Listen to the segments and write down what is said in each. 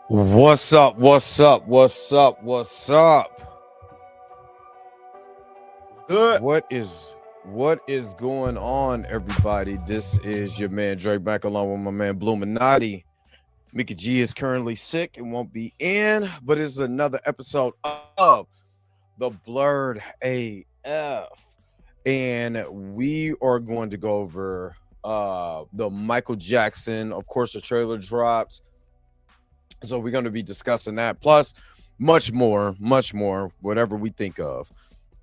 What's up? What's up? What's up? What's up? Good. What is going on, everybody? This is your man Drake back along with my man Bluminati. Mickey G is currently sick and won't be in, but it's another episode of the Blurred AF. And we are going to go over the Michael Jackson. Of course, the trailer drops. So we're going to be discussing that, plus much more, whatever we think of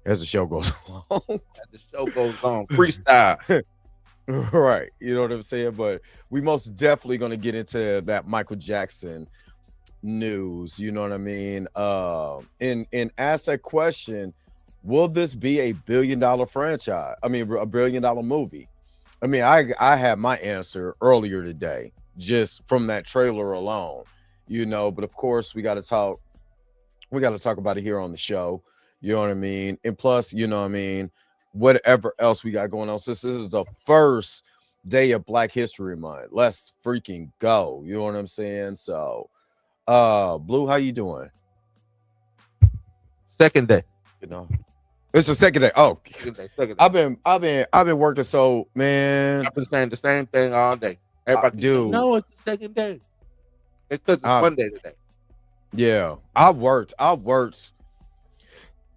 as the show goes along. As the show goes on, freestyle. Right. You know what I'm saying? But we most definitely going to get into that Michael Jackson news. You know what I mean? And ask that question, will this be a billion-dollar franchise? I mean, a billion-dollar movie? I mean, I had my answer earlier today, just from that trailer alone. You know, but of course we got to talk about it here on the show. You know what I mean? And plus, you know what I mean, whatever else we got going on, since this is the first day of Black History Month, let's freaking go. You know what I'm saying? So Blue, how you doing? Second day. You know, it's the second day. Oh, Second day. I've been working, so man, I've been saying the same thing all day. Everybody dude. no, it's the second day. It's because it's Monday today. Yeah, I worked.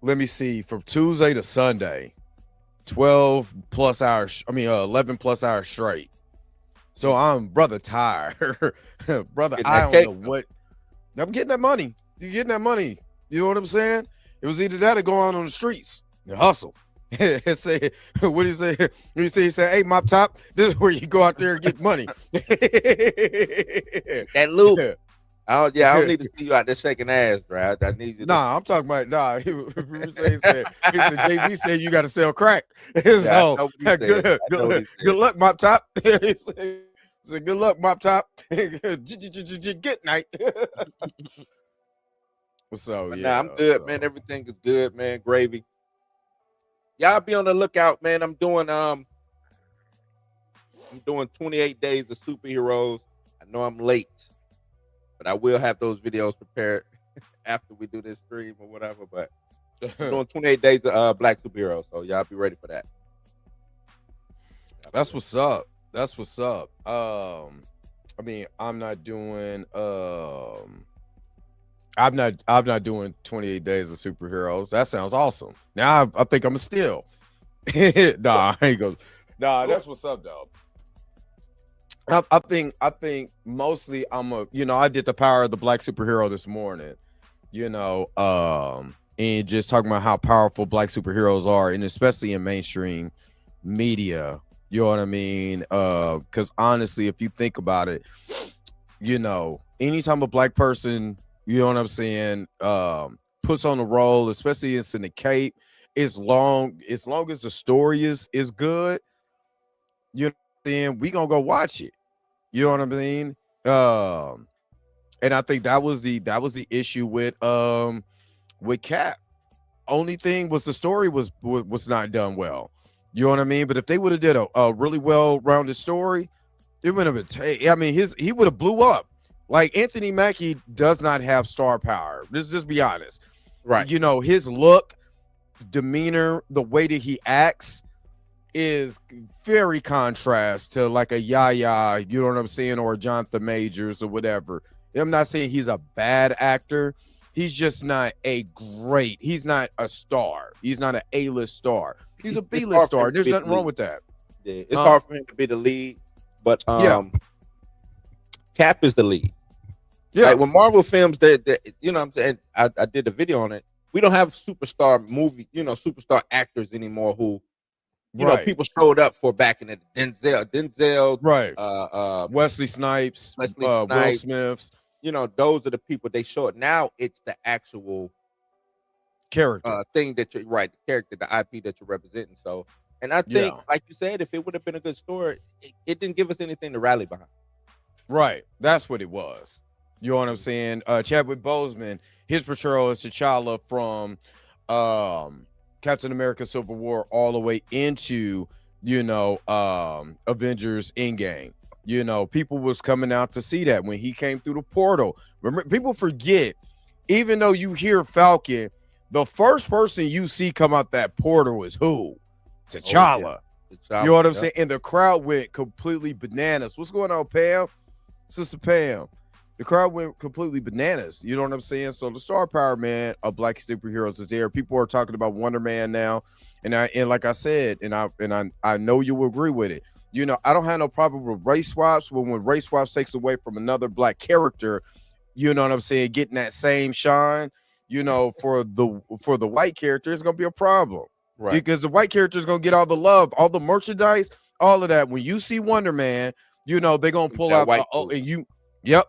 Let me see, from Tuesday to Sunday, 12 plus hours. I mean, 11 plus hours straight. So I'm tired, brother. I don't know what. I'm getting that money. You getting that money? You know what I'm saying? It was either that or go out on the streets and hustle. Say, what do you say? He said, "Hey, Mop Top, this is where you go out there and get money." That loop. I don't need to see you out there shaking ass, bro. I need you. Nah, I'm talking about He said Jay-Z said you got to sell crack. So, good luck, Mop Top. He said, "Good luck, Mop Top. Good night." So yeah, nah, I'm good, man. Everything is good, man. Gravy. Y'all be on the lookout, man. I'm doing 28 days of superheroes. I know I'm late, but I will have those videos prepared after we do this stream or whatever. But I'm doing 28 days of Black superheroes, so y'all be ready for that. That's what's up. That's what's up. I mean, I'm not doing 28 days of superheroes. That sounds awesome. Now I think I'm still. Nah, I ain't go. Nah, that's what's up, though. I think mostly I did the Power of the Black Superhero this morning, and just talking about how powerful Black superheroes are, and especially in mainstream media. You know what I mean? Because honestly, if you think about it, anytime a Black person, you know what I'm saying, puts on a role, especially it's in the cape, as long as the story is good, then we gonna go watch it. You know what I mean? And I think that was the issue with Cap. Only thing was the story was not done well. You know what I mean? But if they would have did a really well-rounded story, it would have been. I mean, he would have blew up. Like, Anthony Mackie does not have star power. Let's just be honest. Right. His look, demeanor, the way that he acts is very contrast to like a Yaya, you know what I'm saying, or a Jonathan Majors or whatever. I'm not saying he's a bad actor. He's just not he's not a star. He's not an A-list star. He's a B-list star. There's nothing wrong with that. Yeah, it's hard for him to be the lead, but Cap is the lead. Yeah, like when Marvel films that you know what I'm saying, I did a video on it. We don't have superstar superstar actors anymore who people showed up for back in the Denzel, right? Wesley Snipes, Will Smith. Those are the people they showed. Now it's the actual character thing that you're right, the character, the IP that you're representing. So, and I think, like you said, if it would have been a good story, it didn't give us anything to rally behind. Right, that's what it was. You know what I'm saying? Chadwick Boseman, his portrayal as T'Challa from Captain America Civil War all the way into Avengers Endgame. You know, people was coming out to see that when he came through the portal. Remember, people forget, even though you hear Falcon, the first person you see come out that portal is who? T'Challa. You know what I'm saying? And the crowd went completely bananas. What's going on, Pam? Sister Pam. The crowd went completely bananas. You know what I'm saying? So the star power, man, of Black superheroes is there. People are talking about Wonder Man now. And like I said, and I know you will agree with it. You know, I don't have no problem with race swaps, but when race swaps takes away from another Black character, you know what I'm saying, getting that same shine, you know, for the white character, it's gonna be a problem. Right. Because the white character is gonna get all the love, all the merchandise, all of that. When you see Wonder Man, you know, they're gonna pull out and you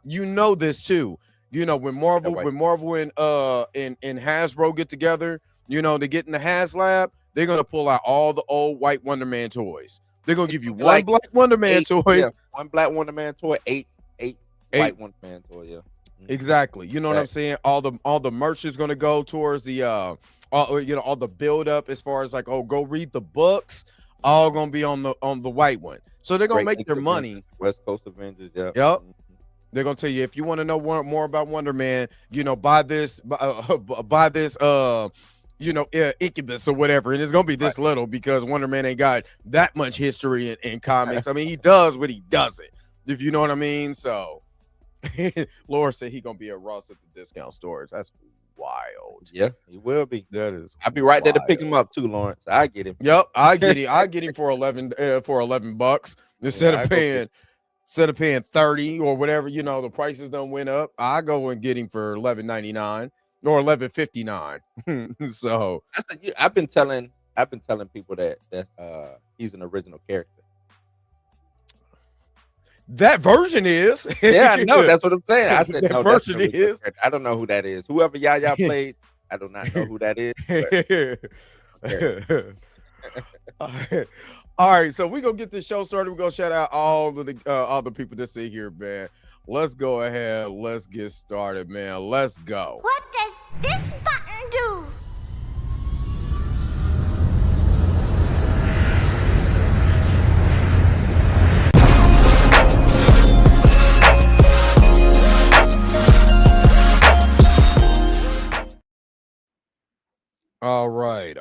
know this too. You know, when Marvel and Hasbro get together, you know, they get in the HasLab, they're gonna pull out all the old white Wonder Man toys. They're gonna give you one Black Wonder Man toy. Yeah, one Black Wonder Man toy, eight white Wonder Man toy, yeah. Exactly. You know what I'm saying? All the merch is gonna go towards the all the build up as far as like, oh, go read the books, all gonna be on the white one. So they're gonna make their money. West Coast Avengers, yeah. Yep. They're gonna tell you, if you want to know more about Wonder Man, you know, buy this, you know, Incubus or whatever, and it's gonna be this little because Wonder Man ain't got that much history in comics. I mean, he does, but he doesn't, if you know what I mean. So Laura said he gonna be at Ross at the discount stores. That's wild. Yeah, he will be. That is. I'll be right there to pick him up too, Lawrence. I get him. Yep, I get him. I get him for $11 instead of paying 30 or whatever. You know, the prices done went up. I go and get him for $11.99 or $11.59. So I've been telling people that he's an original character. That version is. Yeah, I know. That's what I'm saying. I said, no, version is. I don't know who that is. Whoever Yaya played, I do not know who that is. All right, so we're gonna get this show started. We're gonna shout out all the people that sit here, man. Let's go ahead. Let's get started, man. Let's go. What does this button do? All right.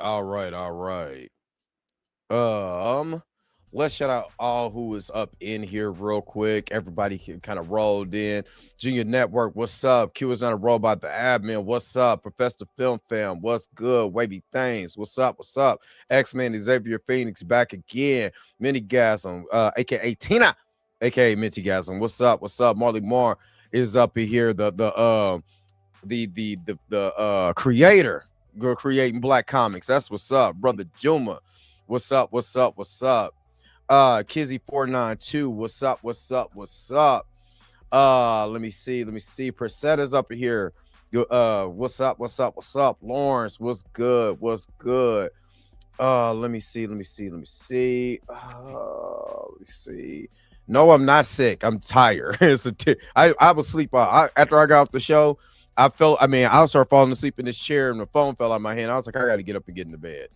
Let's shout out all who is up in here real quick. Everybody can kind of rolled in. Junior Network, what's up? Q is not a robot. The admin, what's up? Professor Film Fam, what's good? Wavy Things, what's up? X-Man Xavier Phoenix back again. Minigasm, aka Tina, aka Mintygasm, what's up? Marley Moore is up in here. The creator. Go creating Black comics. That's what's up, brother Juma. What's up? Kizzy 492. What's up? Let me see. Persetta's up here. What's up? Lawrence, what's good? Let me see. No, I'm not sick. I'm tired. I was asleep. After I got off the show, I started falling asleep in this chair and the phone fell out of my hand. I was like, I got to get up and get into bed.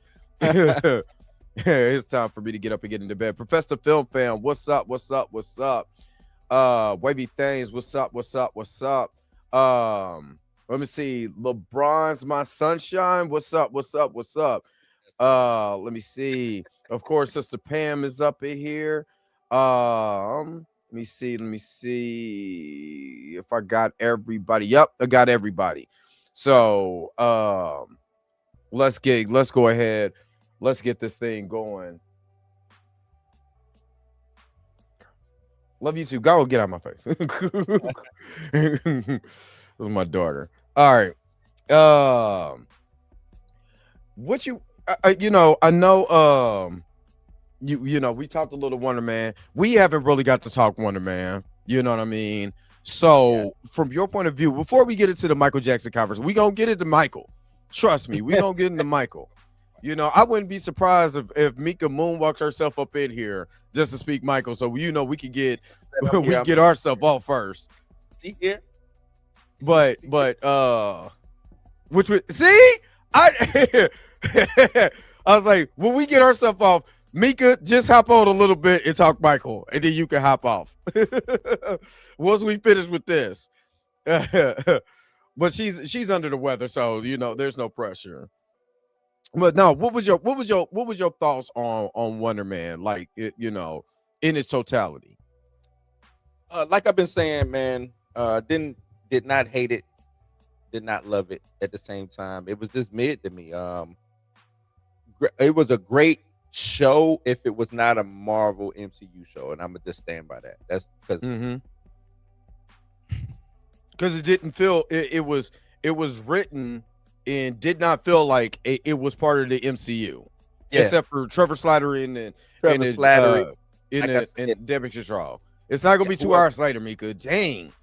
It's time for me to get up and get into bed. Professor Film Fam, what's up? Wavy Things, what's up? Let me see. LeBron's my sunshine. What's up? Let me see. Of course, Sister Pam is up in here. Let me see if I got everybody. Yep, I got everybody. So let's go ahead. Let's get this thing going. Love you too. Go get out of my face. This is my daughter. All right. What you know, I know you know, we talked a little Wonder Man. We haven't really got to talk Wonder Man. You know what I mean? So from your point of view, before we get into the Michael Jackson conference, we gonna get into Michael. Trust me, we gonna get into Michael. You know, I wouldn't be surprised if Mika moonwalked herself up in here just to speak Michael. So you know we could get ourselves off first. Yeah. But which would see I I was like, when we get ourselves off, Mika, just hop on a little bit and talk Michael, and then you can hop off. Once we finish with this. But she's under the weather, so there's no pressure. But no, what was your thoughts on Wonder Man, like in its totality? Like I've been saying, man, did not hate it, did not love it at the same time. It was just mid to me. It was a great show if it was not a Marvel MCU show, and I'm gonna just stand by that. That's because it didn't feel it was written and did not feel like it was part of the MCU, except for Trevor Slattery and Debbie Chisraw. It's not gonna be 2 hours later, Mika. Dang,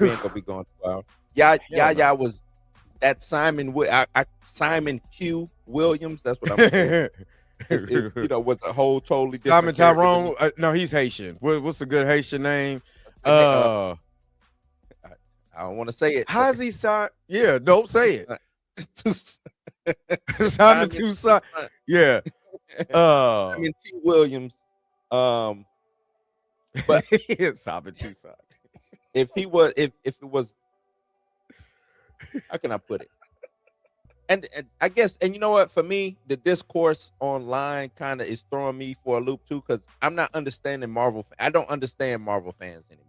we ain't gonna be going 2 hours. Yeah, was that Simon Q Williams. That's what I'm saying. Was a whole totally different Simon Tyrone. No, he's Haitian. What's a good Haitian name? I don't want to say it. How's he signed? Yeah, don't say it. Simon Toussaint. Yeah. Simon T. Williams. But Simon Toussaint. If it was, how can I put it? And I guess, and you know what? For me, the discourse online kind of is throwing me for a loop too, because I'm not understanding Marvel. I don't understand Marvel fans anymore.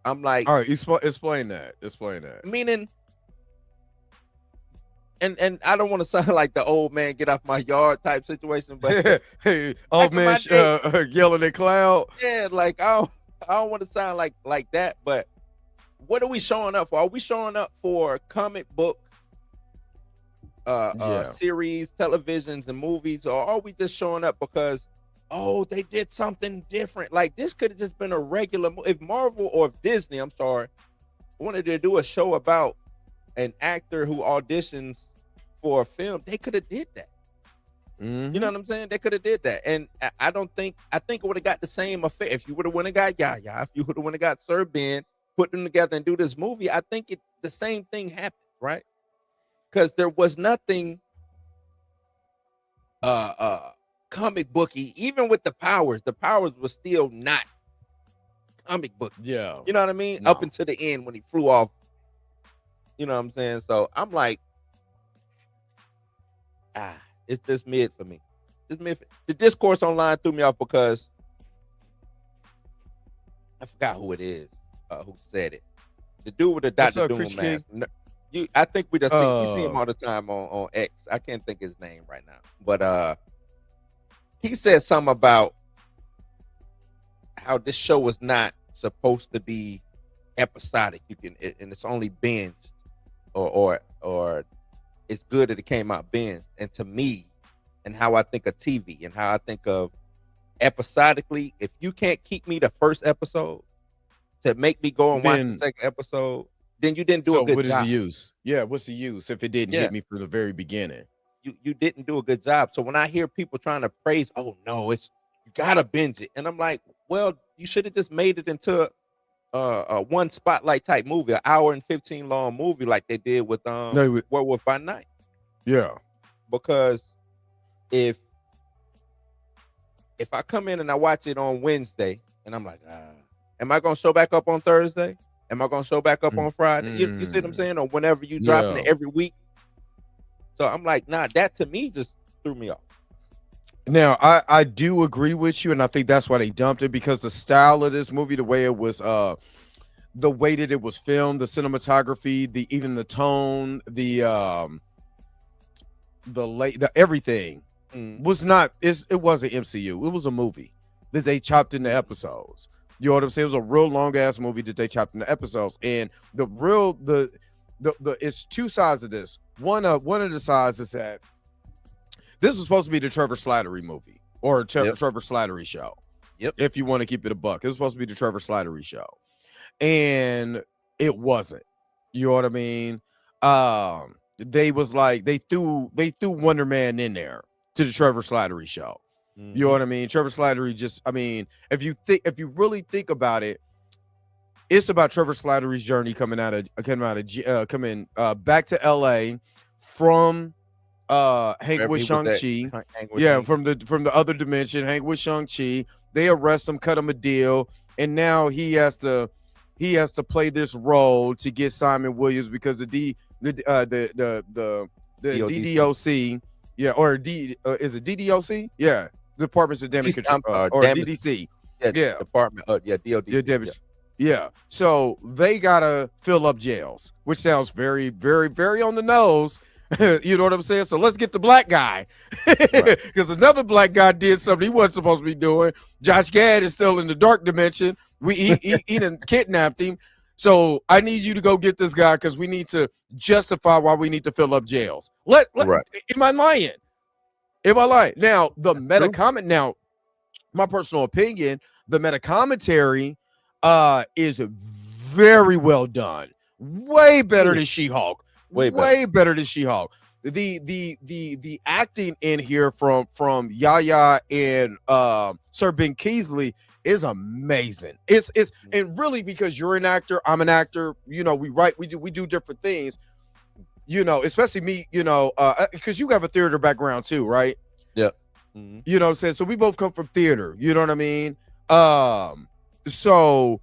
I'm like, all right, explain that. Meaning, and I don't want to sound like the old man get off my yard type situation, but hey, old man yelling at cloud. Yeah, like I don't want to sound like that. But what are we showing up for? Are we showing up for comic book series, televisions, and movies, or are we just showing up because they did something different? Like, this could have just been a regular if Marvel or if Disney, I'm sorry, wanted to do a show about an actor who auditions for a film, they could have did that. Mm-hmm. You know what I'm saying? They could have did that. And I think it would have got the same effect if you would have went and got Yaya, if you would have went and got Sir Ben, put them together and do this movie. I think the same thing happened, right? Because there was nothing comic booky, even with the powers was still not comic book. Yeah. You know what I mean? No. Up until the end when he flew off. You know what I'm saying? So I'm like, it's just mid for me. It's mid. The discourse online threw me off because I forgot who it is who said it. The dude with the Dr. Doom mask. I think we just see him all the time on X. I can't think his name right now, but he said something about how this show was not supposed to be episodic. And it's only binged, or it's good that it came out binged. And to me, and how I think of TV and how I think of episodically, if you can't keep me the first episode to make me go and watch the second episode, then you didn't do a good job. What is the use? Yeah, what's the use if it didn't hit me from the very beginning? You didn't do a good job. So when I hear people trying to praise, you gotta binge it, and I'm like, well, you should have just made it into a one spotlight type movie, an hour and 15 long movie like they did with Werewolf by Night. Yeah, because if I come in and I watch it on Wednesday and I'm like, am I gonna show back up on Thursday? Am I gonna show back up on Friday? You see what I'm saying? Or whenever you dropping it every week. So I'm like, nah, that to me just threw me off. Now, I do agree with you, and I think that's why they dumped it, because the style of this movie, the way it was, the way that it was filmed, the cinematography, even the tone, the everything was not. It wasn't MCU. It was a movie that they chopped into episodes. You know what I'm saying? It was a real long ass movie that they chopped into episodes, and the it's two sides of this. One of the sides is that this was supposed to be the Trevor Slattery movie or Trevor Slattery show. Yep. If you want to keep it a buck, it was supposed to be the Trevor Slattery show, and it wasn't. You know what I mean? They was like they threw Wonder Man in there to the Trevor Slattery show. You know what I mean? Trevor Slattery if you really think about it, it's about Trevor Slattery's journey coming back to LA from Hank Wherever with he was at, Shang-Chi. Hank with Yeah, Shang-Chi. from the other dimension, Hank with Shang-Chi. They arrest him, cut him a deal, and now he has to play this role to get Simon Williams because the DDOC, yeah, or is it DDOC? Yeah, Departments of Damage Control, or DDC. Yeah, Department. DOD. Yeah. So they gotta fill up jails, which sounds very, very, very on the nose. You know what I'm saying? So let's get the black guy, because another black guy did something he wasn't supposed to be doing. Josh Gad is still in the dark dimension. He done kidnapped him. So I need you to go get this guy because we need to justify why we need to fill up jails. Am I lying? Am I lying? Now the meta comment. Now, my personal opinion, the meta commentary is very well done. Way better than She-Hulk. Way better than She-Hulk. The acting in here from Yahya and Sir Ben Kingsley is amazing. It's and really, because you're an actor, I'm an actor, you know, we do different things, you know, especially me, you know, because you have a theater background too, right? Yeah. Mm-hmm. You know what I'm saying? So we both come from theater, you know what I mean? So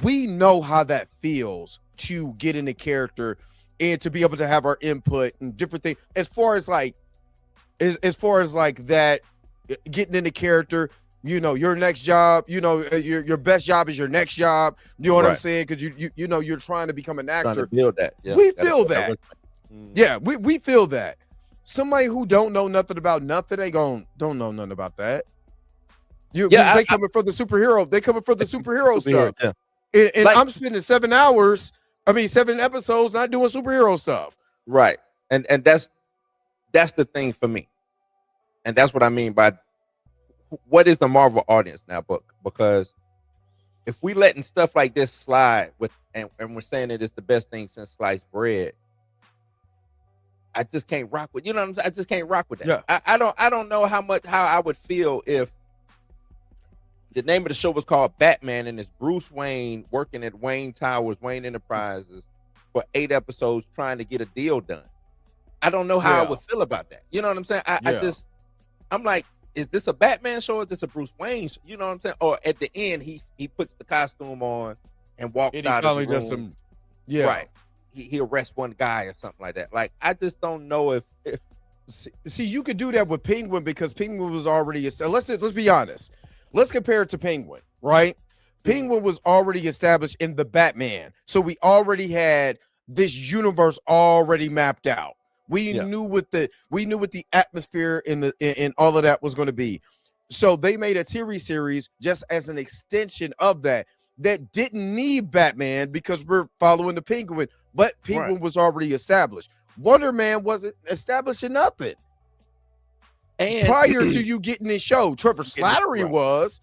we know how that feels to get in the character and to be able to have our input and different things as far as like that, getting in the character. You know, your next job, you know, your best job is your next job. You know what I'm saying? Because you know, you're trying to become an actor. Trying to build that. Yeah. We feel that. Yeah, we feel that. Somebody who don't know nothing about nothing, don't know nothing about that. They coming for the superhero. They coming for the superhero stuff. Yeah. And like, I'm spending 7 episodes not doing superhero stuff. Right. And that's the thing for me. And that's what I mean by what is the Marvel audience now? Because if we letting stuff like this slide and we're saying it is the best thing since sliced bread, I just can't rock with, you know what I'm saying? I just can't rock with that. Yeah. I don't know how I would feel if the name of the show was called Batman and it's Bruce Wayne working at Wayne Towers, Wayne Enterprises for 8 episodes trying to get a deal done. I don't know how I would feel about that. You know what I'm saying? I'm like, is this a Batman show or is this a Bruce Wayne show? You know what I'm saying? Or at the end, he puts the costume on and walks out of the room. Right. He arrests one guy or something like that. Like, I just don't know if see, you could do that with Penguin because Penguin was already let's be honest. Let's compare it to Penguin, right? Penguin was already established in the Batman. So we already had this universe already mapped out. We knew what the atmosphere in all of that was going to be. So they made a TV series just as an extension of that didn't need Batman because we're following the Penguin, but Penguin was already established. Wonder Man wasn't establishing nothing. And prior to you getting this show, Trevor Slattery was.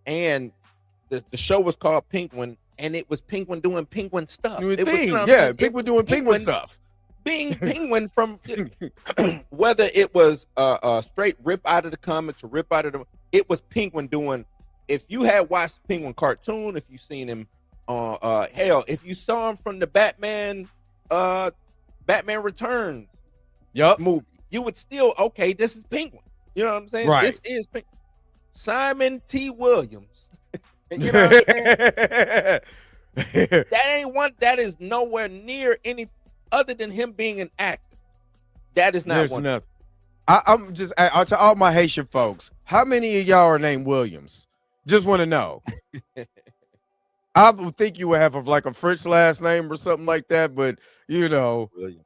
And the show was called Penguin, and it was Penguin doing Penguin stuff. Penguin doing Penguin stuff. Being Penguin from whether it was straight rip out of the comics or rip out of it was Penguin doing. If you had watched Penguin cartoon, if you seen him hell, if you saw him from the Batman Returns movie, you would still, okay, this is Penguin. You know what I'm saying? Right. This is Penguin. Simon T. Williams. You know what I'm saying? That is nowhere near any other than him being an actor. That is not one. Enough. I'm just, I'll tell all my Haitian folks, how many of y'all are named Williams? Just want to know. I would think you would have a French last name or something like that, but you know, William.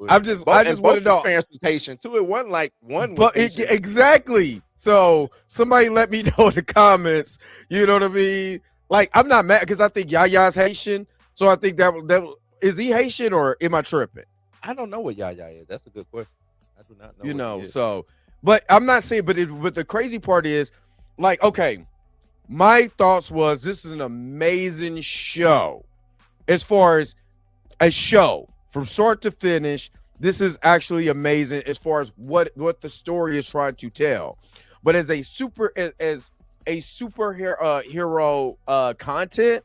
I just want to know. Parents was Haitian too. It wasn't like one. But exactly. So somebody let me know in the comments. You know what I mean? Like, I'm not mad because I think Yaya's Haitian. So I think that is he Haitian or am I tripping? I don't know what Yaya is. That's a good question. I do not know. You know, so, but I'm not saying. But the crazy part is, like, okay, my thoughts was this is an amazing show, as far as a show from start to finish. This is actually amazing as far as what the story is trying to tell. But as a superhero content,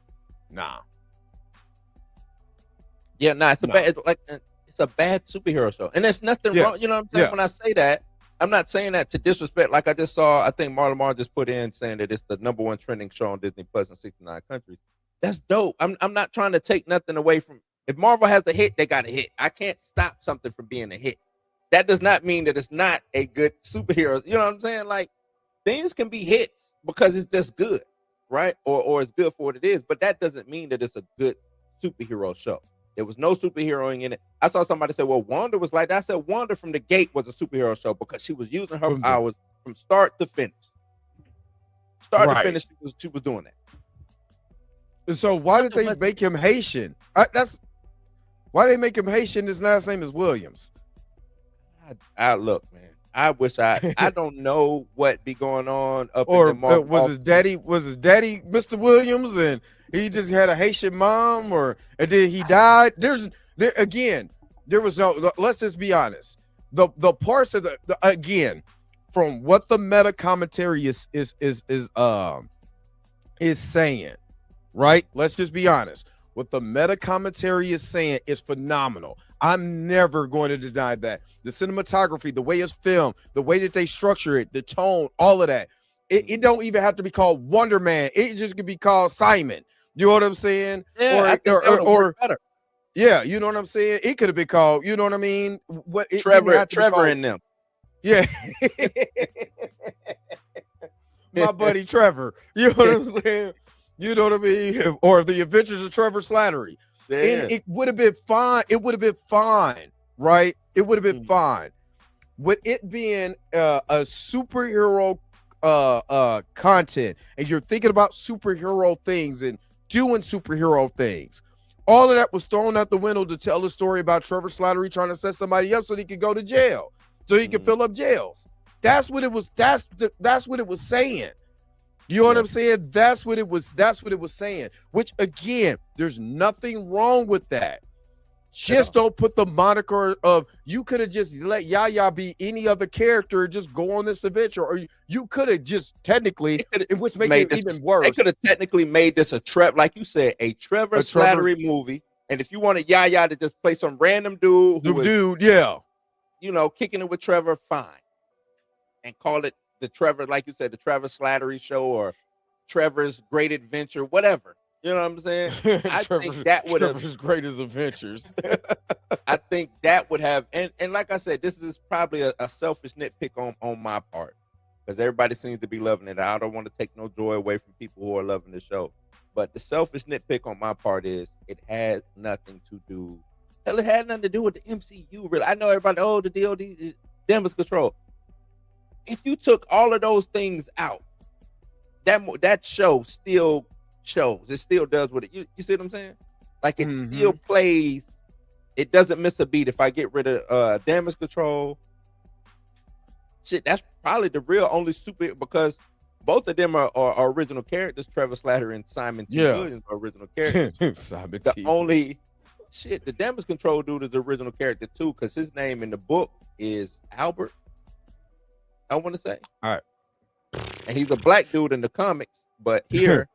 nah. Yeah, nah. It's it's a bad superhero show, and there's nothing wrong. You know what I'm saying? When I say that, I'm not saying that to disrespect. Like I just saw, I think Marlon Mar just put in saying that it's the #1 trending show on Disney Plus in 69 countries. That's dope. I'm not trying to take nothing away from. If Marvel has a hit, they got a hit. I can't stop something from being a hit. That does not mean that it's not a good superhero. You know what I'm saying? Like, things can be hits because it's just good, right? Or it's good for what it is. But that doesn't mean that it's a good superhero show. There was no superheroing in it. I saw somebody say, well, Wanda was like that. I said, Wanda from the gate was a superhero show because she was using her powers from start to finish. Start to finish, she was doing that. So why did they make him Haitian? Why they make him Haitian? His last name is Williams. I look, man. I wish I don't know what be going on up or in the Marvel was his daddy Mr. Williams and he just had a Haitian mom, and then he died. There was no. Let's just be honest. The parts of the again, from what the meta commentary is saying, right? Let's just be honest. What the meta commentary is saying is phenomenal. I'm never going to deny that. The cinematography, the way it's filmed, the way that they structure it, the tone, all of that. It don't even have to be called Wonder Man. It just could be called Simon. You know what I'm saying? Yeah, or better. Yeah, you know what I'm saying? It could have been called, you know what I mean? What Trevor and them. Yeah. My buddy Trevor. You know what I'm saying? You know what I mean? Or the Adventures of Trevor Slattery. Yeah. And it would have been fine. It would have been fine, right? It would have been fine. With it being a superhero content, and you're thinking about superhero things and doing superhero things, all of that was thrown out the window to tell a story about Trevor Slattery trying to set somebody up so he could go to jail, so he could fill up jails. That's what it was. That's what it was saying. You know what I'm saying? That's what it was saying. Which again, there's nothing wrong with that. Just don't put the moniker of, you could have just let Yaya be any other character and just go on this adventure, or you could have just technically, which makes it even worse. They could have technically made this a like you said, a Trevor Slattery movie. And if you wanted Yaya to just play some random dude, you know, kicking it with Trevor, fine, and call it the Trevor, like you said, the Trevor Slattery Show or Trevor's Great Adventure, whatever. You know what I'm saying? I think that would have Trevor's Greatest Adventures. I think that would have, and like I said, this is probably a selfish nitpick on my part, because everybody seems to be loving it. I don't want to take no joy away from people who are loving the show, but the selfish nitpick on my part is it had nothing to do. Hell, it had nothing to do with the MCU. Really, I know everybody. Oh, the DoD, damage control. If you took all of those things out, that show still shows. It still does what it. You see what I'm saying? Like it still plays. It doesn't miss a beat. If I get rid of damage control, shit, that's probably the real only super, because both of them are original characters. Trevor Slattery and Simon T. Williams are original characters. Simon the T. only shit, the damage control dude is the original character too, because his name in the book is Albert, I want to say. All right. And he's a black dude in the comics, but here,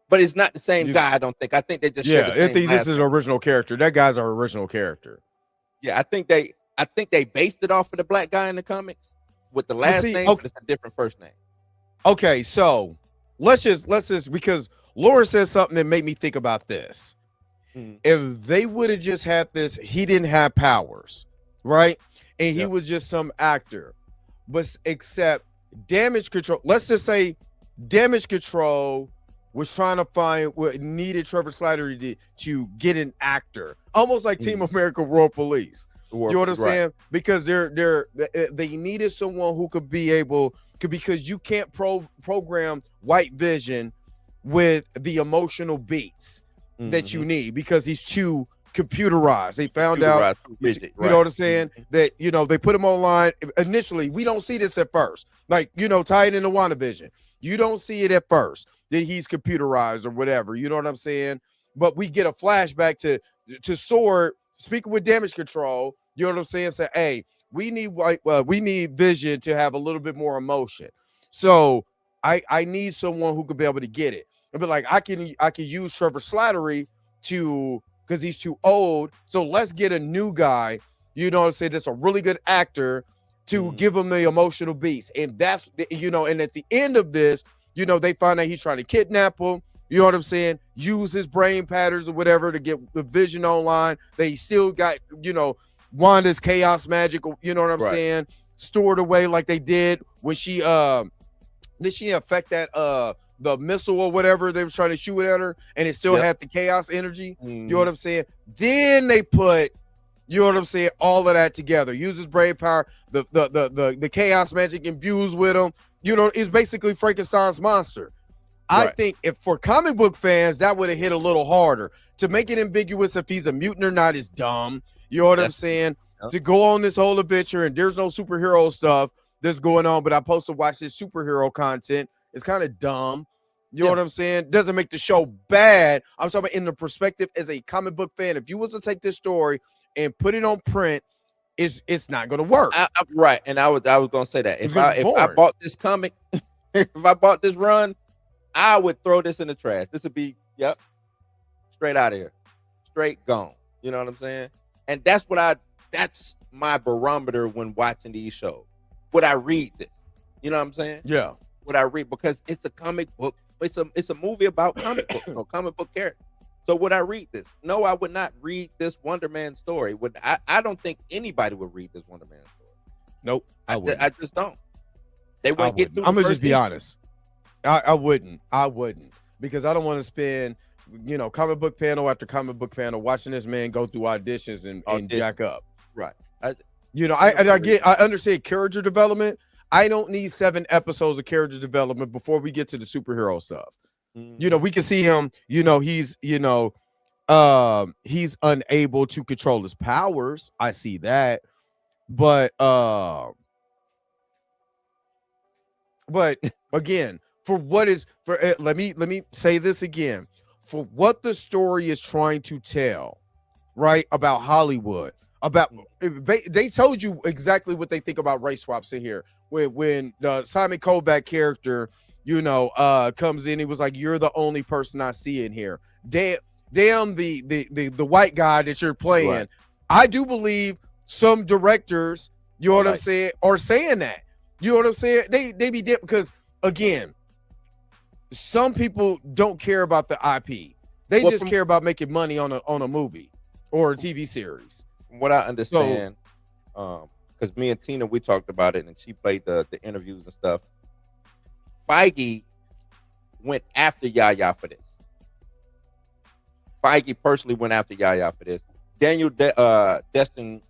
but it's not the same guy, I don't think. I think they just share the same I think this is an original character. That guy's our original character. Yeah, I think they based it off of the black guy in the comics with the last name, but it's a different first name. Okay, so let's just because Laura said something that made me think about this. If they would have just had this, he didn't have powers, right? And he was just some actor, but except damage control. Let's just say damage control was trying to find what needed Trevor Slattery to get an actor, almost like Team America World Police. You know what I'm saying? Because they needed someone who could be able to, because you can't program White Vision with the emotional beats that you need, because he's too computerized. They found out, you know what I'm saying, that, you know, they put him online. Initially, we don't see this at first. Like, you know, tie it into WandaVision. You don't see it at first that he's computerized or whatever. You know what I'm saying? But we get a flashback to Sword speaking with damage control. You know what I'm saying? Say, hey, we need Vision to have a little bit more emotion. So I need someone who could be able to get it. And be like, I can use Trevor Slattery to because he's too old. So let's get a new guy, you know what I'm saying, that's a really good actor to give him the emotional beats. And that's, you know, and at the end of this, you know, they find out he's trying to kidnap him. You know what I'm saying? Use his brain patterns or whatever to get the Vision online. They still got, you know, Wanda's chaos magic, you know what I'm saying, stored away like they did when she did she affect that the missile or whatever they were trying to shoot at her, and it still had the chaos energy. You know what I'm saying? Then they put, you know what I'm saying, all of that together. Uses brain power, the chaos magic imbues with him. You know, it's basically Frankenstein's monster. I think if for comic book fans, that would have hit a little harder. To make it ambiguous if he's a mutant or not is dumb. You know what I'm saying? To go on this whole adventure and there's no superhero stuff that's going on, but I'm supposed to watch this superhero content. It's kind of dumb. You know what I'm saying? Doesn't make the show bad. I'm talking about in the perspective as a comic book fan. If you was to take this story and put it on print, it's not going to work. Right. And I was going to say that. If I bought this comic, if I bought this run, I would throw this in the trash. This would be, straight out of here. Straight gone. You know what I'm saying? And that's my barometer when watching these shows. Would I read this? You know what I'm saying? Yeah. Would I read? Because it's a comic book. It's a movie about comic books, comic book characters. So would I read this? No, I would not read this Wonder Man story. I don't think anybody would read this Wonder Man story. Nope. I just don't. They wouldn't get through. I'm gonna just be honest. I wouldn't because I don't want to spend, you know, comic book panel after comic book panel watching this man go through auditions and jack up. Right. I understand character development. I don't need 7 episodes of character development before we get to the superhero stuff. You know, we can see him, you know, he's unable to control his powers. I see that. But again, let me say this again. For what the story is trying to tell, right, about Hollywood, they told you exactly what they think about race swaps in here. When the Simon Kovac character, you know, comes in, he was like, "You're the only person I see in here." Damn the white guy that you're playing. Right. I do believe some directors, you know what I'm saying, are saying that. You know what I'm saying? They be different because again, some people don't care about the IP. They just care about making money on a movie or a TV series. From what I understand, because me and Tina, we talked about it, and she played the interviews and stuff. Feige went after Yahya for this. Feige personally went after Yahya for this. Daniel Destin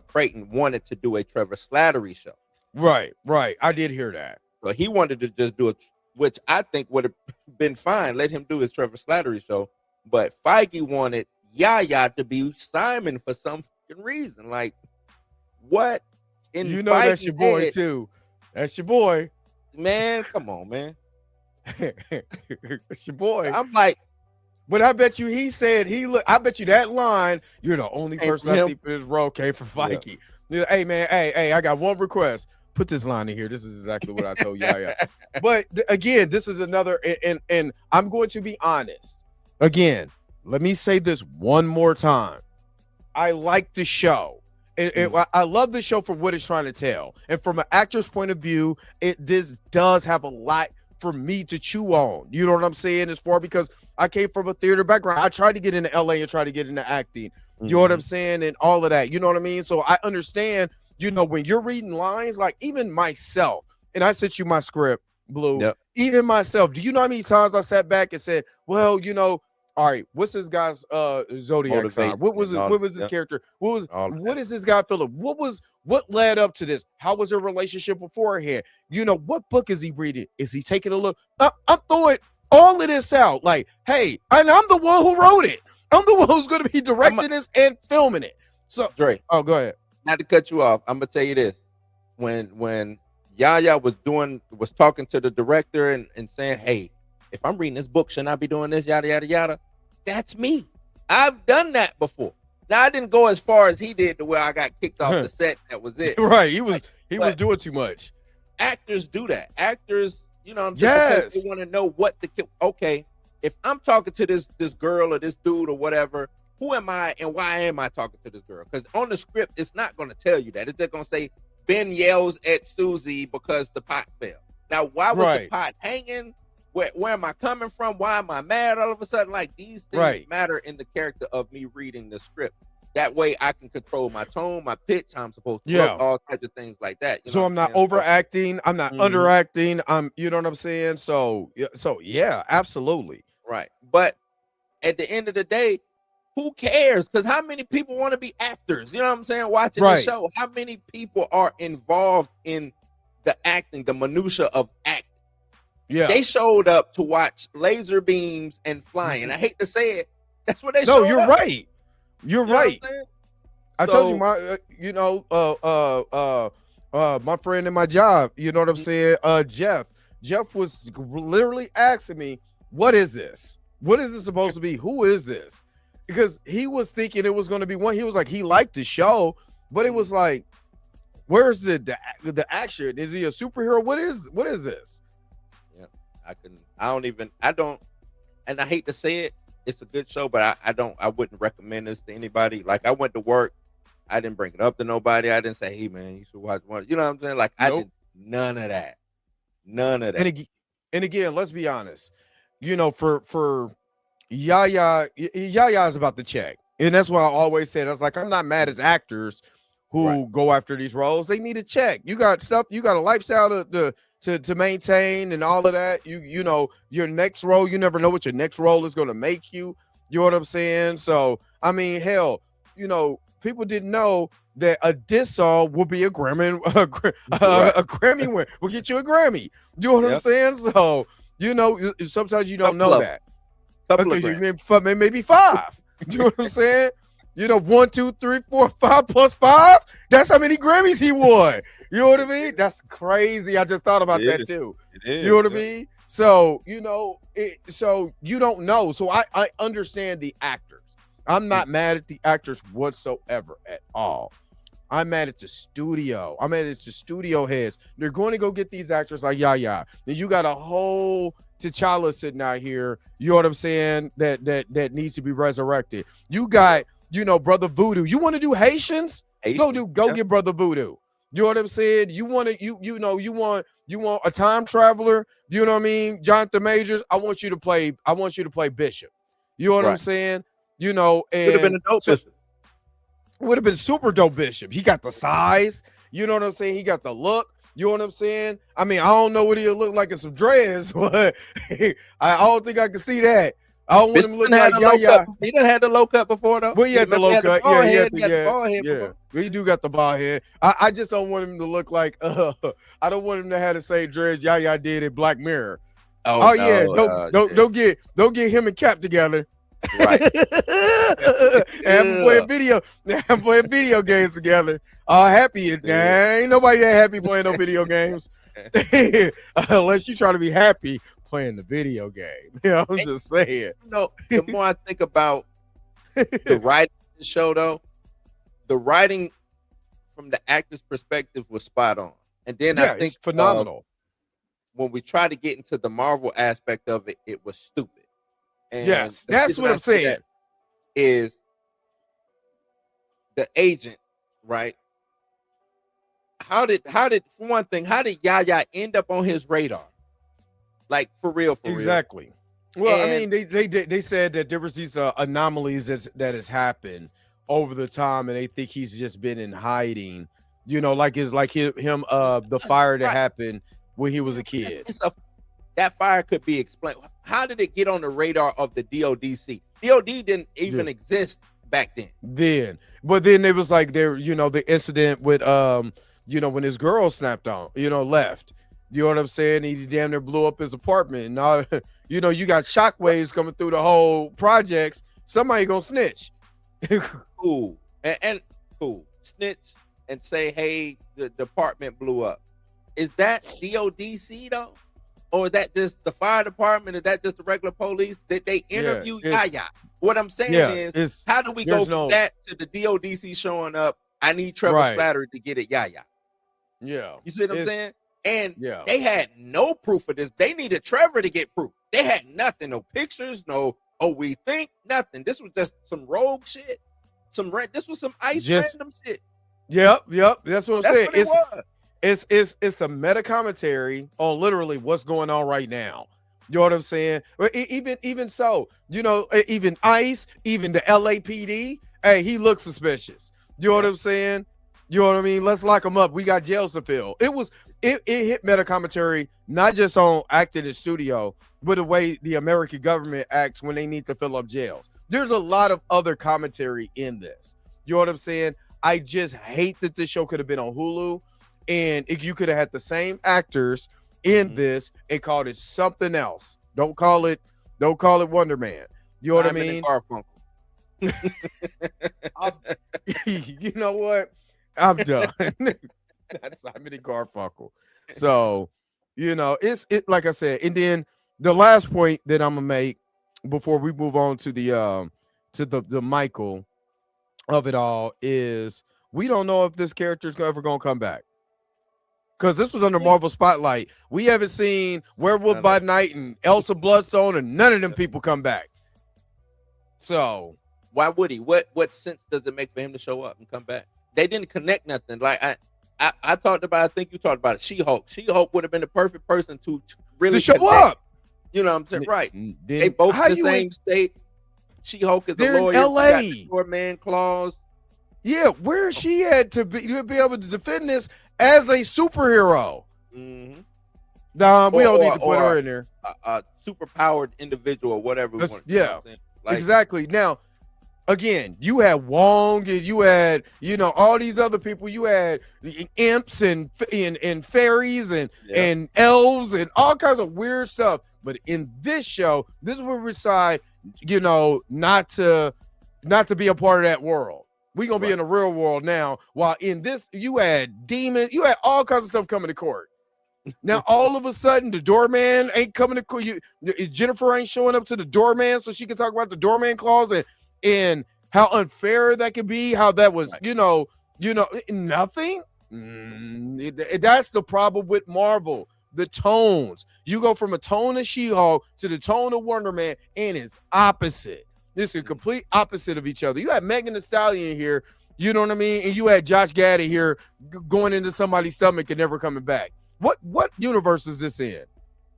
Creighton wanted to do a Trevor Slattery show. Right. I did hear that. So he wanted to just do it, which I think would have been fine. Let him do his Trevor Slattery show. But Feige wanted Yahya to be Simon for some reason. Like, what? You know, that's your boy too. That's your boy. Man, come on, man. It's your boy. I'm like, but I bet you I bet you that line, you're the only person I see for this role came from Feige. Yeah. Hey, man, hey, I got one request. Put this line in here. This is exactly what I told you. But again, this is another, and I'm going to be honest. Again, let me say this one more time. I like the show. I love the show for what it's trying to tell. And from an actor's point of view, this does have a lot for me to chew on. You know what I'm saying? As far because I came from a theater background. I tried to get into LA and try to get into acting. You know what I'm saying? And all of that. You know what I mean? So I understand, you know, when you're reading lines, like even myself, and I sent you my script, Blue, even myself, do you know how many times I sat back and said, well, you know, all right, what's this guy's zodiac sign? What was his character? What is this guy feeling? What led up to this? How was their relationship beforehand? You know, what book is he reading? Is he taking a look? I'm throwing all of this out. Like, hey, and I'm the one who wrote it. I'm the one who's going to be directing this and filming it. So, Dre, go ahead. Not to cut you off, I'm gonna tell you this: when Yahya was talking to the director and saying, "Hey, if I'm reading this book, shouldn't I be doing this?" Yada yada yada. That's me. I've done that before. Now I didn't go as far as he did to where I got kicked off the set. That was it. Right. He was doing too much. Actors do that. Actors, you know what I'm saying? Yes. They want to know what the okay. If I'm talking to this girl or this dude or whatever, who am I and why am I talking to this girl? Because on the script, it's not going to tell you that. It's just going to say Ben yells at Susie because the pot fell. Now, why was the pot hanging? Where am I coming from? Why am I mad all of a sudden? Like, these things matter in the character of me reading the script. That way I can control my tone, my pitch, how I'm supposed to look, all types of things like that. So I'm not overacting, I'm not underacting. You know what I'm saying? So yeah, absolutely. Right. But at the end of the day, who cares? Because how many people want to be actors? You know what I'm saying? Watching the show. How many people are involved in the acting, the minutia of acting? Yeah. They showed up to watch laser beams and flying. I hate to say it. That's what they showed up. No, you're right. You're right. I told you my my friend in my job, you know what I'm saying? Jeff was literally asking me, what is this? What is this supposed to be? Who is this? Because he was thinking it was going to be one. He was like, he liked the show, but it was like, where's the action? Is he a superhero? What is this? Yeah, I don't, and I hate to say it, it's a good show, but I wouldn't recommend this to anybody. Like, I went to work, I didn't bring it up to nobody. I didn't say, hey man, you should watch one. You know what I'm saying? Like, I did none of that. And again, let's be honest. You know, for Yaya is about the check, and that's why I always said, I was like, I'm not mad at actors who go after these roles. They need a check. You got stuff. You got a lifestyle to maintain and all of that. You know, your next role, you never know what your next role is going to make you. You know what I'm saying? So, I mean, hell, you know, people didn't know that a diss song will be a Grammy, a Grammy win. Will get you a Grammy. You know what I'm saying? So, you know, sometimes you don't know that. Maybe 5. You know what I'm saying? You know, 1, 2, 3, 4, 5 plus 5. That's how many Grammys he won. You know what I mean? That's crazy. I just thought about that too. You know what I mean? So, you know, so you don't know. So I understand the actors. I'm not mad at the actors whatsoever at all. I'm mad at the studio. I'm mad at the studio heads. They're going to go get these actors like Yaya. Then you got a whole T'Challa sitting out here. You know what I'm saying? That needs to be resurrected. You got, you know, Brother Voodoo. You want to do Haitians? Go get Brother Voodoo. You know what I'm saying? You want to, you want a time traveler. You know what I mean? Jonathan Majors. I want you to play Bishop. You know what I'm saying? You know, and would have been a dope Bishop. Would have been super dope Bishop. He got the size. You know what I'm saying? He got the look. You know what I'm saying? I mean, I don't know what he'll look like in some dreads, but I don't think I can see that. I don't want him to look like Yaya. He done had the low cut before, though. Well, he had the low cut. Yeah, he had the bald head. He do got the bald head. I just don't want him to look like. I don't want him to have the same dreads Yaya did in Black Mirror. Oh yeah, don't get him and Cap together. Right. and playing video games together. Happy. Ain't nobody that happy playing no video games. Unless you try to be happy playing the video game. You know, I'm just saying. You know, the more I think about the writing of the show, though, the writing from the actor's perspective was spot on. And then I think it's phenomenal. When we try to get into the Marvel aspect of it, it was stupid. And yes, that's what I'm saying. Is the agent, right? How did for one thing, how did Yaya end up on his radar? Like for real. Exactly. Well, I mean, they said that there was these anomalies that has happened over the time, and they think he's just been in hiding. You know, like the fire that happened when he was a kid. That fire could be explained. How did it get on the radar of the DODC? DOD didn't even exist back then. But then it was like the incident with when his girl snapped on, left. You know what I'm saying? He damn near blew up his apartment. And all, you got shockwaves coming through the whole projects. Somebody gonna snitch. Cool. And cool. Snitch and say, hey, the department blew up. Is that DODC though? Or is that just the fire department? Is that just the regular police? Did they interview Yaya? What I'm saying is, how do we go from that to the DODC showing up? I need Trevor Slattery to get at Yaya. Yeah. You see what I'm saying? And they had no proof of this. They needed Trevor to get proof. They had nothing, no pictures, no Oh, we think nothing. This was just some rogue shit. This was some random shit. Yep. That's what I'm saying. What it was. It's a meta commentary on literally what's going on right now. You know what I'm saying? Even so, even ICE, even the LAPD, hey, he looks suspicious. You know what I'm saying? You know what I mean? Let's lock him up. We got jails to fill. It hit meta commentary, not just on acting in studio, but the way the American government acts when they need to fill up jails. There's a lot of other commentary in this. You know what I'm saying? I just hate that this show could have been on Hulu, and you could have had the same actors in this and called it something else. Don't call it Wonder Man. You know what I mean? You know what? I'm done. That's Simon and Garfunkel. So, it's like I said, and then the last point that I'm gonna make before we move on to the Michael of it all is we don't know if this character is ever gonna come back. Because this was under Marvel Spotlight. We haven't seen Werewolf by Night and Elsa Bloodstone, and none of them people come back. So why would he? What sense does it make for him to show up and come back? They didn't connect nothing. Like I talked about, I think you talked about it. She-Hulk. She-Hulk would have been the perfect person to really show up. You know what I'm saying? Right. They both in the same state. She-Hulk is a lawyer. In LA. Short-man clause. Yeah, where is she at to be able to defend this as a superhero? Mm-hmm. Nah, we don't need to put her in there. A super-powered individual or whatever. Yeah, exactly. Now, again, you had Wong, and you had all these other people. You had imps and fairies and elves and all kinds of weird stuff. But in this show, this is where we decide, not to be a part of that world. We're going to be in the real world now. While in this, you had demons, you had all kinds of stuff coming to court. Now, all of a sudden, the doorman ain't coming to court. Jennifer ain't showing up to the doorman so she can talk about the doorman clause and how unfair that could be, how that was, nothing. That's the problem with Marvel. The tones. You go from a tone of She-Hulk to the tone of Wonder Man, and it's opposite. This is a complete opposite of each other. You had Megan Thee Stallion here, you know what I mean? And you had Josh Gad here going into somebody's stomach and never coming back. What universe is this in?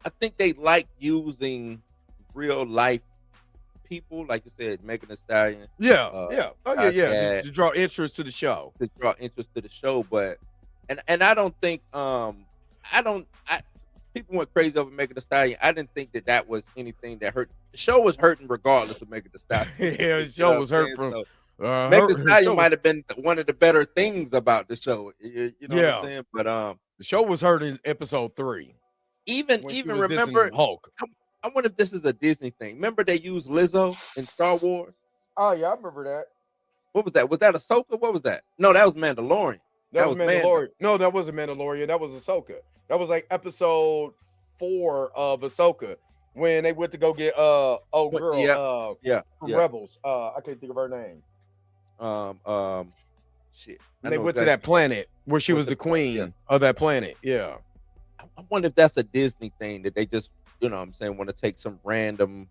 I think they like using real life people, like you said, Megan Thee Stallion. Yeah. To draw interest to the show. But and I don't think people went crazy over Megan Thee Stallion. I didn't think that was anything that hurt. The show was hurting regardless of Megan Thee Stallion. Yeah, the show was hurt from. Megan Thee Stallion might have been one of the better things about the show. You know what I'm saying? But the show was hurt in episode 3. Even remember Hulk. I wonder if this is a Disney thing. Remember they used Lizzo in Star Wars? Oh yeah, I remember that. What was that? Was that Ahsoka? What was that? No, that was Mandalorian. That was Mandalorian. No, that wasn't Mandalorian. That was Ahsoka. That was like episode 4 of Ahsoka when they went to go get Rebels. I can't think of her name. Shit. And they went to that planet where she was the queen of that planet. Yeah. I wonder if that's a Disney thing that they just, want to take some random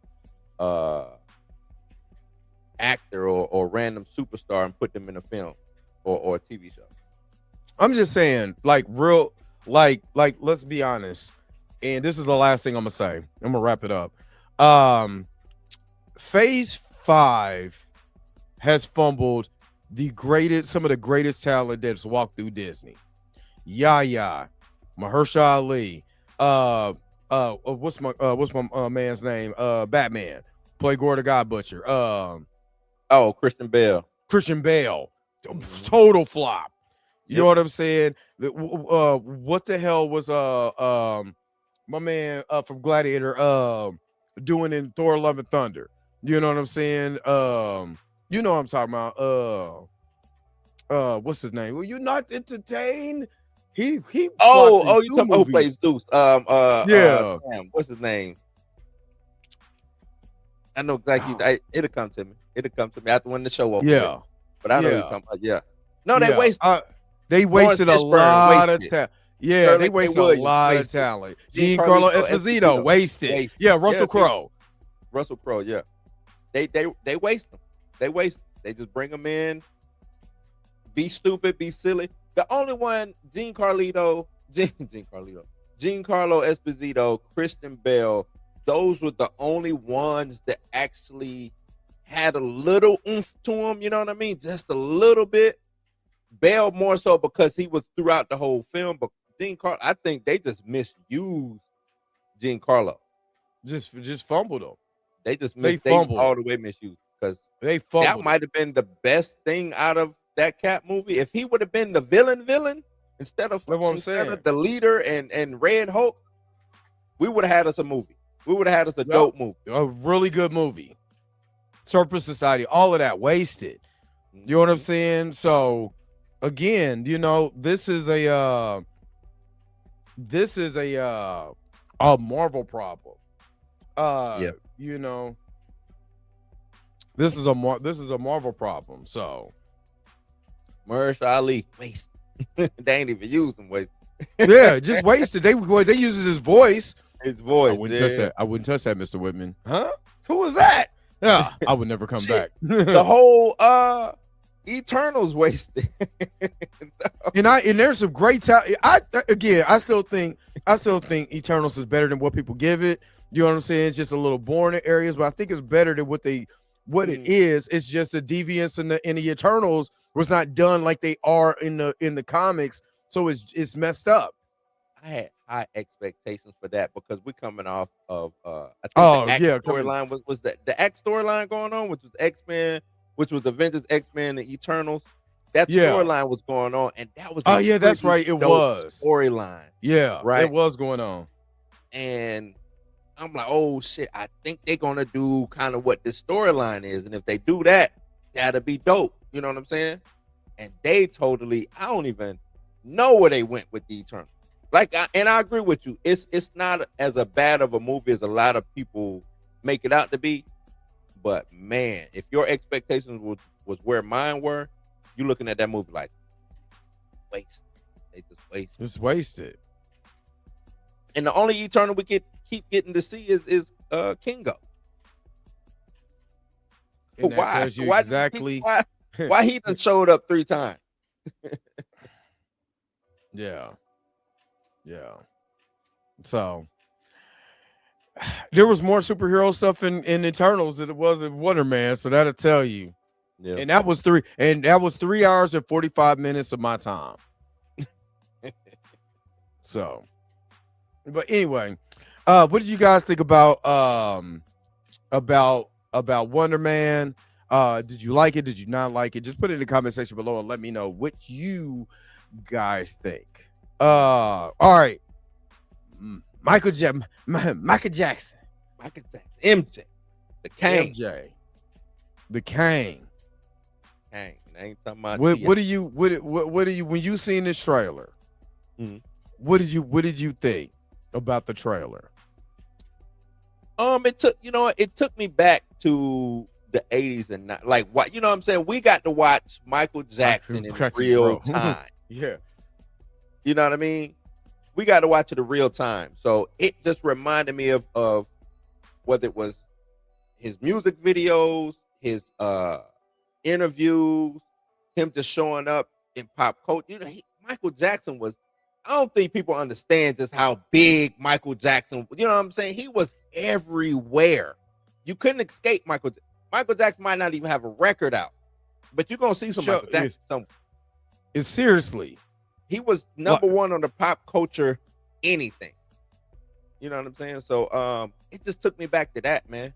actor or random superstar and put them in a film or a TV show. I'm just saying, like let's be honest. And this is the last thing I'm gonna say. I'm gonna wrap it up. Phase 5 has fumbled some of the greatest talent that's walked through Disney. Yaya, Mahershala Ali, what's my man's name? Batman, play Gore the God Butcher. Christian Bale. Total flop. You know what I'm saying? What the hell was my man from Gladiator doing in Thor: Love and Thunder? You know what I'm saying? You know what I'm talking about. What's his name? Will you not entertain? He you talking about who plays Zeus? What's his name? I know exactly. It'll come to me. After when the show over. Yeah. But I know you're talking about. Yeah. No, they wasted. They wasted a lot of talent. Yeah, they wasted a lot of talent. Giancarlo Esposito wasted. Yeah, Russell Crowe. Yeah. They waste them. They waste them. They just bring them in, be stupid, be silly. The only one, Giancarlo Esposito, Christian Bale, those were the only ones that actually had a little oomph to them, you know what I mean? Just a little bit. Bale more so because he was throughout the whole film, but Giancarlo, I think they just misused Giancarlo. Just fumbled him. They all the way misused because that might have been the best thing out of that Cap movie. If he would have been the villain instead of the leader and Red Hulk, we would have had us a movie. We would have had us a dope movie. A really good movie. Surplus Society, all of that wasted. You know what I'm saying? So again, you know, this is a Marvel problem. You know, this is a Marvel problem. So Mahershala Ali waste. They ain't even using waste. Yeah, just wasted. They use his voice. His voice. I wouldn't touch that, Mr. Whitman. Huh? Who was that? Yeah, I would never come back. The whole Eternals wasted. and there's some great talent. I still think Eternals is better than what people give it. You know what I'm saying? It's just a little boring in areas, but I think it's better than what it is. It's just a deviance in the Eternals was not done like they are in the comics, so it's messed up. I had high expectations for that because we're coming off of I think the storyline was the X storyline going on, which was X-Men, which was Avengers, X-Men, and Eternals. That storyline was going on, and that was that's right. It was storyline. Yeah, right. It was going on, and I'm like, oh shit! I think they're gonna do kind of what this storyline is, and if they do that, that'll be dope. You know what I'm saying? And they totally, I don't even know where they went with the Eternals. And I agree with you. It's not as a bad of a movie as a lot of people make it out to be. But man, if your expectations was where mine were, you looking at that movie like waste. They just wasted. It's wasted. And the only Eternal we keep getting to see is Kingo. And why? Exactly. Why he done showed up 3 times? Yeah. So there was more superhero stuff in Eternals than it was in Wonder Man, so that'll tell you. Yeah. And that was 3 hours and 45 minutes of my time. So, but anyway, what did you guys think about Wonder Man? Did you like it? Did you not like it? Just put it in the comment section below and let me know what you guys think. All right. Michael Jackson, MJ, the Kang, the Kang. I ain't talking about. What do you when you seen this trailer? What did you think about the trailer? It took me back to the 80s and not like what you know what I'm saying. We got to watch Michael Jackson in real time. Yeah. You know what I mean? We got to watch it in real time. So it just reminded me of whether it was his music videos, his interviews, him just showing up in pop culture. You know, Michael Jackson was, I don't think people understand just how big Michael Jackson, you know what I'm saying? He was everywhere. You couldn't escape Michael. Michael Jackson might not even have a record out, but you're going to see some Michael Jackson. It's seriously. He was number one on the pop culture anything. You know what I'm saying? So it just took me back to that, man.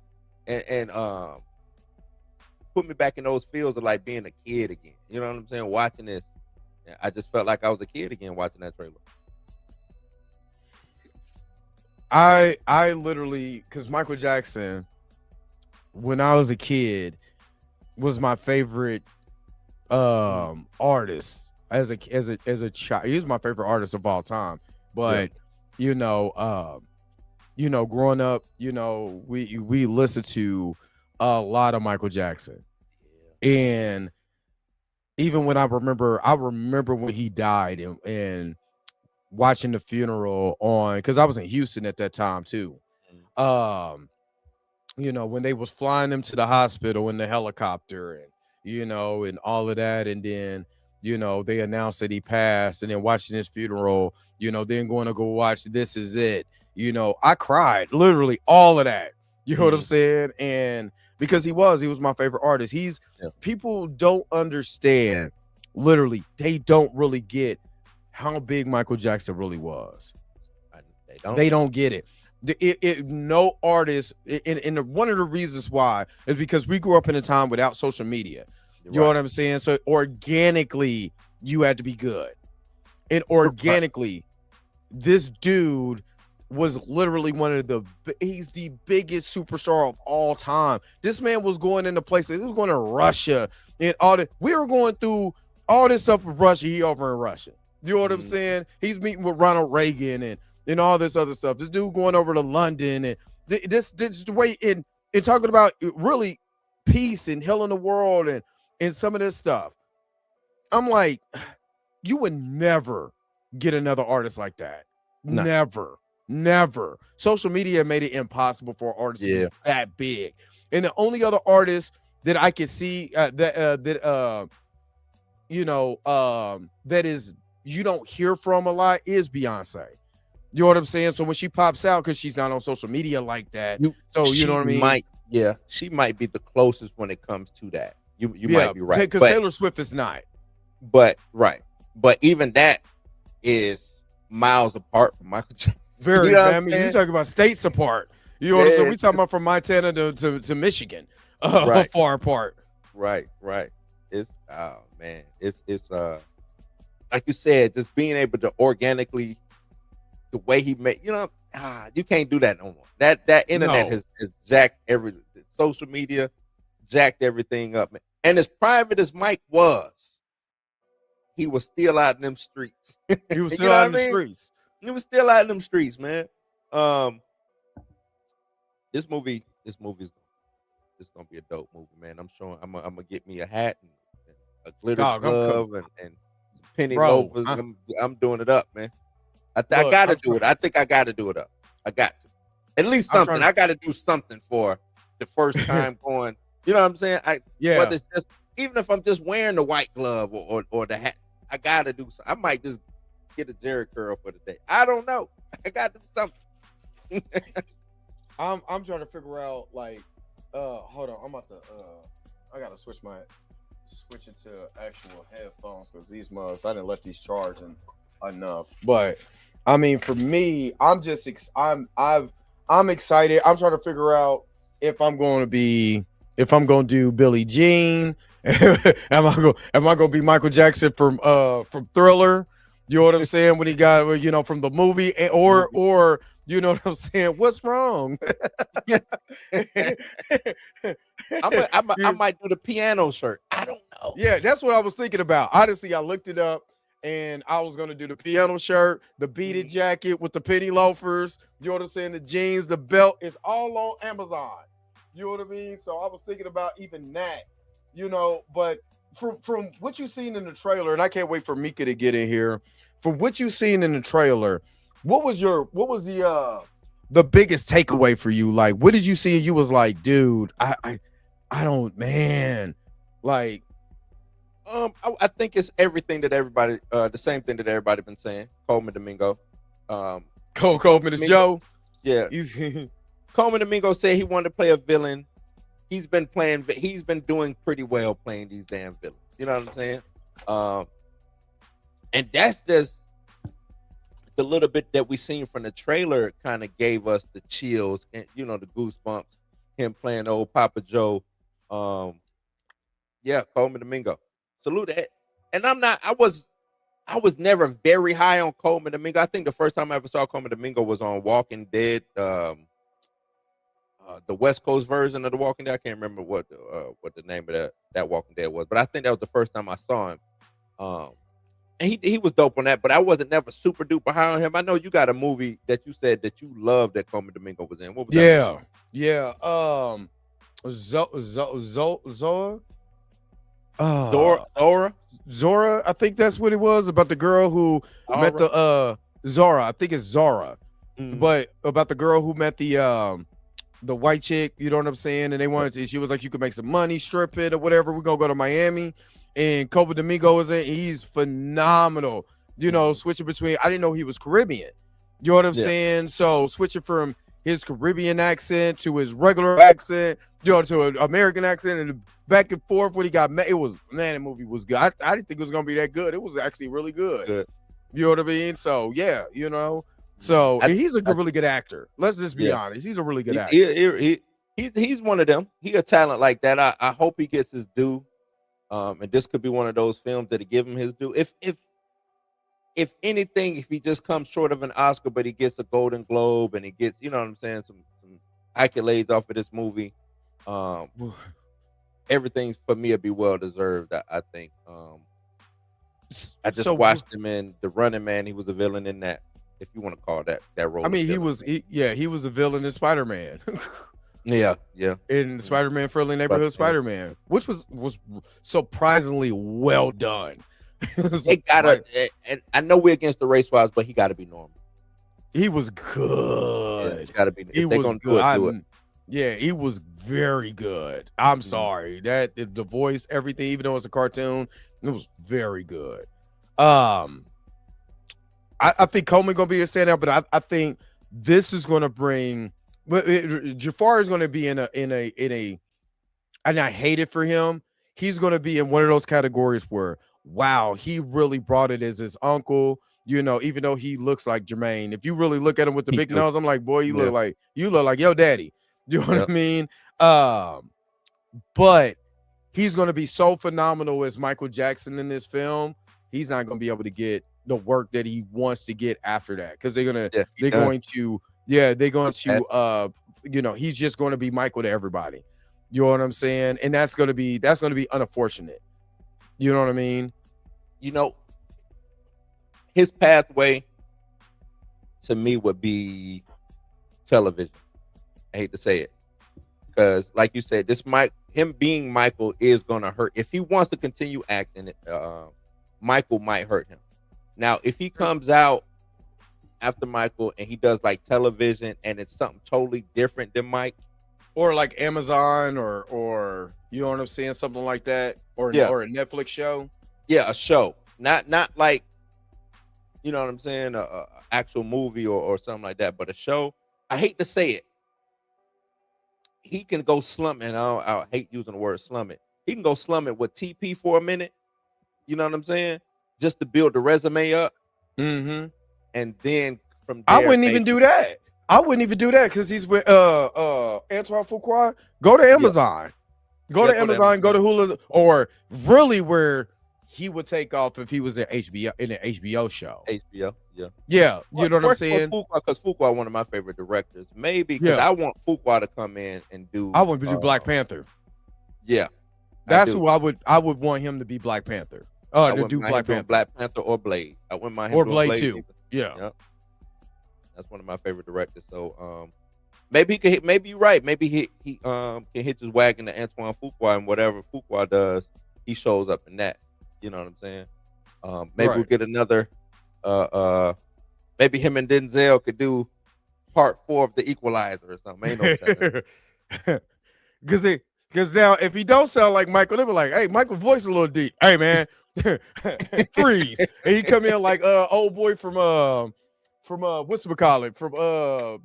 And put me back in those fields of like being a kid again. You know what I'm saying? Watching this. I just felt like I was a kid again watching that trailer. I literally, because Michael Jackson, when I was a kid, was my favorite artist. As a child, he was my favorite artist of all time. But growing up, we listened to a lot of Michael Jackson, and even when I remember when he died and watching the funeral on, because I was in Houston at that time too. when they was flying him to the hospital in the helicopter, and and all of that, and then they announced that he passed, and then watching his funeral, then going to go watch This Is It. I cried, literally all of that. You know what I'm saying? And because he was my favorite artist. People don't understand, literally, they don't really get how big Michael Jackson really was. They don't get it. No artist, and one of the reasons why is because we grew up in a time without social media. You know what I'm saying? So organically, you had to be good. And organically, this dude was literally he's the biggest superstar of all time. This man was going into places. He was going to Russia and we were going through all this stuff with Russia. He over in Russia. You know what I'm saying? He's meeting with Ronald Reagan and all this other stuff. This dude going over to London, and this the way in talking about really peace and healing the world and some of this stuff. I'm like, you would never get another artist like that. No. Never. Social media made it impossible for an artist to be that big. And the only other artist that I can see that is you don't hear from a lot is Beyonce. You know what I'm saying? So when she pops out, because she's not on social media like that, you know what I mean? She might be the closest when it comes to that. You might be right. Because Taylor Swift is not. But even that is miles apart from Michael Jackson. Very. I mean, you talking about states apart. You know what I'm saying? We talking about from Montana to Michigan, far apart. Right. It's it's like you said, just being able to organically, the way he made, you can't do that no more. That internet has jacked social media, jacked everything up, man. And as private as Mike was, he was still out in them streets. He was still out in the streets. He was still out in them streets, man. This movie is gonna be a dope movie, man. I'm gonna get me a hat and a glitter glove and penny loafers. I'm doing it up, man. I gotta do it. I think I gotta do it up. I got to. At least something. I gotta do something for the first time going. You know what I'm saying? Whether it's just, even if I'm just wearing the white glove or the hat, I gotta do something. I might just get a Jerry curl for the day. I don't know. I gotta do something. I'm trying to figure out, like, hold on. I'm about to I gotta switch it to actual headphones, because these mugs, I didn't let these charge enough. But I mean, for me, I'm excited. I'm trying to figure out if I'm going to do Billie Jean. am I going to be Michael Jackson from Thriller? You know what I'm saying? When he got, from the movie, or you know what I'm saying? What's wrong? I might do the piano shirt. I don't know. Yeah, that's what I was thinking about. Honestly, I looked it up, and I was going to do the piano shirt, the beaded jacket with the penny loafers. You know what I'm saying? The jeans, the belt. It's all on Amazon. You know what I mean? So I was thinking about even that, but from what you've seen in the trailer, and I can't wait for Mika to get in here. From what you've seen in the trailer, what was the biggest takeaway for you? Like, what did you see? And you was like, dude, I don't, man, like, I think it's everything that everybody, the same thing that everybody been saying. Coleman Domingo, Coleman is Joe. Yeah, Coleman Domingo said he wanted to play a villain. He's been doing pretty well playing these damn villains. You know what I'm saying? And that's just the little bit that we seen from the trailer kind of gave us the chills and, the goosebumps, him playing old Papa Joe. Coleman Domingo. Salute that. And I was never very high on Coleman Domingo. I think the first time I ever saw Coleman Domingo was on Walking Dead, the West Coast version of the Walking Dead. I can't remember what the name of that Walking Dead was, but I think that was the first time I saw him. And he was dope on that, but I wasn't never super duper high on him. I know you got a movie that you said that you loved that Coleman Domingo was in. What was that? Yeah. Zora, I think that's what it was, about the girl who met the Zora. I think it's Zora. But about the girl who met the the white chick, you know what I'm saying? And they wanted to, she was like, you could make some money stripping or whatever. We're gonna go to Miami. And Copa Domingo is in, he's phenomenal. You know, switching between, I didn't know he was Caribbean. You know what I'm saying? So switching from his Caribbean accent to his regular accent, you know, to an American accent, and back and forth when he got met. It was, man, the movie was good. I didn't think it was gonna be that good. It was actually really good. You know what I mean? So yeah, you know. So he's a really good actor. Let's just be honest. He's a really good actor. He's one of them. He a talent like that. I hope he gets his due. And this could be one of those films that give him his due. If anything, if he just comes short of an Oscar, but he gets a Golden Globe and he gets, you know what I'm saying, some accolades off of this movie, everything for me will be well deserved. I think. I just watched him in The Running Man. He was a villain in that, if you want to call that role. I mean, he was a villain in Spider-Man. Yeah. In Spider-Man Friendly Neighborhood Spider-Man, which was surprisingly well done. They gotta, and I know we're against the race wise, but he got to be normal. He was good. Got to be. He was good. Do it. Yeah, he was very good. I'm sorry that the voice, everything, even though it's a cartoon, it was very good. I think Coleman gonna be a standout, but I think this is gonna bring. But Jafar is gonna be in a, and I hate it for him. He's gonna be in one of those categories where, wow, he really brought it as his uncle. You know, even though he looks like Jermaine, if you really look at him with the big nose, I'm like, boy, you look like your daddy. You know what I mean? But he's going to be so phenomenal as Michael Jackson in this film. He's not going to be able to get the work that he wants to get after that, because they're going to, you know, he's just going to be Michael to everybody. You know what I'm saying? And that's going to be unfortunate. You know what I mean? You know, his pathway to me would be television. I hate to say it, because like you said, him being Michael is gonna hurt. If he wants to continue acting, Michael might hurt him. Now, if he comes out after Michael and he does like television and it's something totally different than Mike, or like Amazon or you know what I'm saying, something like that, or a Netflix show. Yeah, a show, not like, you know what I'm saying, a actual movie or something like that, but a show. I hate to say it. He can go slum, and I hate using the word slum it. He can go slum it with TP for a minute. You know what I'm saying? Just to build the resume up. Mm-hmm. And then from there, I wouldn't even do that. I wouldn't even do that because he's with Antoine Fuqua. Go to Amazon. Go to Amazon. Go to Hulu, or really where he would take off if he was in an HBO show. HBO, yeah. You know what I'm saying? Because Fuqua one of my favorite directors. Maybe because I want Fuqua to come in and do. I want to do Black Panther. Yeah, that's who I would want him to be. Black Panther. To do Black Panther. Black Panther or Blade. I wouldn't mind him or doing Blade too. Yeah. Yep. That's one of my favorite directors. So maybe he could hit, maybe you're right. Maybe he can hitch his wagon to Antoine Fuqua, and whatever Fuqua does, he shows up in that. You know what I'm saying? Maybe we'll get another. Maybe him and Denzel could do part 4 of The Equalizer or something. Ain't no Because now if he don't sound like Michael, they'll be like, "Hey, Michael's voice is a little deep. Hey, man, freeze!" And he come in like old boy from what's we call it, from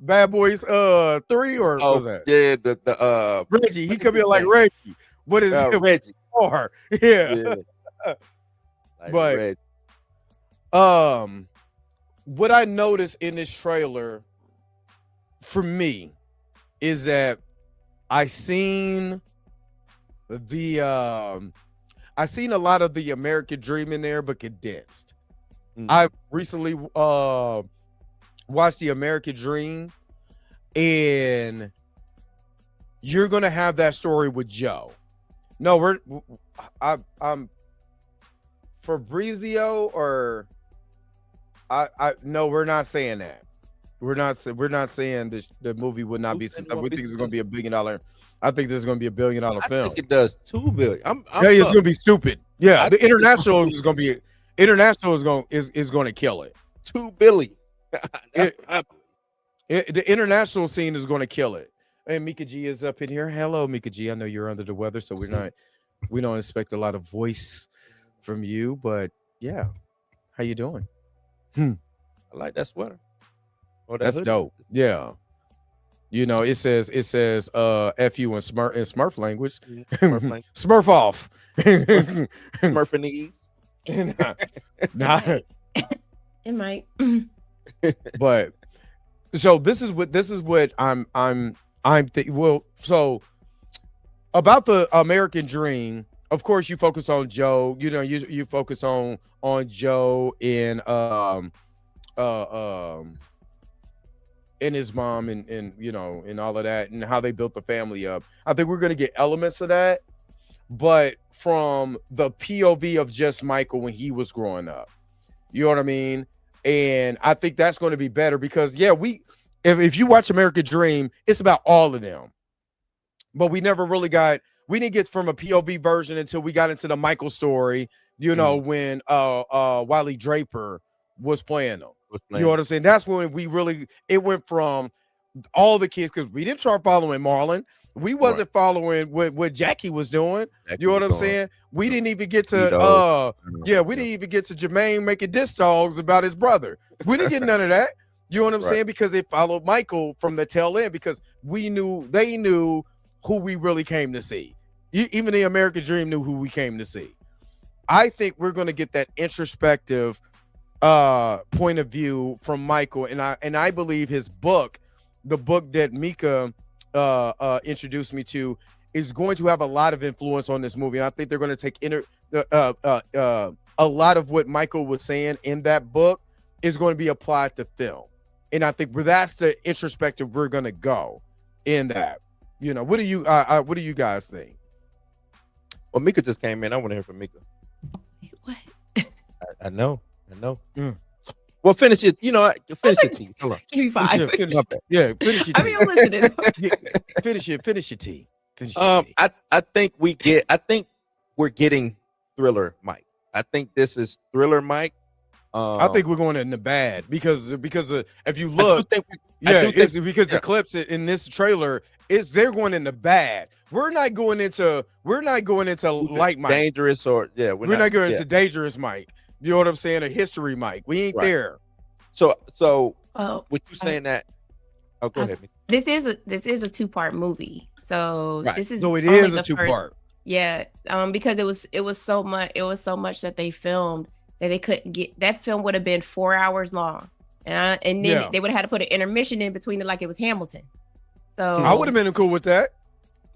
Bad Boys 3 or what was that? Yeah, the Reggie. He come in like Reggie. What is Reggie? Yeah. Like but Reggie. What I noticed in this trailer for me is that I seen a lot of the American Dream in there, but condensed. I recently watched the American Dream, and you're gonna have that story with Joe. No, I'm Fabrizio, or no, we're not saying that. We're not saying this. The movie would not be successful. We think it's going to be $1 billion. I think this is going to be $1 billion film. I think it does $2 billion. It's going to be stupid. Yeah, the international is going to be is going to kill it. $2 billion. The international scene is going to kill it. And Mika G is up in here. Hello, Mika G. I know you're under the weather, so we don't expect a lot of voice from you, but yeah. How you doing? I like that sweater. Or that's hoodie. Dope. Yeah. You know, it says F you in Smurf language. Smurf off. Smurfinese. Nah. It might. But so this is what I'm well, so about the American dream, of course you focus on Joe, you know, you focus on Joe and and his mom and you know and all of that and how they built the family up. I think we're gonna get elements of that, but from the POV of just Michael when he was growing up. You know what I mean? And I think that's going to be better because if you watch American Dream, it's about all of them. But we didn't get from a POV version until we got into the Michael story, you know, when Wiley Draper was playing them. You know what I'm saying? That's when it went from all the kids, because we didn't start following Marlon. We wasn't following what Jackie was doing. You know what I'm saying? We didn't even get to we didn't even get to Jermaine making diss songs about his brother. We didn't get none of that. You know what I'm saying? Because it followed Michael from the tail end, because they knew who we really came to see. Even the American Dream knew who we came to see. I think we're going to get that introspective point of view from Michael, and I believe his book, the book that Mika introduced me to, is going to have a lot of influence on this movie. And I think they're going to take a lot of what Michael was saying in that book is going to be applied to film. And I think that's the introspective we're going to go in that. You know, what do you guys think? Well, Mika just came in. I want to hear from Mika. What? I know. Well, finish it. You know, finish your tea. Hold on. Give me 5. Finish your tea. I mean, I'm listening. Finish your tea. I think we're getting Thriller Mike. I think this is Thriller Mike. I think we're going in the bad because if you look, because the clips in this trailer they're going in the bad. We're not going into light Mike, dangerous, or we're not going into dangerous Mike. You know what I'm saying? A history Mike. We ain't there. So with you saying that, go ahead. This is a 2-part movie. So this is it is a 2-part. Yeah, because it was so much that they filmed that they couldn't get. That film would have been 4 hours long, and then they would have had to put an intermission in between it, like it was Hamilton. So I would have been cool with that.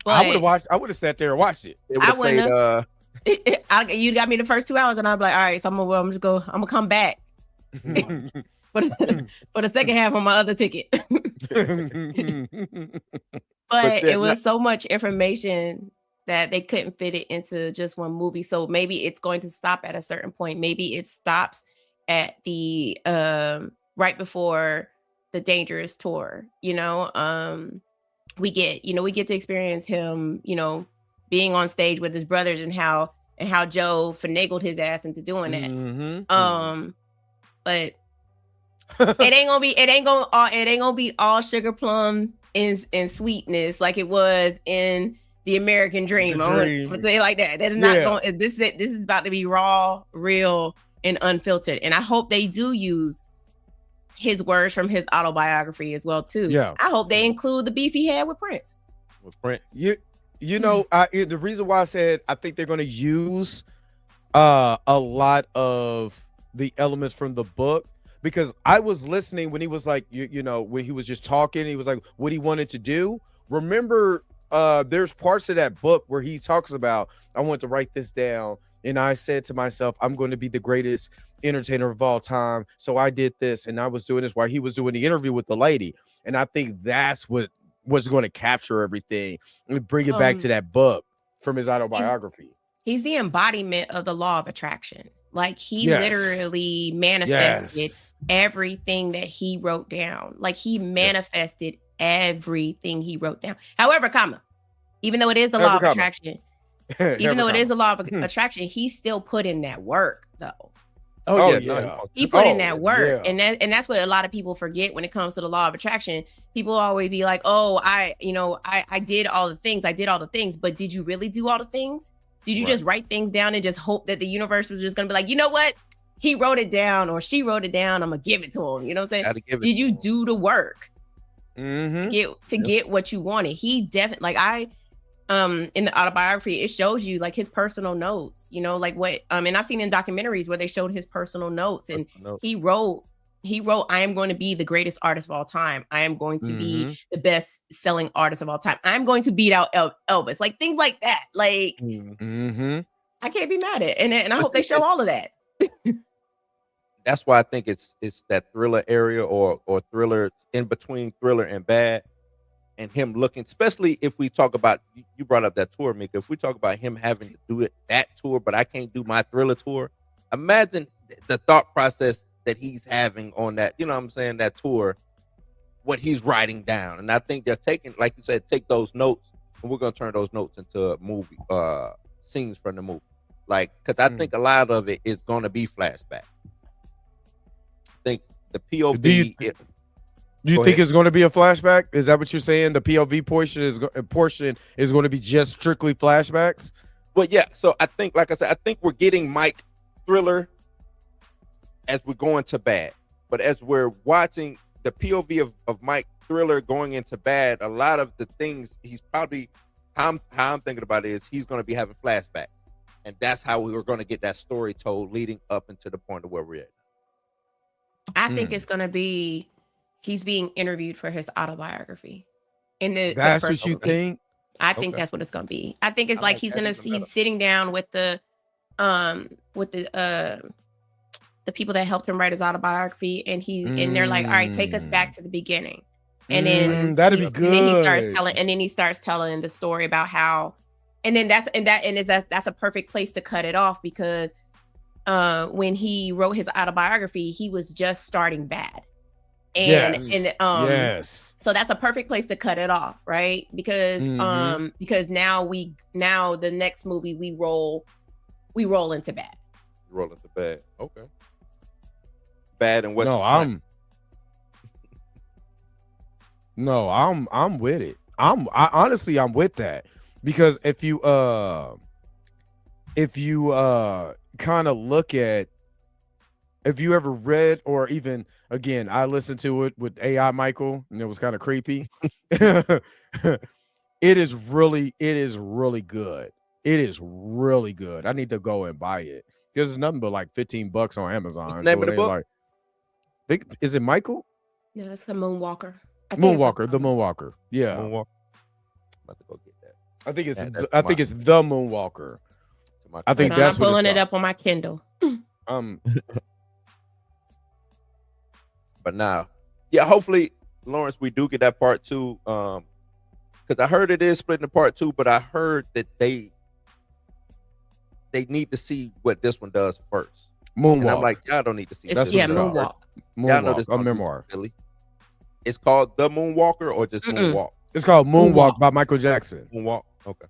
I would have sat there and watched it. I wouldn't have. You got me the first 2 hours, and I'm like, all right, so I'm gonna come back for the second half on my other ticket. But it was so much information that they couldn't fit it into just one movie. So maybe it's going to stop at a certain point. Maybe it stops at the right before the Dangerous tour. You know, we get to experience him, you know, being on stage with his brothers and how Joe finagled his ass into doing that. But it ain't gonna be all sugar plum and sweetness like it was in the American Dream. I'm gonna say it like that. That is not going. This is about to be raw, real, and unfiltered. And I hope they do use his words from his autobiography as well too. Yeah. I hope they include the beef he had with Prince. You know, the reason why I said I think they're going to use a lot of the elements from the book, because I was listening when he was like, you know, when he was just talking, he was like, what he wanted to do. Remember, there's parts of that book where he talks about, I want to write this down, and I said to myself, I'm going to be the greatest entertainer of all time. So I did this, and I was doing this while he was doing the interview with the lady. And I think that's what was going to capture everything and bring it back to that book from his autobiography. He's the embodiment of the law of attraction. Like he literally manifested everything that he wrote down. Like he manifested everything he wrote down. However, even though it is the law of attraction, he still put in that work though. Oh, yeah, yeah. no, He put in that Oh, work, yeah. and that's what a lot of people forget when it comes to the law of attraction. People always be like, "Oh, I did all the things. I did all the things." But did you really do all the things? Did you Right. just write things down and just hope that the universe was just going to be like, "You know what? He wrote it down or she wrote it down. I'm going to give it to him." You know what I'm saying? Gotta give it Did to you him. do the work Mm-hmm. to get what you wanted? He definitely in the autobiography, it shows you like his personal notes, like what and I've seen in documentaries where they showed his personal notes, and he wrote, "I am going to be the greatest artist of all time. I am going to be the best selling artist of all time. I'm going to beat out Elvis," like things like that. Like I can't be mad at it. And I hope they show all of that. That's why I think it's that thriller area or thriller in between thriller and bad. And him looking, especially if we talk about, you brought up that tour, Mika. If we talk about him having to do that tour, but I can't do my thriller tour, imagine the thought process that he's having on that, you know what I'm saying, that tour, what he's writing down. And I think they're taking, like you said, take those notes, and we're going to turn those notes into a movie, scenes from the movie. Like, because I think a lot of it is going to be flashback. I think the POV. Do you think it's going to be a flashback? Is that what you're saying? The POV portion is going to be just strictly flashbacks? Well, yeah. So I think, like I said, I think we're getting Mike thriller as we're going to bad. But as we're watching the POV of Mike thriller going into bad, a lot of the things he's probably, how I'm thinking about it is he's going to be having flashbacks. And that's how we were going to get that story told leading up into the point of where we're at. I think it's going to be, he's being interviewed for his autobiography. That's what you think? I think that's what it's going to be. I think it's like he's sitting down with the people that helped him write his autobiography, and they're like, "All right, take us back to the beginning." And then that'd be good. And then he starts telling the story about how, and then that's a perfect place to cut it off, because when he wrote his autobiography, he was just starting bad. And so that's a perfect place to cut it off, right? Because now the next movie we roll into bad. Roll into bad. Okay. Bad and West. I'm with it. Honestly I'm with that, because if you kind of look at, if you ever read, or even again, I listened to it with AI Michael, and it was kind of creepy. It is really good. It is really good. I need to go and buy it. There's nothing but like $15 on Amazon. What's the name of the book? Is it Michael? No, it's a Moonwalker. The Moonwalker. Yeah. Moonwalker. I'm about to go get that. I think it's the Moonwalker. I think that's I'm pulling it up on my Kindle. But now, yeah, hopefully, Lawrence, we do get that part 2. Because I heard it is split into part 2, but I heard that they need to see what this one does first. Moonwalk. And I'm like, y'all don't need to see this. Moonwalk. Y'all know this a memoir. Really? It's called The Moonwalker or just Moonwalk? It's called Moonwalk by Michael Jackson. Moonwalk. Okay.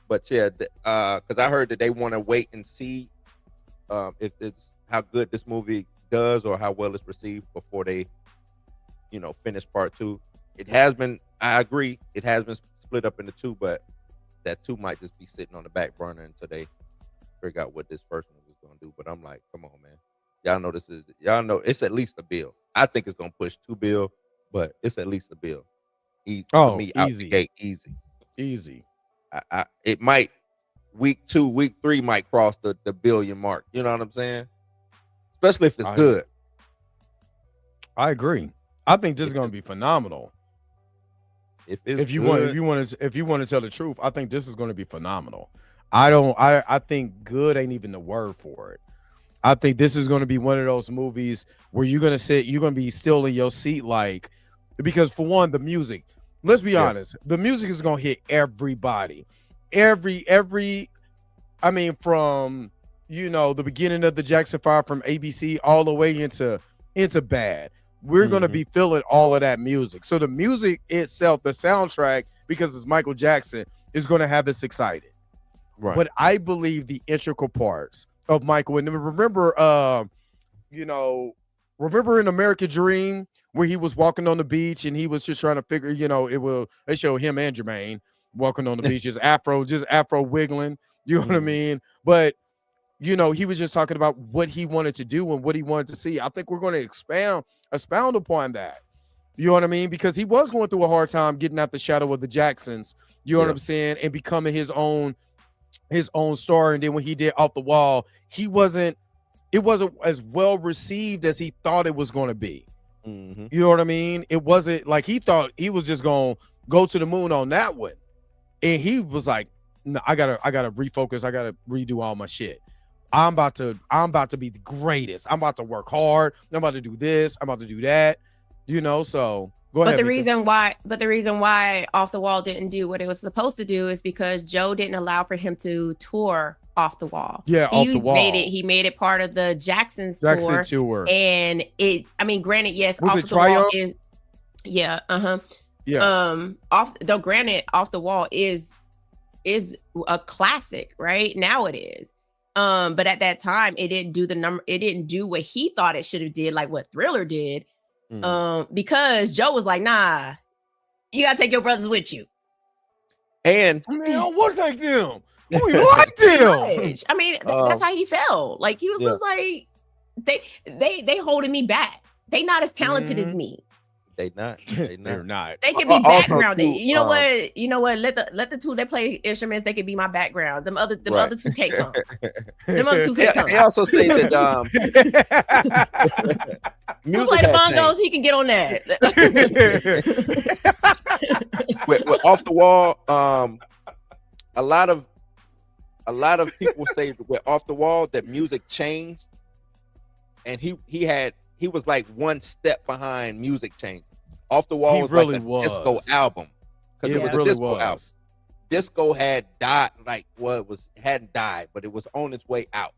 But yeah, because I heard that they want to wait and see if it's how good this movie does or how well it's received before they, finish part 2. It has been, I agree, it has been split up into 2, but that 2 might just be sitting on the back burner until they figure out what this first one is going to do. But I'm like, come on, man. Y'all know it's at least a bill. I think it's going to push $2 billion, but it's at least a bill. For me, out the gate, easy. It might, week 2, week 3 might cross the billion mark. You know what I'm saying? Especially if it's good. I agree. I think this is going to be phenomenal. If you want to tell the truth, I think this is going to be phenomenal. I think good ain't even the word for it. I think this is going to be one of those movies where you're going to be still in your seat, like, because for one, the music, let's be honest, the music is going to hit everybody. I mean, from, the beginning of the Jackson 5 from ABC all the way into bad. We're going to be feeling all of that music. So the music itself, the soundtrack, because it's Michael Jackson, is going to have us excited. Right. But I believe the integral parts of Michael. And remember, remember in American Dream where he was walking on the beach and he was just trying to figure, they show him and Jermaine walking on the beach, just Afro wiggling. You know what I mean? But he was just talking about what he wanted to do and what he wanted to see. I think we're going to expound upon that. You know what I mean? Because he was going through a hard time getting out the shadow of the Jacksons. You know what I'm saying? And becoming his own star. And then when he did Off the Wall, it wasn't as well received as he thought it was going to be. You know what I mean? It wasn't like he thought he was just going to go to the moon on that one. And he was like, no, I gotta refocus. I gotta redo all my shit. I'm about to be the greatest. I'm about to work hard. I'm about to do this. I'm about to do that. So go ahead. But the reason why Off the Wall didn't do what it was supposed to do is because Joe didn't allow for him to tour Off the Wall. Yeah, Off the Wall. He made it part of the Jackson tour. And granted, yes, was Off it the Triumph? Wall is Yeah. Granted, Off the Wall is a classic, right? Now it is. But at that time it didn't do what he thought it should have did, like what Thriller did. Because Joe was like, nah, you gotta take your brothers with you. And I mean, I want to take them. You like them. I mean, that's how he felt. Like he was just like, they holding me back. They not as talented as me. They're not. They can be backgrounded. You know what? Let the two that play instruments, they can be my background. Them other two can't come. Them other two can't come. They also say that who play the bongos, he can get on that. with Off the Wall, a lot of people say with Off the Wall that music changed, and he was like one step behind music change. Off the Wall was really like a disco album, because it was a disco album. Disco had died, hadn't died, but it was on its way out.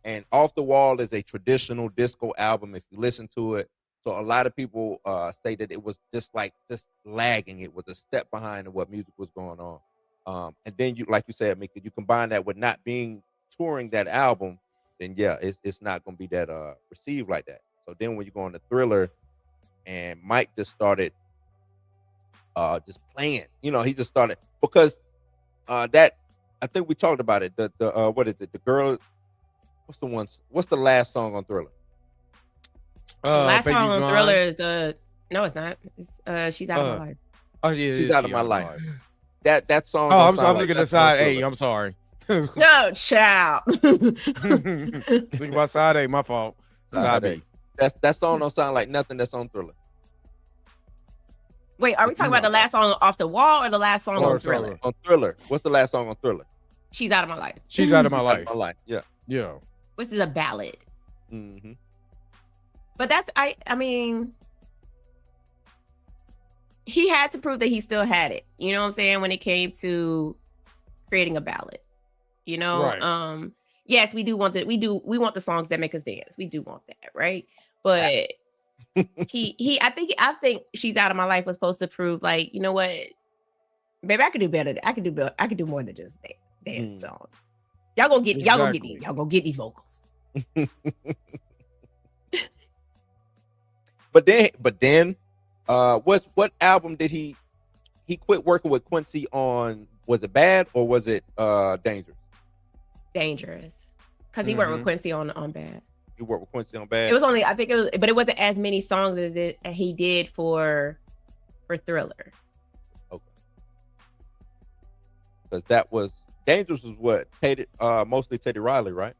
And Off the Wall is a traditional disco album if you listen to it. So a lot of people say that it was just lagging. It was a step behind what music was going on. And then like you said, Mika, you combine that with not being touring that album, then it's not going to be that received like that. So then when you go on the Thriller, and Mike just started just playing, he just started, because that, I think we talked about it. The what is it? The girl, what's the last song on Thriller? The last song on Thriller is no, it's not. It's She's Out of My Life. Oh yeah, She's Out of My Life. That song. Oh, I'm thinking the side A. I'm sorry. No, child. Think about side A. My fault. Side B. That song don't sound like nothing that's on Thriller. Wait, are we talking about the last song Off the Wall or the last song on Thriller? On Thriller. What's the last song on Thriller? She's Out of My Life. She's Out of My Life. Yeah. Which is a ballad. Mm-hmm. But that's, I mean, he had to prove that he still had it. You know what I'm saying? When it came to creating a ballad, Right. Yes, we want the songs that make us dance. We do want that, right? But I think She's Out of My Life was supposed to prove, like, you know what, baby, I could do better. I could do more than just dance song. Y'all gonna get these vocals. But then, what album did he quit working with Quincy on? Was it Bad or was it Dangerous? Dangerous, because he worked with Quincy on Bad. He worked with Quincy on Bad. It was only, I think it was, but it wasn't as many songs as he did for Thriller. Okay, because that was Dangerous was what mostly Teddy Riley, right?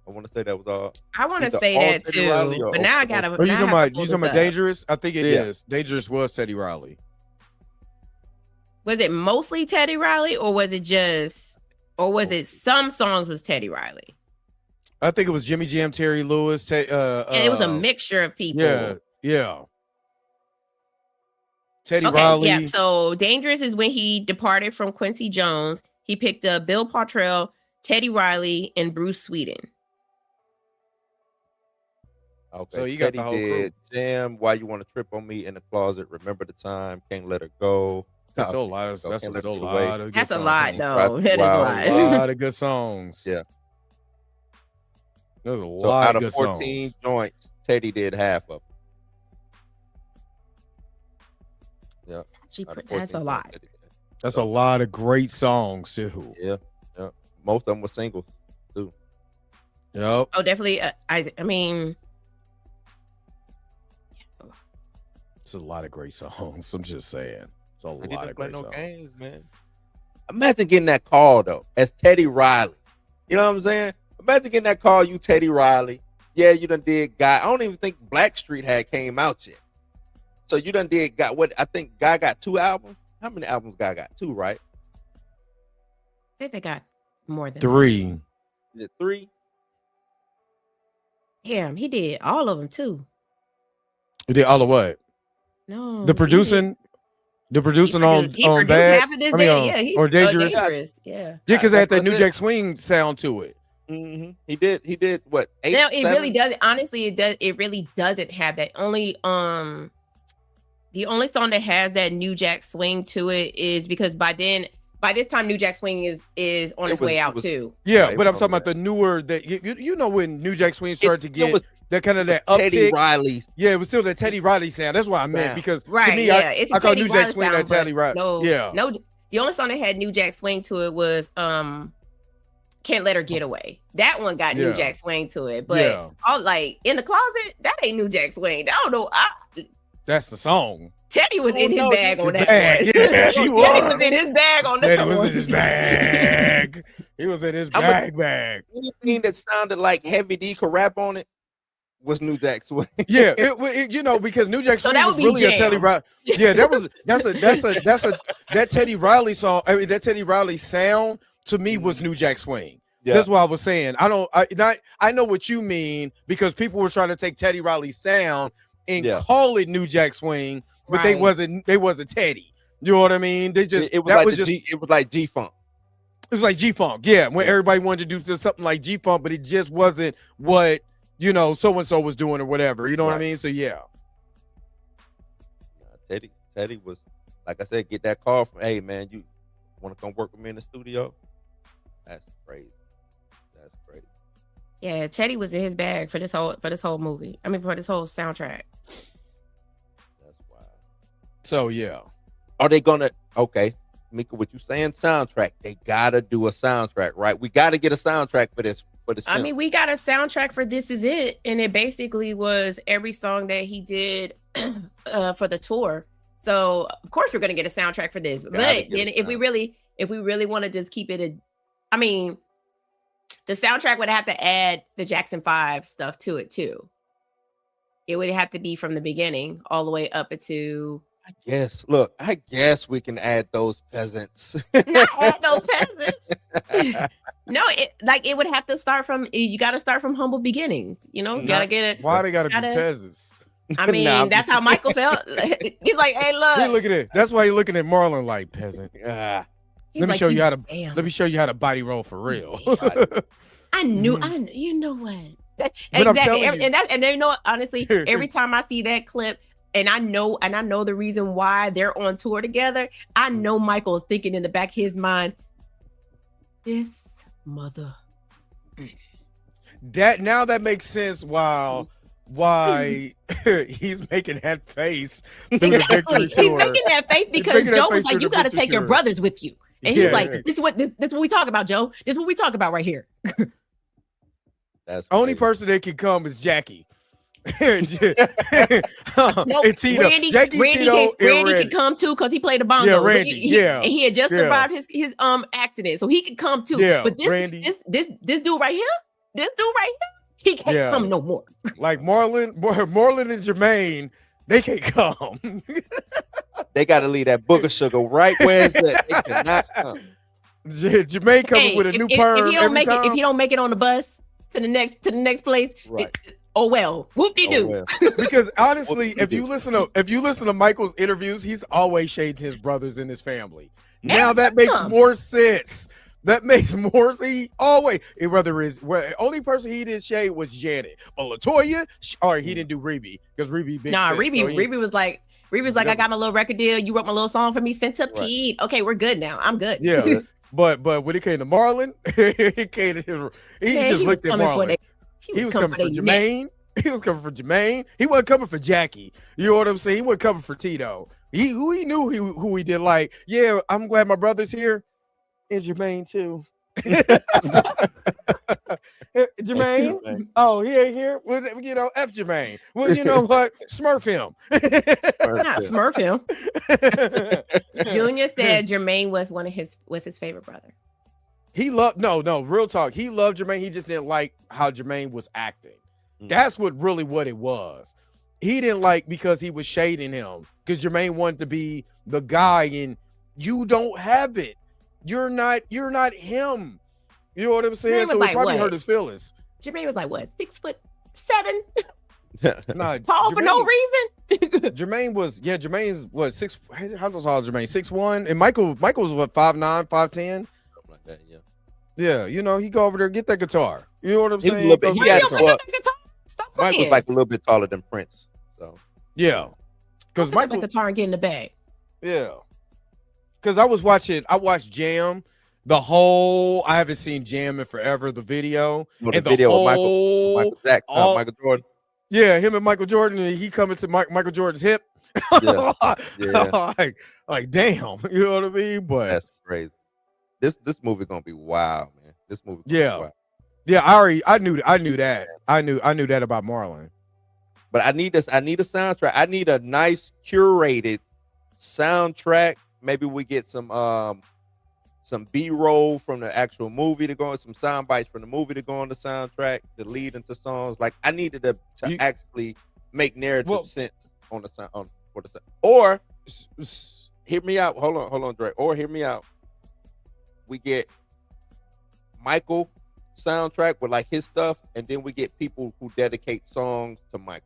I want to say that was all. I want to say that too, but now I gotta. Are you talking about Dangerous? I think it is. Dangerous was Teddy Riley. Was it mostly Teddy Riley, or was it some songs was Teddy Riley? I think it was Jimmy Jam, Terry Lewis. It was a mixture of people. Yeah. Teddy Riley. Yeah. So Dangerous is when he departed from Quincy Jones. He picked up Bill Partrell, Teddy Riley, and Bruce Sweden. Okay. So you got the whole crew. Jam, Why You Want to Trip on Me, In the Closet, Remember the Time, Can't Let Her Go. That's a lot. That's a lot. That's a lot, though. That is a lot. A lot of good songs. Yeah. There's a So lot out of of good 14 songs. joints, Teddy did half of them. Yeah. That's a lot. That's a lot of great songs too. Yeah. Most of them were singles too. Yep. Oh, definitely. I mean, It's a lot of great songs. I'm just saying. It's a lot of great songs. Games, man. Imagine getting that call though, as Teddy Riley. You know what I'm saying? Imagine getting that call, you Teddy Riley. Yeah, you done did Guy. I don't even think Blackstreet had came out yet. So you done did Guy. What I think Guy got 2 albums. How many albums Guy got? 2, right? I think they got more than 3. Is it 3? Damn, he did all of them too. You did all of what? No, The producing. The producing on Bad. half of this I mean, day. or Dangerous. Yeah. Yeah, because it had that that's New it. Jack Swing sound to it. Mm-hmm. He did what? 8, Now it 7? really does. Honestly, it does. It really doesn't have that. Only the only song that has that New Jack Swing to it is because by this time New Jack Swing is on its way out too. Yeah, Right, but I'm from talking about that. the newer that you know when New Jack Swing started to get was that kind of that Teddy uptick. Riley. Yeah, it was still that Teddy Riley sound. That's what I meant Sound. because to Right. me, Yeah. It's a I call Teddy New Jack Riley Swing sound, that Teddy but Riley. Yeah. No. The only song that had New Jack Swing to it was Can't Let Her Get Away. That one got New Yeah. Jack Swing to it. But Yeah. all like In the Closet, that ain't New Jack Swing. I don't know. That's the song. Teddy was in his no, bag on that bag. one. Yeah, he Teddy was. was in his bag on that Teddy one. was in his bag. He was in his bag. Anything that sounded like Heavy D could rap on it was New Jack Swing. Yeah, you know, because New Jack So Swing that was would be really a Jam. Teddy Riley. Yeah, that Teddy Riley song. I mean, that Teddy Riley sound to me was New Jack Swing. Yeah. That's what I was saying. I know what you mean because people were trying to take Teddy Riley's sound and call it New Jack Swing, but they wasn't Teddy. You know what I mean? They just it was like G Funk. It was like G Funk, yeah. When everybody wanted to do something like G Funk, but it just wasn't what so and so was doing or whatever. You know what I mean? So yeah. Teddy was, like I said, get that call from, hey man, you want to come work with me in the studio? That's crazy. That's crazy. Yeah, Teddy was in his bag for this whole movie. I mean, for this whole soundtrack. That's wild. So yeah. Are they gonna? Okay, Mika, what you saying? Soundtrack? They gotta do a soundtrack, right? We gotta get a soundtrack for this. I mean, we got a soundtrack for This Is It, and it basically was every song that he did for the tour. So of course we're gonna get a soundtrack for this. But then if we really want to just keep it, I mean, the soundtrack would have to add the Jackson 5 stuff to it too. It would have to be from the beginning all the way up to. I guess we can add those peasants. Not add those peasants. No, it would have to start from. You got to start from humble beginnings. You gotta get it. Why they gotta be peasants? I mean, that's how Michael felt. He's like, "Hey, look." Look at it. That's why you're looking at Marlon like peasant. Let me show you how to. Let me show you how to body roll for real. I knew. You know what? Exactly. And honestly, every time I see that clip. And I know the reason why they're on tour together. I know Michael is thinking in the back of his mind, this mother. That makes sense. Why he's making that face through the victory tour. He's making that face because Joe was like, "You got to take your brothers with you," and he's like, "This is what we talk about, Joe. This is what we talk about right here." That's only person that can come is Jackie. And Tito. Randy can come too because he played the bongo. Yeah, Randy. And he had just survived his accident, so he could come too. Yeah, but this dude right here, he can't come no more. Like Marlon and Jermaine, they can't come. They got to leave that booger sugar right where it's at. They cannot come. Jermaine coming with a new perm if you don't make it on the bus to the next place. Right. Oh well, whoop-de-doo. Because honestly, if you listen to Michael's interviews, he's always shading his brothers and his family. Now that makes more sense. That makes more sense. He always, only person he did shade was Janet. But LaToya, or he didn't do Reby because Reby big. Nah, sense, Reby was like, I got my little record deal. You wrote my little song for me, Centipede. Right. Okay, we're good now. I'm good. Yeah, but when it came to Marlon, he just looked at Marlon. He was coming for Jermaine. He was coming for Jermaine. He wasn't coming for Jackie. You know what I'm saying? He wasn't coming for Tito. He knew who he did like. Yeah, I'm glad my brother's here. And Jermaine too. Jermaine? Oh, he ain't here. Well, you know, F Jermaine. Well, you know what? Smurf him. Not Smurf him. Junior said Jermaine was his favorite brother. He loved real talk. He loved Jermaine. He just didn't like how Jermaine was acting. That's what it was. He didn't like because he was shading him because Jermaine wanted to be the guy, and you don't have it. You're not him. You know what I'm saying? So it probably hurt his feelings. Jermaine was like what, 6'7"? Nah, tall for no reason. Jermaine's what, six? How tall is Jermaine? 6'1", and Michael was what, 5'9", 5'10"? Like that, yeah. Yeah, you know, he go over there, get that guitar. You know what I'm saying? Stop playing. Mike was like a little bit taller than Prince. So yeah. Because Michael the guitar and get in the bag. Yeah. Because I watched Jam. I haven't seen Jam in forever, the video. The video of Michael Jordan. Yeah, him and Michael Jordan, and he coming to Michael Jordan's hip. Yeah. like, damn, you know what I mean? But that's crazy. This movie gonna be wild, man. This movie. Yeah, I knew that. I knew that about Marlon. But I need a soundtrack. I need a nice curated soundtrack. Maybe we get some B-roll from the actual movie to go, some sound bites from the movie to go on the soundtrack to lead into songs. Like I needed to actually make narrative sense on the sound for the sound. Or hear me out. Hold on, Dre. Or hear me out. We get Michael soundtrack with like his stuff, and then we get people who dedicate songs to Michael.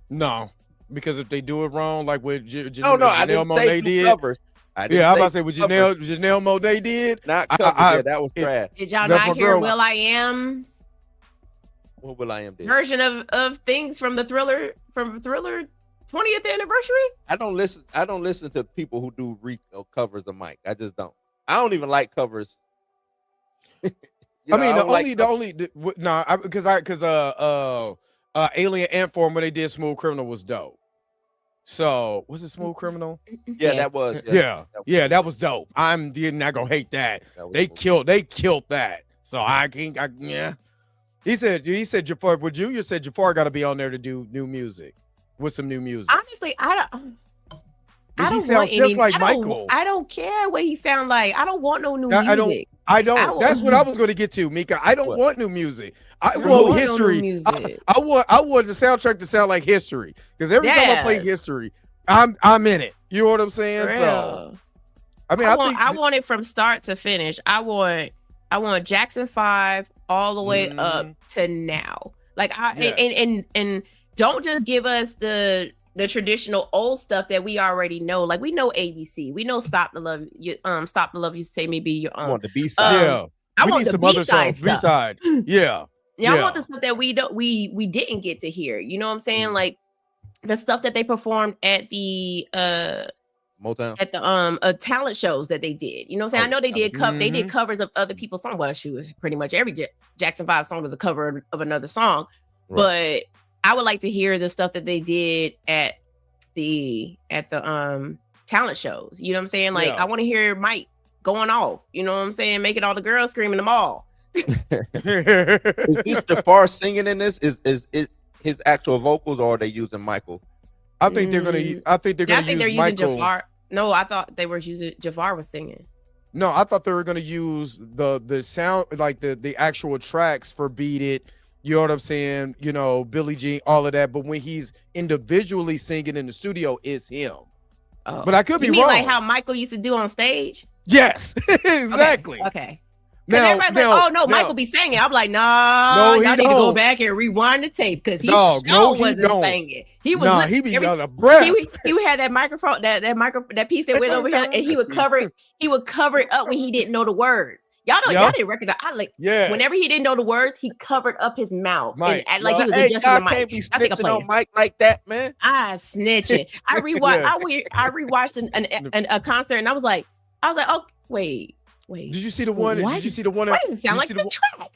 No, because if they do it wrong, like with Janelle Monáe did. Covers. I'm about to say what Janelle Monáe did. Not covers. That was trash. Did y'all not hear Will.i.am's? What Will.i.am did? Version of things from the Thriller 20th anniversary. I don't listen to people who do covers of Mike. I just don't. I don't even like covers. Alien Ant Farm when they did Smooth Criminal was dope. So was it Smooth Criminal? Yeah, that was. That was dope. I'm not gonna hate that. They killed that. So I can't. Yeah. He said Jafar. But Junior said Jafar got to be on there to do new music with some new music. Honestly, I don't. He sounds just like Michael. I don't care what he sounds like. I don't want no new music. I don't. That's what I was going to get to, Mika. I don't want new music. I want history. I want the soundtrack to sound like history. Because every time I play history, I'm in it. You know what I'm saying? So, I mean, I want it from start to finish. I want Jackson 5 all the way up to now. Like and don't just give us the traditional old stuff that we already know. Like we know ABC, we know Stop the Love You Say Me Be Your Own. I want the B-side. I want the B-side stuff. B-side. Yeah. I want the stuff that we didn't get to hear. You know what I'm saying? Like the stuff that they performed at the Motown, at the talent shows that they did. You know what I'm saying? I know they did they did covers of other people's songs. Well, shoot, pretty much every Jackson 5 song was a cover of another song. Right. But I would like to hear the stuff that they did at the talent shows. You know what I'm saying? Like I want to hear Mike going off. You know what I'm saying? Making all the girls scream in the mall. Is this Jafar singing in this? Is it his actual vocals, or are they using Michael? I think they're gonna use Michael. Jafar. No, I thought they were using Jafar was singing. No, I thought they were gonna use the sound, like the actual tracks for Beat It. You know what I'm saying? You know, Billie Jean, all of that. But when he's individually singing in the studio, it's him. Oh. But I could be wrong. Like how Michael used to do on stage? Yes, exactly. Okay. Now, everybody's like, oh no, Michael be singing. I'm like, no, y'all need to go back and rewind the tape because he wasn't singing. He was he be on a breath. He had that microphone, that piece that went over here, and he would cover it up when he didn't know the words. Y'all didn't recognize. Whenever he didn't know the words, he covered up his mouth and act like he was adjusting the mic. Can't be snitching on Mike like that, man. Snitching. I rewatched a concert and I was like, oh wait. Did you see the one? What? Did you see the one? Why does it sound like the track?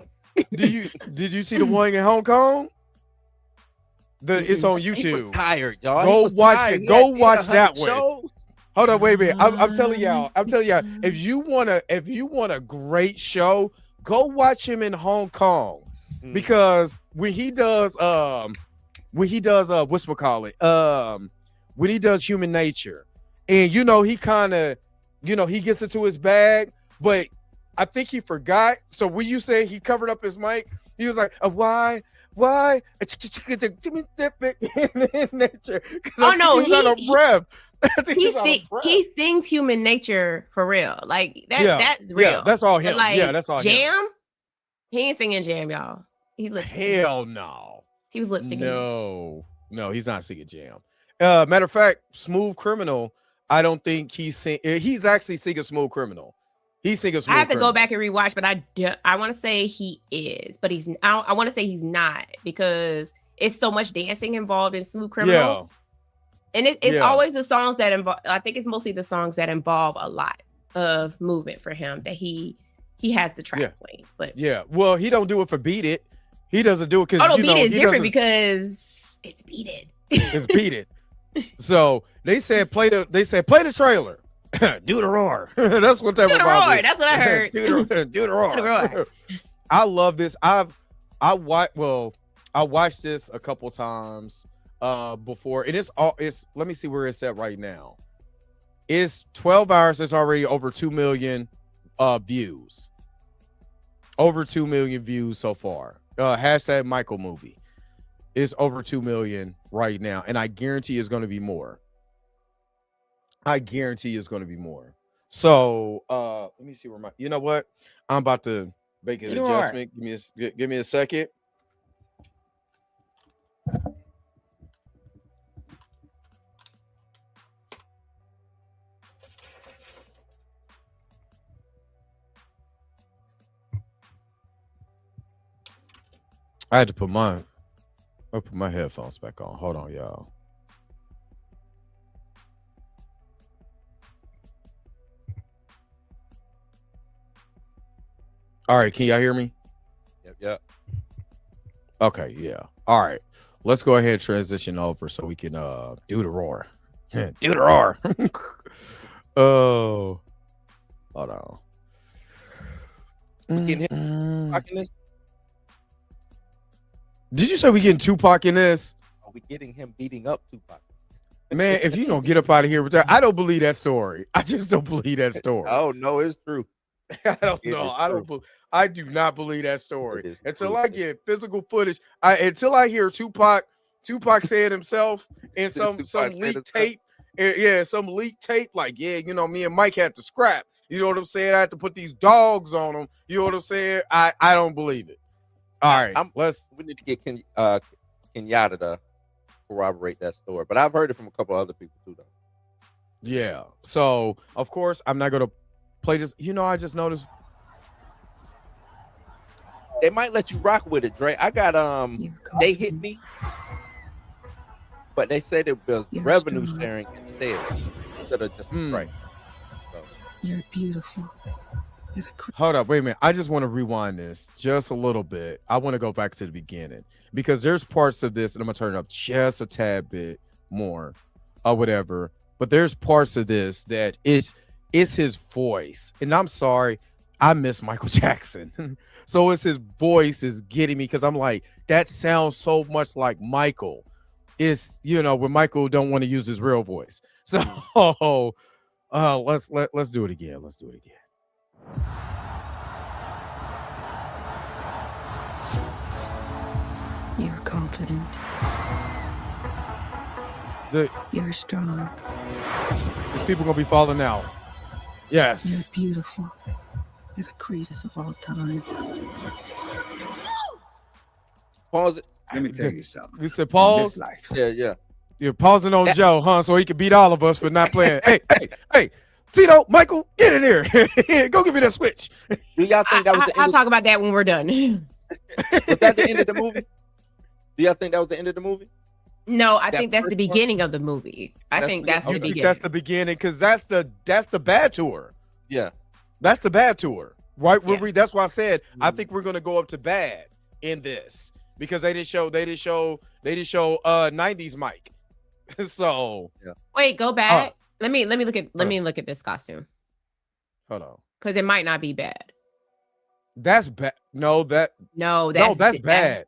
Did you see the one in Hong Kong? It's on YouTube. He was tired, y'all. Go watch it. Go watch that one. Hold on, wait a minute. I'm telling y'all. If you want a great show, go watch him in Hong Kong, because when he does when he does Human Nature, and he kind of he gets into his bag, but I think he forgot. So when you say he covered up his mic, he was like, why? Oh no, he sings Human Nature for real. Like that's real. Yeah, that's all him. Like, that's all Jam. him. He ain't singing Jam, y'all. He lip syncing. Hell no. He was lip syncing. No, he's not singing Jam. Matter of fact, Smooth Criminal, I don't think he's actually singing Smooth Criminal. He's singing Smooth I have to Criminal. go back and rewatch, but I want to say he is, but I want to say he's not, because it's so much dancing involved in Smooth Criminal. Yeah. And it's always the songs that involve, I think it's mostly the songs that involve a lot of movement for him that he has the track playing. But well, he don't do it for Beat It. He doesn't do it because Beat It is different because it's Beat It. It's Beat It. So they said play the trailer. Do the roar. That's what that was. Do the roar. That's what I heard. do the roar. Do the roar. I love this. I watched this a couple times before. It is let me see where it's at right now. It's 12 hours. It's already over 2 million views. Over 2 million views so far. Hashtag Michael movie. It's over 2 million right now, and I guarantee it's going to be more. So let me see where you know what? I'm about to make an adjustment. Give me a second. I had to put my headphones back on. Hold on, y'all. All right, can y'all hear me? Yep. Okay, yeah. All right. Let's go ahead and transition over so we can do the roar. Do the roar. Oh. Hold on. We getting Tupac in this? Did you say we getting Tupac in this? Are we getting him beating up Tupac? Man, if you don't get up out of here with that, I don't believe that story. I just don't believe that story. Oh no, it's true. I don't know. I do not believe that story until I get physical footage. Until I hear Tupac say it himself in some leaked tape. Yeah, some leaked tape. Like, me and Mike had to scrap. You know what I'm saying? I had to put these dogs on them. You know what I'm saying? I don't believe it. All right, we need to get Kenyatta to corroborate that story, but I've heard it from a couple other people too, though. Yeah. So of course I'm not gonna play this. I just noticed they might let you rock with it, Dre. I got They Hit Me, but they said it was revenue sharing instead of just right. So. You're beautiful. Hold up, wait a minute. I just want to rewind this just a little bit. I want to go back to the beginning because there's parts of this, and I'm gonna turn it up just a tad bit more, or whatever. But there's parts of this that it's his voice, and I'm sorry, I miss Michael Jackson, so it's his voice is getting me because I'm like, that sounds so much like Michael. It's when Michael don't want to use his real voice. So let's do it again. Let's do it again. You're confident. You're strong. These people gonna be falling out. Yes. You're beautiful. You're the greatest of all time. Pause it. Let me tell you something. You said pause. Yeah. You're pausing on Joe, huh? So he can beat all of us for not playing. Hey. Tito, Michael, get in here. Go give me that switch. Do y'all think that was the end? I'll talk about that when we're done. Was that the end of the movie? Do y'all think that was the end of the movie? No, I think that's the beginning of the movie. I think that's the beginning. That's the beginning because that's the bad tour. Yeah, that's the bad tour. Right? Yeah. That's why I said I think we're gonna go up to bad in this because they didn't show 90s Mike. So Wait, go back. Let me look at this costume hold on. because it might not be bad. That's bad. No, that's bad.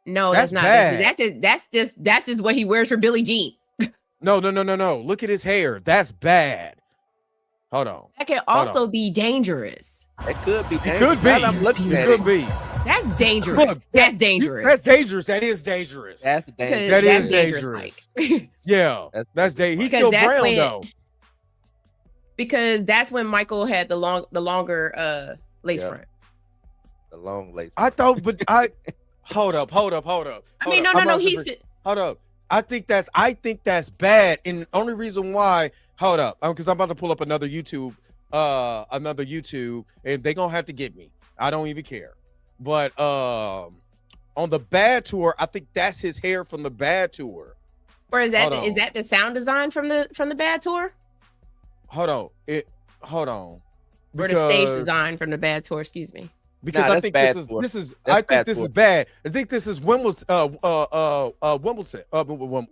No, That's that's not. bad. That's just what he wears for Billie Jean. No. Look at his hair. That's bad. Hold on. That can also be dangerous. It could be. It could be. I'm looking It at could it. be. That's dangerous. Look, that's dangerous. That's dangerous. That is dangerous. That's Because dangerous. That that's is dangerous. Mike. Yeah, that's dangerous. He's still Because that's brown when- though. Because that's when Michael had the longer lace Yeah. front. The long lace. I thought, but I hold up. I mean, no. Hold up. I think that's bad. And the only reason why, hold up, because I'm about to pull up another YouTube, and they're gonna have to get me. I don't even care. But on the Bad tour, I think that's his hair from the Bad tour. Or is that Hold on. the sound design from the Bad tour? Hold on. Or the stage design from the Bad tour, excuse me. Because Nah, I think that's this bad is tour. this is That's I think bad this is tour. bad. I think this is Wimbledon.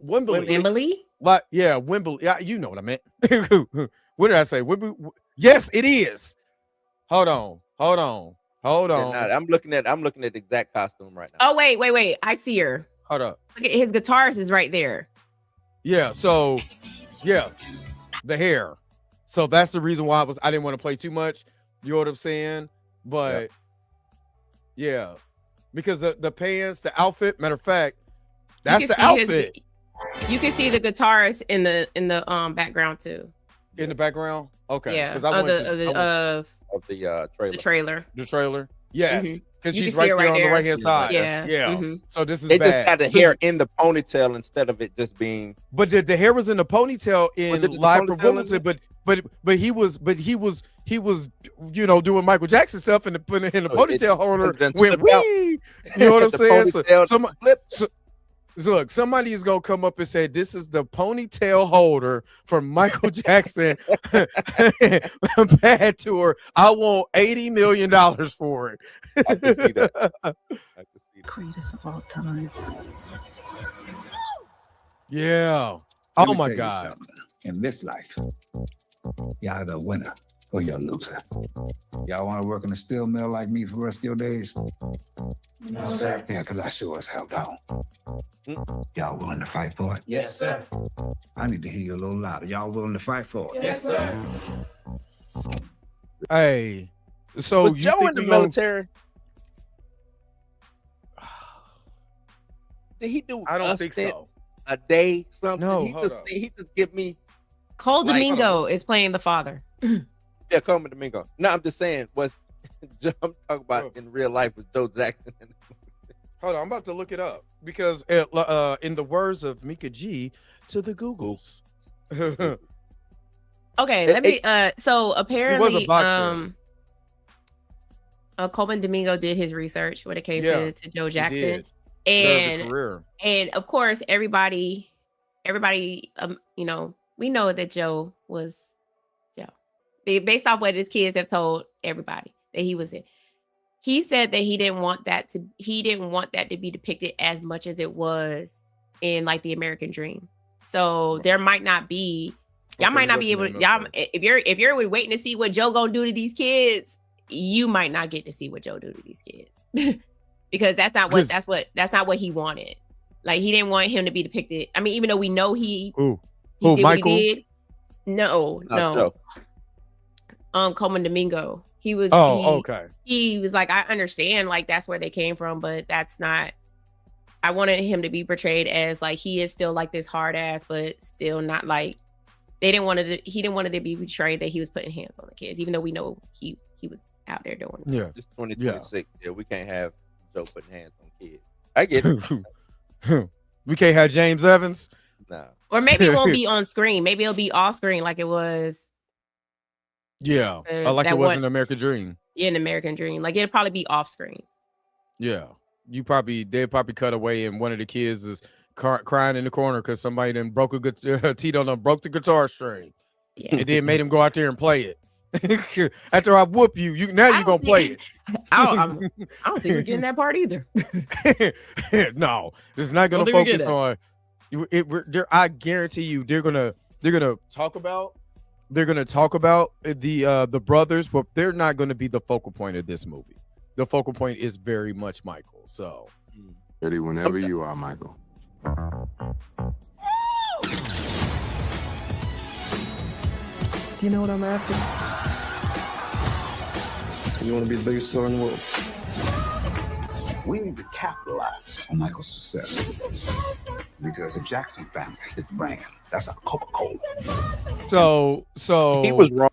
Wimbledon. Emily? Like, yeah, Wimbledon. Yeah, you know what I meant. What did I say? Wimbledon. Yes, it is. Hold on. Yeah, nah, I'm looking at the exact costume right now. Oh, wait. I see her. Hold up. Look at his guitarist is right there. Yeah. So, yeah, the hair. So that's the reason why I didn't want to play too much. You know what I'm saying? But yeah, because the pants, the outfit. Matter of fact, that's the outfit You can see the guitarist in the background too. in the background. Okay. Yeah. Because Of Trailer. the trailer. the trailer. Yes. Mhm. Because You she's can see right her there right on the there. right hand side. Yeah. Yeah. Mhm. So this is They just bad. got the hair in the ponytail instead of it just being. But the hair was in the ponytail Was in it the Live from ponytail in Wimbledon, it? but he was doing Michael Jackson stuff in the ponytail holder it just went flipped out. wee. You know what I'm The saying? ponytail flipped. Look, somebody is gonna come up and say this is the ponytail holder from Michael Jackson Bad tour. I want $80 million for it. I can see that. I can see that. Greatest of all time. Yeah. Let Oh me my tell you God. something. In this life, you're either a winner or you're a loser. Y'all want to work in a steel mill like me for the rest of your days? No, sir. Yeah, because I sure as hell don't. Mm. Y'all willing to fight for it? Yes, sir. I need to hear you a little louder. Y'all willing to fight for it? Yes, sir. Hey. So Was you Joe think in the we gonna- military? Did he do? I a don't think stint so. A day, something. No, he hold just up. he just give me Cole Like, Domingo is playing the father. Coleman Domingo. No, I'm just saying. I'm talking about in real life with Joe Jackson. Hold on, I'm about to look it up because in the words of Mika G, to the Googles. Okay, It- let me so apparently boxer. Coleman Domingo did his research when it came Yeah, to Joe He Jackson. did. Served a And career. of course everybody we know that Joe was Joe. Based off what his kids have told everybody that he was it. He said that he didn't want that to be depicted as much as it was in like the American Dream. So there might not be y'all Okay, might not be listen able to y'all that if you're waiting to see what Joe gonna do to these kids, you might not get to see what Joe do to these kids. Because that's not what he wanted. Like he didn't want him to be depicted. I mean, even though we know he Who? did what Michael? he did. No. Joe. Coleman Domingo. He was Okay. he was like, I understand like that's where they came from, but that's not I wanted him to be portrayed as like he is still like this hard ass, but still not like he didn't want it to be portrayed that he was putting hands on the kids, even though we know he was out there doing it. Yeah. It's 2026. Yeah, we can't have Joe putting hands on kids. I get it. We can't have James Evans. Nah. Or maybe it won't be on screen. Maybe it'll be off screen like it was Yeah. Like that it was one- in American Dream. in American Dream. Like it'll probably be off screen. Yeah. They'd probably cut away and one of the kids is crying in the corner because somebody then broke broke the guitar string. Yeah. It then made him go out there and play it. After I whoop you, you gonna play it. I don't think we're getting that part either. No, it's not gonna focus on you. I guarantee you, they're gonna talk about the brothers, but they're not gonna be the focal point of this movie. The focal point is very much Michael. So, ready whenever you are, Michael. Do you know what I'm after? You want to be the biggest star in the world? We need to capitalize on Michael's success because the Jackson family is the brand. That's our Coca-Cola. So he was wrong.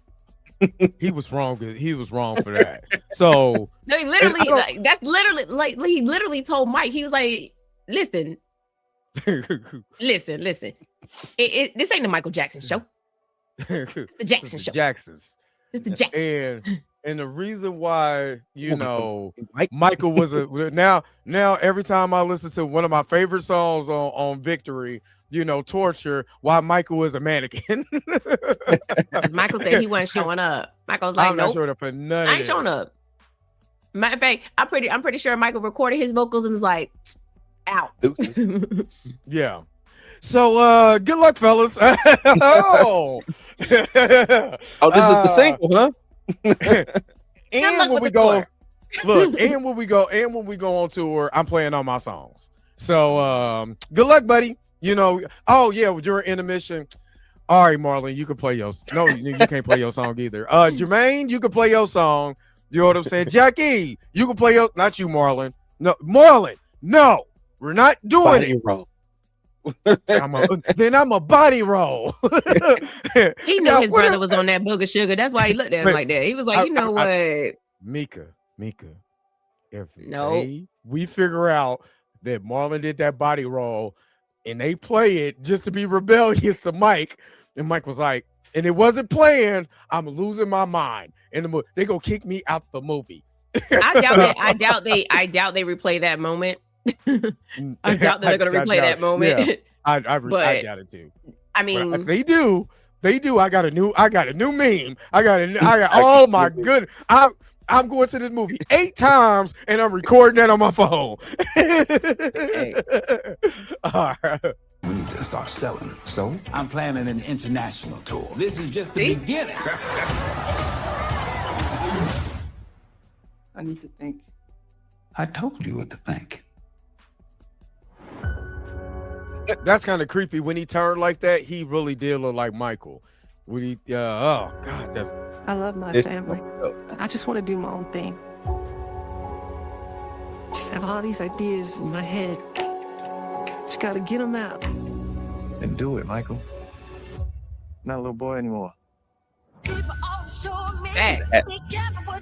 He was wrong. He was wrong for that. So no, he literally he literally told Mike. He was like, "Listen, listen. This ain't the Michael Jackson show. It's the Jackson show. Jacksons. It's the Jacksons." And the reason why, Michael was now every time I listen to one of my favorite songs on Victory, Torture, why Michael was a mannequin. Michael said he wasn't showing up. Michael was like, I'm not showing up for none. I ain't showing up. Matter of fact, I'm pretty sure Michael recorded his vocals and was like, out. Yeah. So good luck, fellas. Oh, this is the single, huh? And when we go on tour, I'm playing all my songs. So good luck, buddy. Oh yeah, during intermission. All right, Marlon, you can play your you can't play your song either. Jermaine, you can play your song. You know what I'm saying? Jackie, you can play not you, Marlon. No, Marlon, no, we're not doing body it. Roll. Then I'm a body roll. He knew his brother was on that booger sugar. That's why he looked at him like that. He was like, what? Mika, if we figure out that Marlon did that body roll and they play it just to be rebellious to Mike, and Mike was like, and it wasn't playing, I'm losing my mind. In the movie, they gonna kick me out the movie. I doubt they replay that moment. I doubt that they're gonna replay that moment. Yeah, I doubt it too. I mean, but if they do. I got a new meme. Oh my goodness. I'm going to this movie 8 times and I'm recording that on my phone. All right. We need to start selling. So I'm planning an international tour. This is just the beginning. I need to think. I told you what to think. That's kind of creepy. When he turned like that, he really did look like Michael. When he, oh God, that's. I love my family. I just want to do my own thing. Just have all these ideas in my head. Just got to get them out. And do it, Michael. Not a little boy anymore. Facts.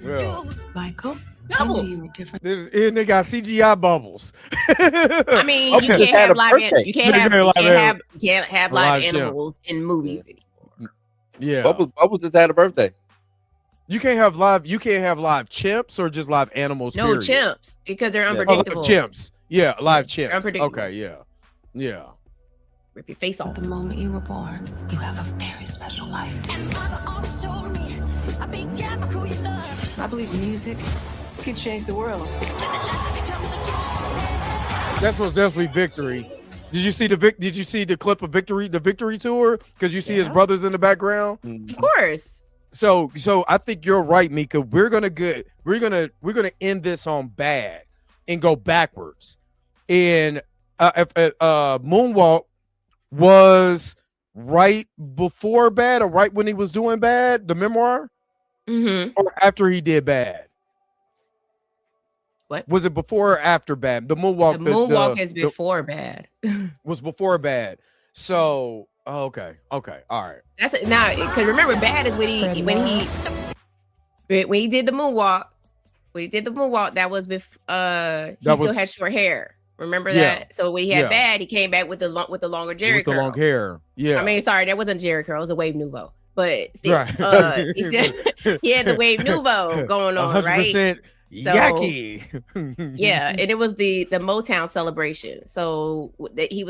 Yeah. Michael. Bubbles. And they got CGI bubbles. I mean, you can't have live animals in movies anymore. Yeah, Bubbles just had a birthday. You can't have live chimps or just live animals. No, period. chimps, because they're unpredictable. Chimps, yeah, live chimps. Unpredictable. Okay, yeah. Rip your face off. The moment you were born, you have a very special life. I believe music could change the world. That's what's definitely Victory. Did you see the clip of Victory, the Victory tour? Because you see his brothers in the background. Of course. So I think you're right, Mika. We're gonna end this on bad and go backwards. And Moonwalk was right before bad or right when he was doing bad, the memoir, or after he did bad. What was it, before or after bad? The Moonwalk. The Moonwalk is before bad. Was before bad. So okay, all right. That's it. Now, because remember, bad is when he did the Moonwalk. When he did the Moonwalk, that was still had short hair. Remember that? So when he had bad, he came back with the longer Jerry curl. The long hair. Yeah. I mean, sorry, that wasn't Jerry curl. It was a Wave Nouveau. But still, right. He had the Wave Nouveau going on, 100% right? Yucky. Yeah, and it was the Motown celebration. So that he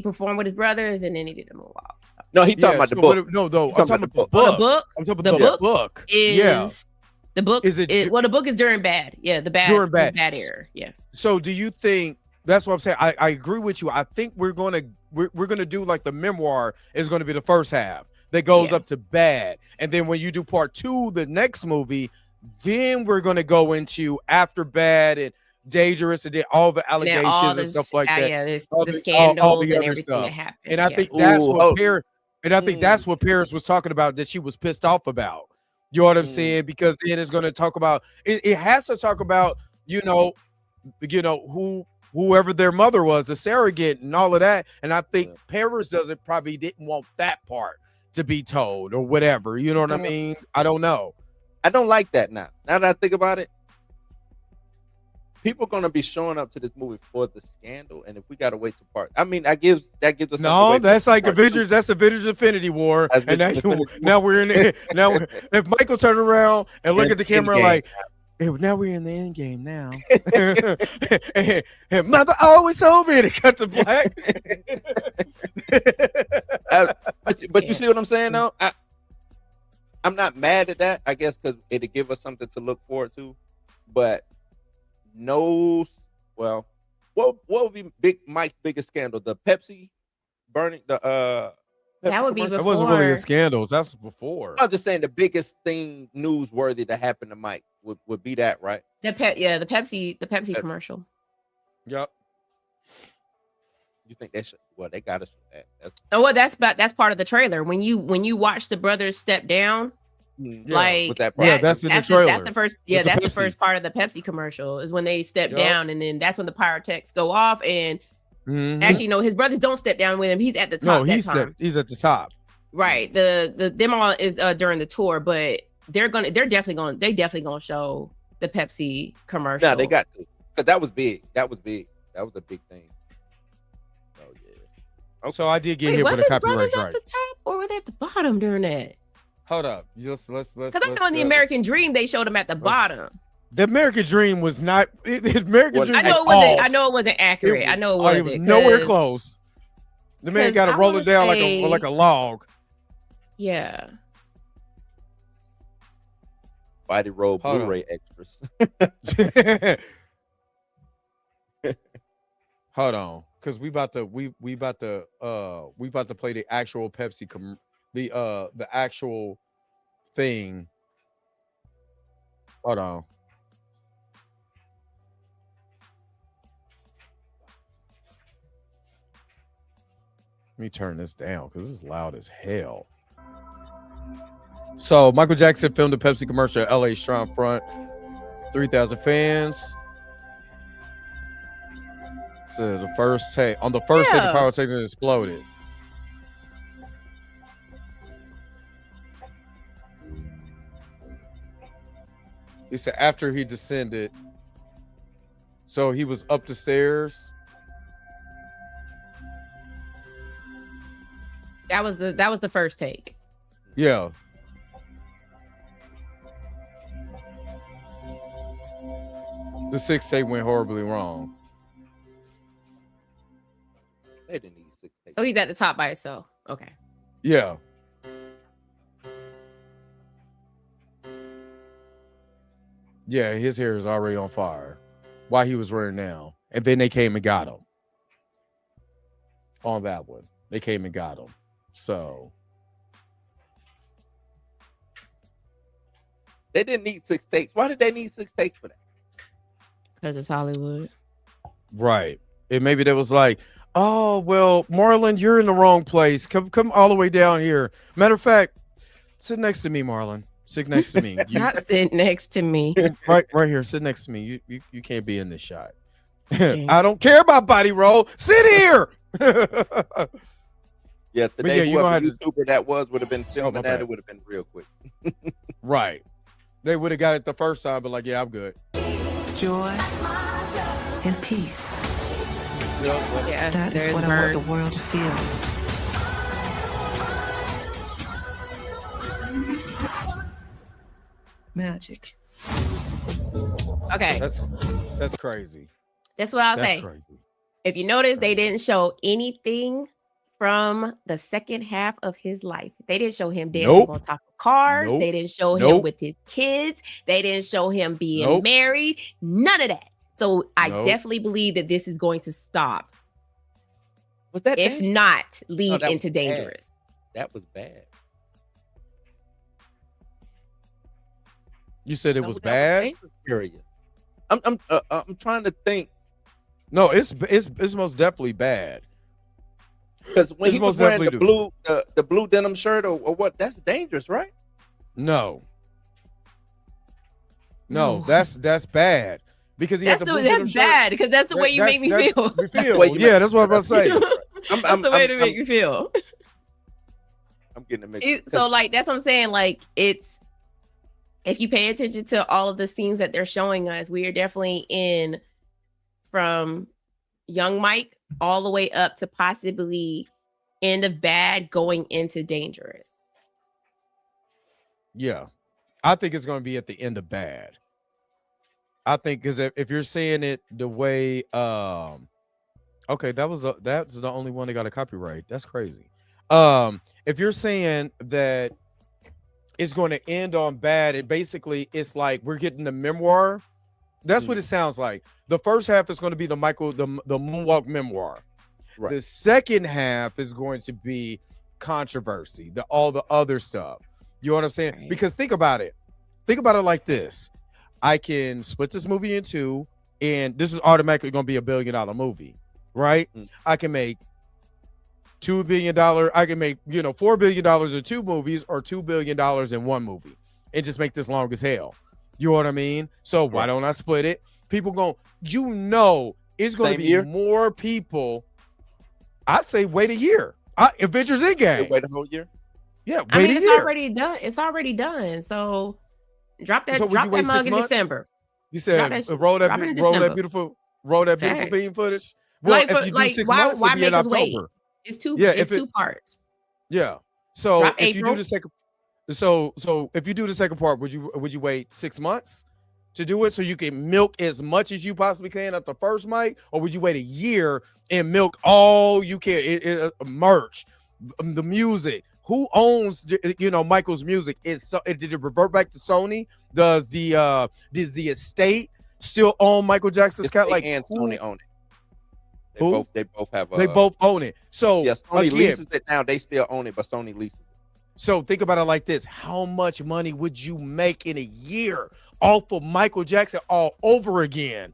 performed with his brothers, and then he did the Moonwalk. So. No, he talking about the book. No, though. He I'm talking about the book. The book. I'm talking about the book. Is the book? Is it? Well, the book is during bad. Yeah, the bad. During bad era. Yeah. So, do you think? That's what I'm saying. I agree with you. I think we're gonna do like the memoir is going to be the first half that goes up to bad, and then when you do part 2, the next movie, then we're going to go into after bad and dangerous and then all the allegations and stuff like that. Yeah, the scandals and everything stuff. that happened. And I think that's what Paris. And I think that's what Paris was talking about, that she was pissed off about. You know what I'm saying? Because then it's going to talk about it has to talk about whoever their mother was, the surrogate and all of that. And I think Paris probably didn't want that part to be told or whatever. You know what I mean? I don't know. I don't like that now. Now that I think about it, people are gonna be showing up to this movie for the scandal, and if we gotta wait to part, I mean, that gives us that's like Avengers. That's Avengers Infinity War, and now we're in it. Now if Michael turned around and look at the camera like, hey, now we're in the end game now. and mother always told me to cut to black. but you see what I'm saying though? I'm not mad at that, I guess, because it'll give us something to look forward to. But what would be Mike's biggest scandal? The Pepsi burning the that would be before. That wasn't really a scandal. That's before. I'm just saying the biggest thing newsworthy that happened to Mike would be that, right? The Pepsi commercial. Yep. You think they should? Well, they got to show that. That's part of the trailer. When you watch the brothers step down, that's in the trailer. That's the first. Yeah, that's the first part of the Pepsi commercial is when they step down, and then that's when the pyrotechnics go off. And actually, no, his brothers don't step down with him. He's at the top. No, he's at the top. Right. The demo is during the tour, but they're definitely gonna show the Pepsi commercial. No, they got to, because that was big. That was a big thing. Oh yeah. So I did get hit with a copyright strike. At the top, or were they at the bottom during that? Hold up. Let's. Because I know in the American Dream they showed him at the bottom. The American Dream was not. The American Dream. I know it wasn't accurate. I know it wasn't. Nowhere close. The man got to roll it down like a log. Yeah. Body roll Blu-ray extras. Hold on, because we about to play the actual Pepsi the actual thing. Hold on. Let me turn this down because this is loud as hell. So Michael Jackson filmed a Pepsi commercial at LA Shrine Front. 3,000 fans. So the first take on the first take, the pyrotechnics exploded. He said after he descended, so he was up the stairs. That was the first take. Yeah. The sixth take went horribly wrong. They didn't need 6 takes. So he's at the top by himself. Okay. Yeah. Yeah, his hair is already on fire while he was wearing now. And then they came and got him. On that one. They came and got him. So they didn't need 6 takes. Why did they need 6 takes for that? Because it's Hollywood. Right. And maybe they was like, oh, well, Marlon, you're in the wrong place. Come all the way down here. Matter of fact, sit next to me, Marlon. Sit next to me. Not sit next to me. Right here. Sit next to me. You can't be in this shot. I don't care about body roll. Sit here. Yeah, today whoever YouTuber that would have been filming that, it would have been real quick. Right. They would have got it the first time, but like, yeah, I'm good. Joy and peace. Yeah, that is what I want the world to feel. Magic. Okay. That's crazy. That's what I'll say. Crazy. If you notice, they didn't show anything from the second half of his life. They didn't show him dancing Nope. on top of cars. Nope. They didn't show him Nope. with his kids. They didn't show him being Nope. married. None of that. So I Nope. definitely believe that this is going to stop. Was that If bad? not, No, lead that into was bad. Dangerous. That was bad. You said it No, was that bad. Dangerous period. I'm trying to think No, it's most definitely bad. because when It's he was most wearing the definitely blue blue denim shirt or what, that's dangerous, right? No, No. that's bad because he had That's the blue denim that's shirt. bad because that's the way you make me feel. We the feel. way you Yeah, make that's what I'm about to say. That's the way to make you feel. I'm getting a mix. So like that's what I'm saying. Like it's if you pay attention to all of the scenes that they're showing us, we are definitely in from young Mike all the way up to possibly end of bad going into dangerous. Yeah, I think it's going to be at the end of bad. I think because if you're saying it the way, okay, that's the only one that got a copyright. That's crazy. If you're saying that it's going to end on bad, and basically it's like we're getting the memoir. That's what it sounds like. The first half is going to be the Moonwalk memoir. Right. The second half is going to be controversy, all the other stuff. You know what I'm saying? Right. Because think about it. Think about it like this. I can split this movie in two, and this is automatically going to be $1 billion movie, right? I can make $2 billion. I can make, $4 billion in two movies or $2 billion in one movie and just make this long as hell. You know what I mean? So why don't I split it? People go, it's going to be year? more people. I say wait a year. Avengers Endgame. Wait a whole year. Yeah, I wait mean, a it's year. already done. It's already done. So drop that So would you wait mug 6 in months? December. You said Drop roll it in that December. beautiful Facts. beam footage. Well, Like, if you do 6 months, why it'll be in make us wait? October. It's two. Yeah, it's if it- two parts. Yeah. So Drop if you do April. the second, so if you do the second part, would you wait 6 months to do it so you can milk as much as you possibly can at the first mic, or would you wait a year and milk all you can? Merch, the music. Who owns Michael's music? Did it revert back to Sony? Does the estate still own Michael Jackson's cat? Like and who? Sony own it. Who? They both have. They both own it. So Yeah, Sony again, leases it now. They still own it, but Sony leases it. So think about it like this: how much money would you make in a year off of Michael Jackson all over again?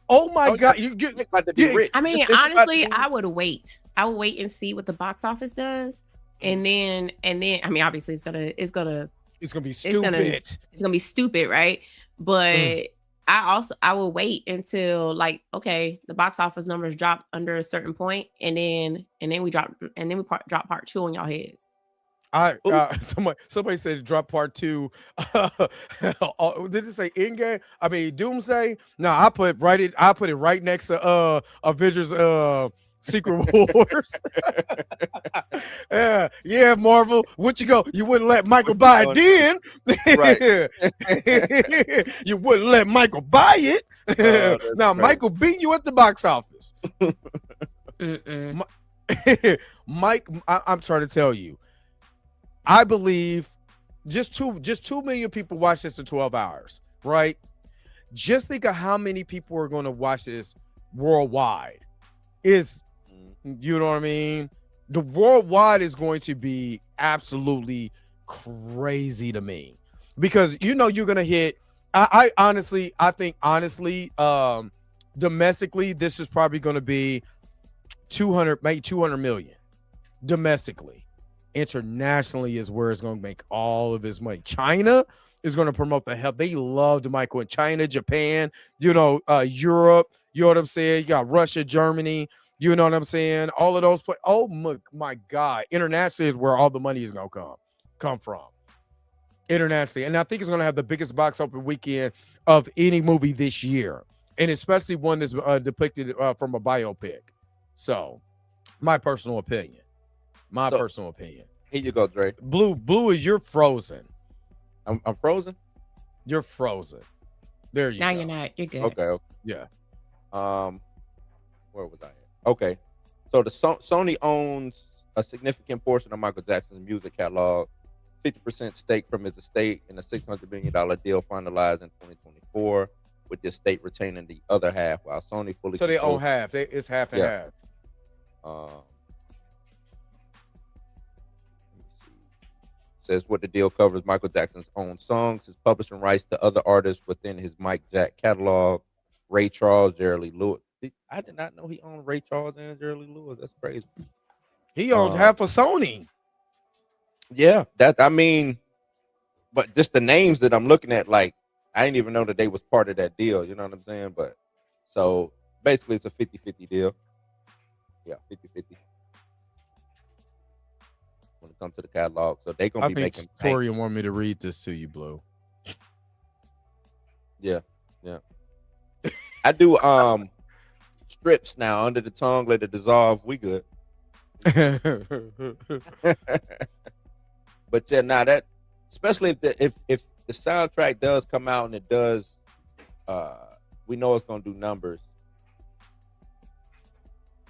Oh my God! Think about to be rich. I mean, Just think about honestly, the- I would wait. I would wait and see what the box office does, and then I mean, obviously, it's gonna It's gonna be It's stupid. gonna be stupid, right? But I will wait until like, okay, the box office numbers drop under a certain point, and then we drop drop part 2 on y'all heads. Somebody said drop part 2. Did it say Endgame? I mean Doomsday? No, I put it right next to Avengers Secret Wars. Yeah, Marvel. What you go? You wouldn't let Michael buy it then. You wouldn't let Michael buy it. Now right. Michael beat you at the box office. Mm-mm. Mike, I'm trying to tell you. I believe just 2 million people watch this in 12 hours, right? Just think of how many people are going to watch this worldwide. You know what I mean? The worldwide is going to be absolutely crazy to me because you're going to hit. I think honestly, domestically, this is probably going to be 200 million domestically. Internationally is where it's going to make all of his money. China is going to promote the hell. They loved Michael in China, Japan, Europe. You know what I'm saying? You got Russia, Germany. You know what I'm saying? All of those places. Oh my God! Internationally is where all the money is going to come from. Internationally, and I think it's going to have the biggest box office weekend of any movie this year, and especially one that's depicted from a biopic. So, my personal opinion. Here you go, Dre. Blue is you're frozen. I'm frozen. You're frozen. There you Now go. you're not. You're good. Okay. Yeah. Where was I at? Okay. So the Sony owns a significant portion of Michael Jackson's music catalog, 50% stake from his estate in a $600 million deal finalized in 2024, with the estate retaining the other half, while Sony fully. So they own half. It's half and half. Says what the deal covers: Michael Jackson's own songs, his publishing rights to other artists within his Mike Jack catalog, Ray Charles, Jerry Lee Lewis. I did not know he owned Ray Charles and Jerry Lee Lewis. That's crazy. He owns half of Sony. Yeah, but just the names that I'm looking at, like, I didn't even know that they was part of that deal. You know what I'm saying? But so basically, it's a 50-50 deal. Yeah, 50-50. When it comes to the catalog, so they're gonna be making. Torian want me to read this to you, Blue. Yeah. I do strips now under the tongue, let it dissolve. We good. But yeah, now that, especially if the soundtrack does come out and it does, we know it's gonna do numbers.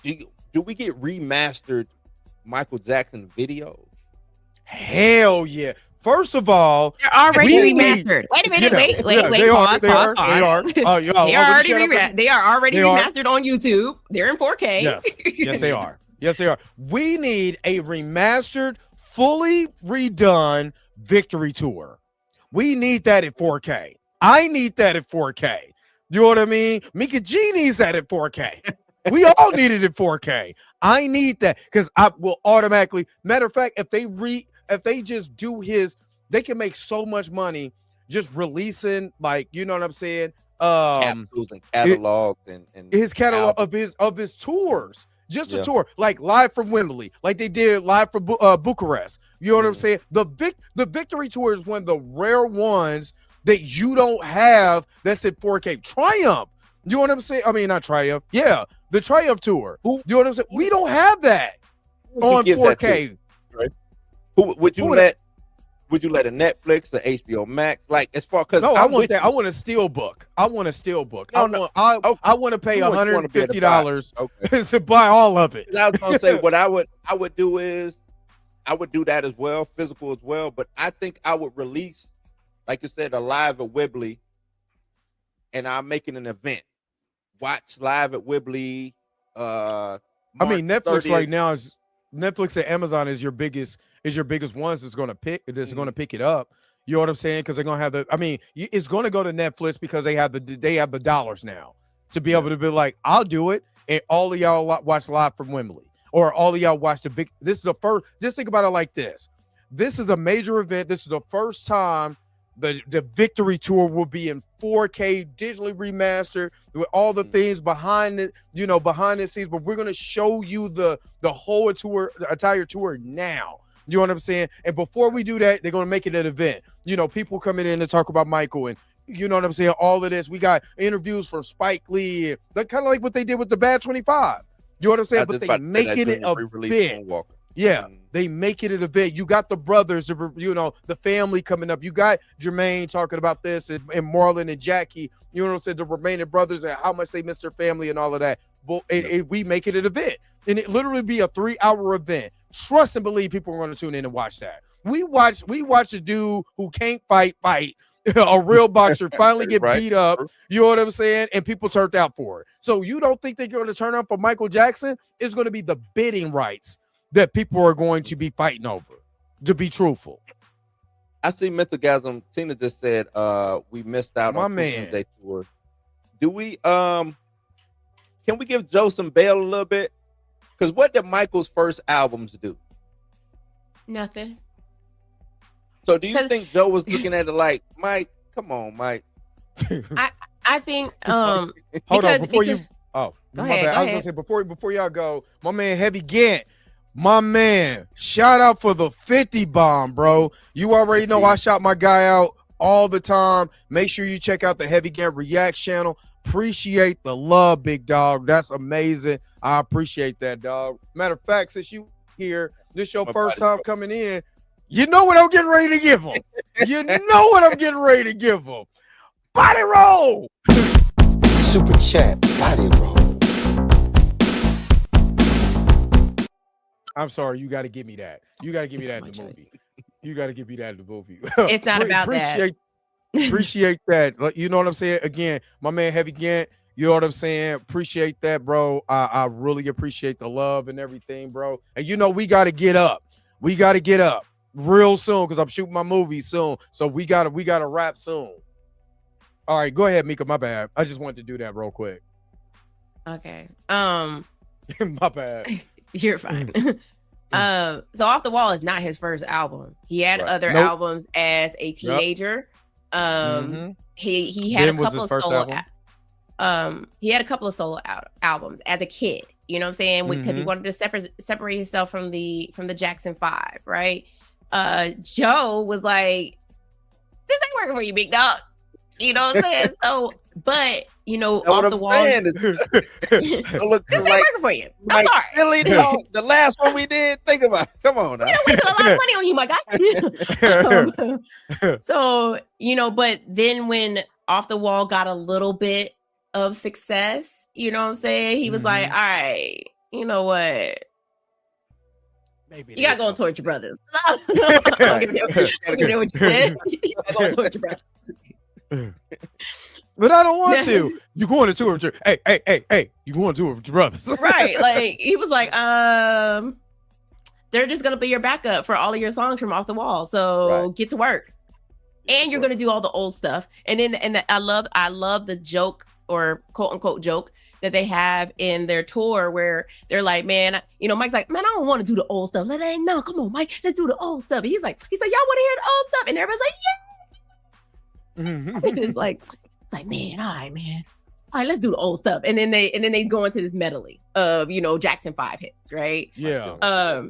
Do we get remastered Michael Jackson videos? Hell yeah! First of all, they're already remastered. Wait a minute. Wait. They are. They are already remastered on YouTube. They're in 4K. Yes, they are. Yes, they are. We need a remastered, fully redone Victory Tour. We need that at 4K. I need that at 4K. You know what I mean? Mika G needs that at 4K. We all need it at 4K. I need that because I will automatically. Matter of fact, if they just do they can make so much money just releasing, like, you know what I'm saying? Capsules and catalogs and his catalog of his tours. Just a tour, like live from Wembley, like they did live from Bucharest. You know what I'm saying? The Victory Tour is one of the rare ones that you don't have that's at 4K. Triumph. You know what I'm saying? I mean, not Triumph. Yeah, the Triumph Tour. You know what I'm saying? We don't have that on 4K. Right? Who would you let? Would you let a Netflix or HBO Max? Like, as far because I want that. I want a steel book. I want a steel book. I want to pay $150 to buy all of it. I was gonna say what I would do is I would do that as well, physical as well. But I think I would release, like you said, a live at Wembley, and I'm making an event. Watch live at Wembley. I mean, Netflix 30th. Right now is Netflix and Amazon is your biggest ones that's going to pick it up. You know what I'm saying? Because they're going to have it's going to go to Netflix because they have the dollars now to be able to be like, I'll do it, and all of y'all watch live from Wembley, or all of y'all watch this is the first. Just think about it like this. This is a major event. This is the first time the Victory Tour will be in 4K, digitally remastered with all the things behind it, behind the scenes. But we're going to show you the whole tour, the entire tour now. You know what I'm saying? And before we do that, they're going to make it an event. People coming in to talk about Michael, and you know what I'm saying? All of this. We got interviews from Spike Lee. Like, kind of like what they did with the Bad 25. You know what I'm saying? But they making it a event. Yeah, they make it an event. You got the brothers, the family coming up. You got Jermaine talking about this, and Marlon and Jackie, you know what I'm saying, the remaining brothers and how much they miss their family and all of that. But we make it an event. And it literally be a 3-hour event. Trust and believe people are going to tune in and watch that. We watch a dude who can't fight, a real boxer finally get beat up, you know what I'm saying? And people turned out for it. So you don't think they're going to turn out for Michael Jackson? It's going to be the bidding rights that people are going to be fighting over, to be truthful. I see Mental Gasm. Tina just said we missed out on Tuesday tour. Do we can we give Joe some bail a little bit? Because what did Michael's first albums do? Nothing. So do you think Joe was looking at it like, Mike, come on, Mike? I think hold on before you go ahead. I was gonna say before y'all go, my man Heavy Gant. My man, shout out for the 50 bomb, bro. You already know I shout my guy out all the time. Make sure you check out the Heavy Gant Reacts channel. Appreciate the love, big dog. That's amazing. I appreciate that, dog. Matter of fact, since you here, this your first time coming in, you know what I'm getting ready to give him. You know what I'm getting ready to give him. Body roll. Super chat, body roll. I'm sorry. You got to give me that. You got to give me that in the movie. You got to give me that in the movie. It's not about that. Appreciate that. Like, you know what I'm saying? Again, my man Heavy Gant, you know what I'm saying? Appreciate that, bro. I really appreciate the love and everything, bro. And you know, we got to get up. We got to get up real soon because I'm shooting my movie soon. So we gotta wrap soon. All right, go ahead, Mika. My bad. I just wanted to do that real quick. Okay. My bad. You're fine. So Off the Wall is not his first album. He had other albums as a teenager. He had a couple of solo he had a couple of solo albums as a kid, you know what I'm saying? Because he wanted to separate himself from the Jackson 5, right? Joe was like, this ain't working for you, big dog. You know what I'm saying? So, but you know, Off the Wall. Look, this ain't working for you. I'm sorry. Really, the last one we did, think about it. Come on now. We spent a lot of money on you, my guy. So, you know, but then when Off the Wall got a little bit of success, you know what I'm saying? He was like, all right, you know what? Maybe you gotta go and torture brothers. I don't give a what you said. You gotta go and torture brothers. But I don't want to. You going to tour with your hey, you going to tour with your brothers. Right. Like he was like, they're just gonna be your backup for all of your songs from Off the Wall. So get to work. And you're gonna do all the old stuff. And then I love the joke or quote unquote joke that they have in their tour where they're like, man, you know, Mike's like, man, I don't want to do the old stuff. Like, no, come on, Mike, let's do the old stuff. And he's like, y'all want to hear the old stuff? And everybody's like, yeah. It's like, man, all right, man. All right, let's do the old stuff. And then they go into this medley of, you know, Jackson 5 hits, right? Yeah.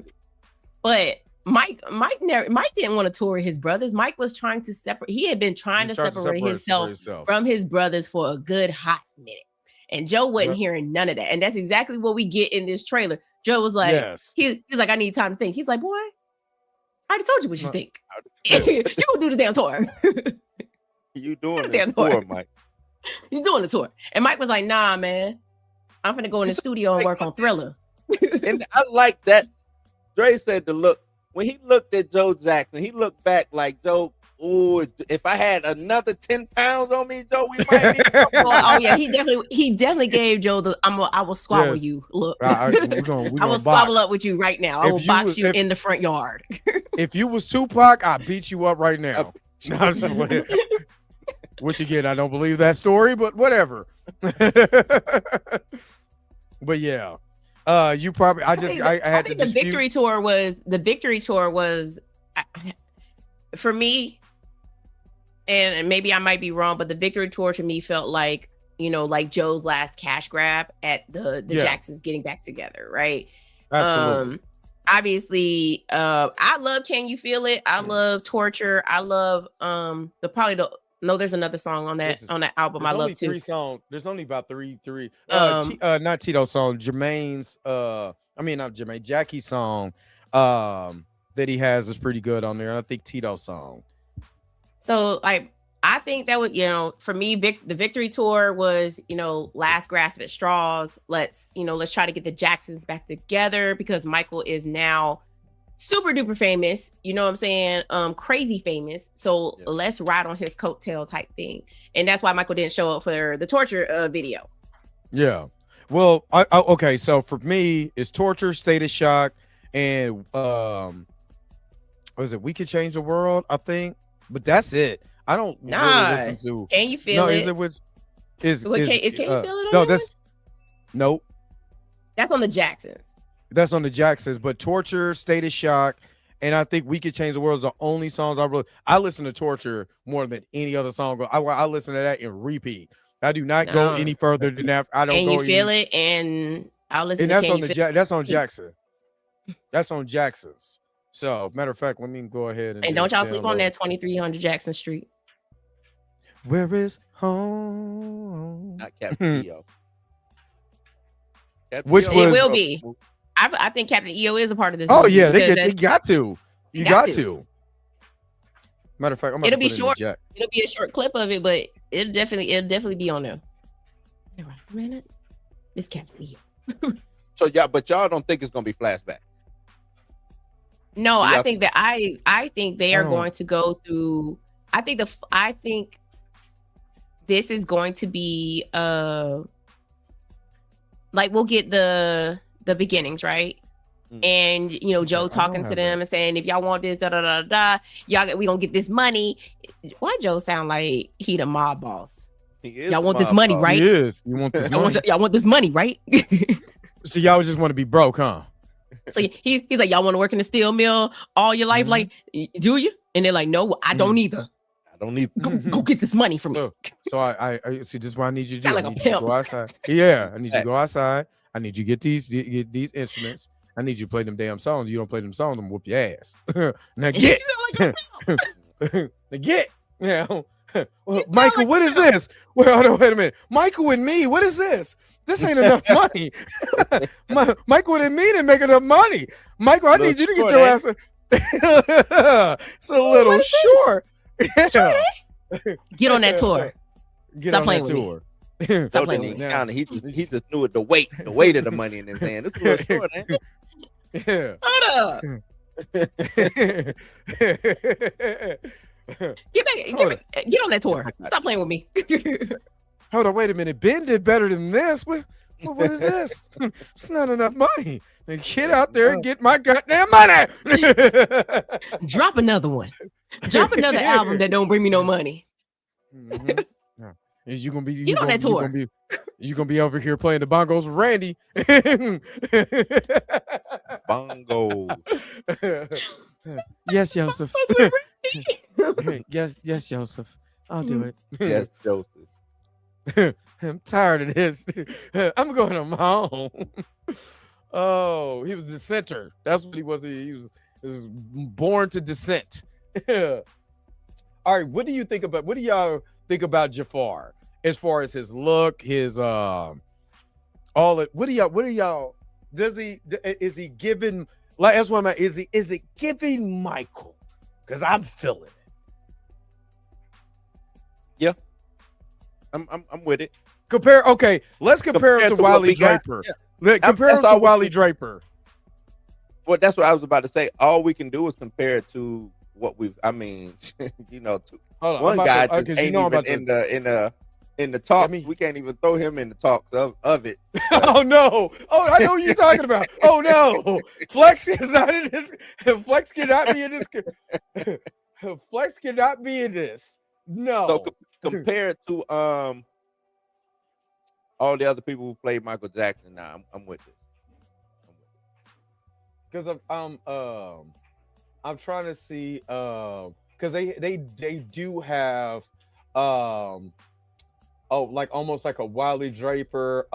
But Mike didn't want to tour his brothers. Mike was trying to separate. He had been trying to separate himself from his brothers for a good hot minute. And Joe wasn't hearing none of that. And that's exactly what we get in this trailer. Joe was like, he's like, I need time to think. He's like, boy, I already told you what you think. You're gonna do the damn tour. You doing the tour, Mike. He's doing the tour. And Mike was like, nah, man. I'm finna go in the studio and work on Thriller. And I like that. Dre said to look, when he looked at Joe Jackson, he looked back like, Joe, ooh, if I had another 10 pounds on me, Joe, we might be. Oh yeah, he definitely gave Joe the I will squabble you. Look, I will squabble up with you right now. I will box you in the front yard. If you was Tupac, I'd beat you up right now. Which again, I don't believe that story, but whatever. But yeah. You probably I had to the victory tour was for me, and maybe I might be wrong, but the victory tour to me felt like, you know, like Joe's last cash grab at the Jacksons getting back together, right? Absolutely. Obviously, I love Can You Feel It? I love Torture. I love there's another song on that album I love too. There's only about three. Not Tito's song, Jermaine's Jackie's song that he has is pretty good on there. I think Tito's song. So I think that would, you know, for me, the victory tour was, you know, last grasp at straws. Let's try to get the Jacksons back together because Michael is now super duper famous, you know what I'm saying? Crazy famous. So let's ride on his coattail type thing. And that's why Michael didn't show up for the Torture video. Yeah. Well, okay. So for me, it's Torture, State of Shock, and what is it? We Could Change the World, I think. But that's it. I don't really listen to. Can You Feel It? Is Can You Feel It? No, nope. That's on the Jacksons. That's on the Jacksons, but Torture, State of Shock, and I think We Could Change the World is the only songs I listen to Torture more than any other song. I listen to that in repeat. I do not go any further than that. I don't. And You Feel It, and I'll listen. And that's on that's on Jackson. That's on Jackson's. So matter of fact, let me go ahead and don't y'all sleep on that 2300 Jackson Street. Where is home? Not Captain EO. Which it will be. I think Captain EO is a part of this. Oh yeah, they got to. You got to. Matter of fact, it'll be short. It'll be a short clip of it, but it'll definitely be on there. Wait a minute, it's Captain EO. So but y'all don't think it's gonna be flashback? No, I think that I think they are going to go through. I think this is going to be like we'll get the beginnings, right? And you know, Joe talking to them and saying, if y'all want this, da da da da, y'all we gonna get this money. Why Joe sound like he the mob boss? Y'all want this money, right? He is. You want this money? Y'all want this money, right? So y'all just want to be broke, huh? So he's like, y'all want to work in the steel mill all your life? Like, do you? And they're like, no, I don't either. I don't need. Go get this money from me. So I see. This is what I need you to do. Sound like I a need you to pimp. go outside. Yeah, I need you to go outside. I need you to get these instruments. I need you to play them damn songs. You don't play them songs, I'm gonna whoop your ass. Now get. Now get. Yeah. Well, Michael, what is this? Well, hold on, wait a minute. Michael and me, what is this? This ain't enough money. Michael and me didn't make enough money. Michael, I need you to get your ass. It's a little short. Yeah. Get on that tour. Stop playing with me. Stop playing with me. He just knew it, the weight of the money in his hand. It's a little short, ain't it? Yeah. Hold up. Get on that tour. Stop playing with me. Hold on, wait a minute. Ben did better than this. What is this? It's not enough money. Get out there and get my goddamn money. Drop another one. Drop another album that don't bring me no money. Mm-hmm. Yeah. You gonna be on that tour. You gonna be over here playing the bongos with Randy. Bongo. Yes, Joseph. yes, Joseph. I'll do it. Yes, Joseph. I'm tired of this. I'm going to my home. Oh, he was a dissenter. That's what he was. He was born to dissent. All right, what do you think about? What do y'all think about Jafar as far as his look, his all it? What do y'all? Is he giving? Like that's what I'm at. Is it giving Michael? Because I'm feeling it. Yeah, I'm with it. Okay, let's compare him to Wally Draper. Yeah. Compare him to Wally Draper. Well, that's what I was about to say. All we can do is compare it to what we've. I mean, you know, one guy just ain't even in the talks. We can't even throw him in the talks of it. Oh no! Oh, I know what you're talking about. Oh no! Flex is not in this. Flex cannot be in this. Flex cannot be in this. No. So compared to all the other people who played Michael Jackson, now I'm with it. Because I'm trying to see because they do have like almost like a Wally Draper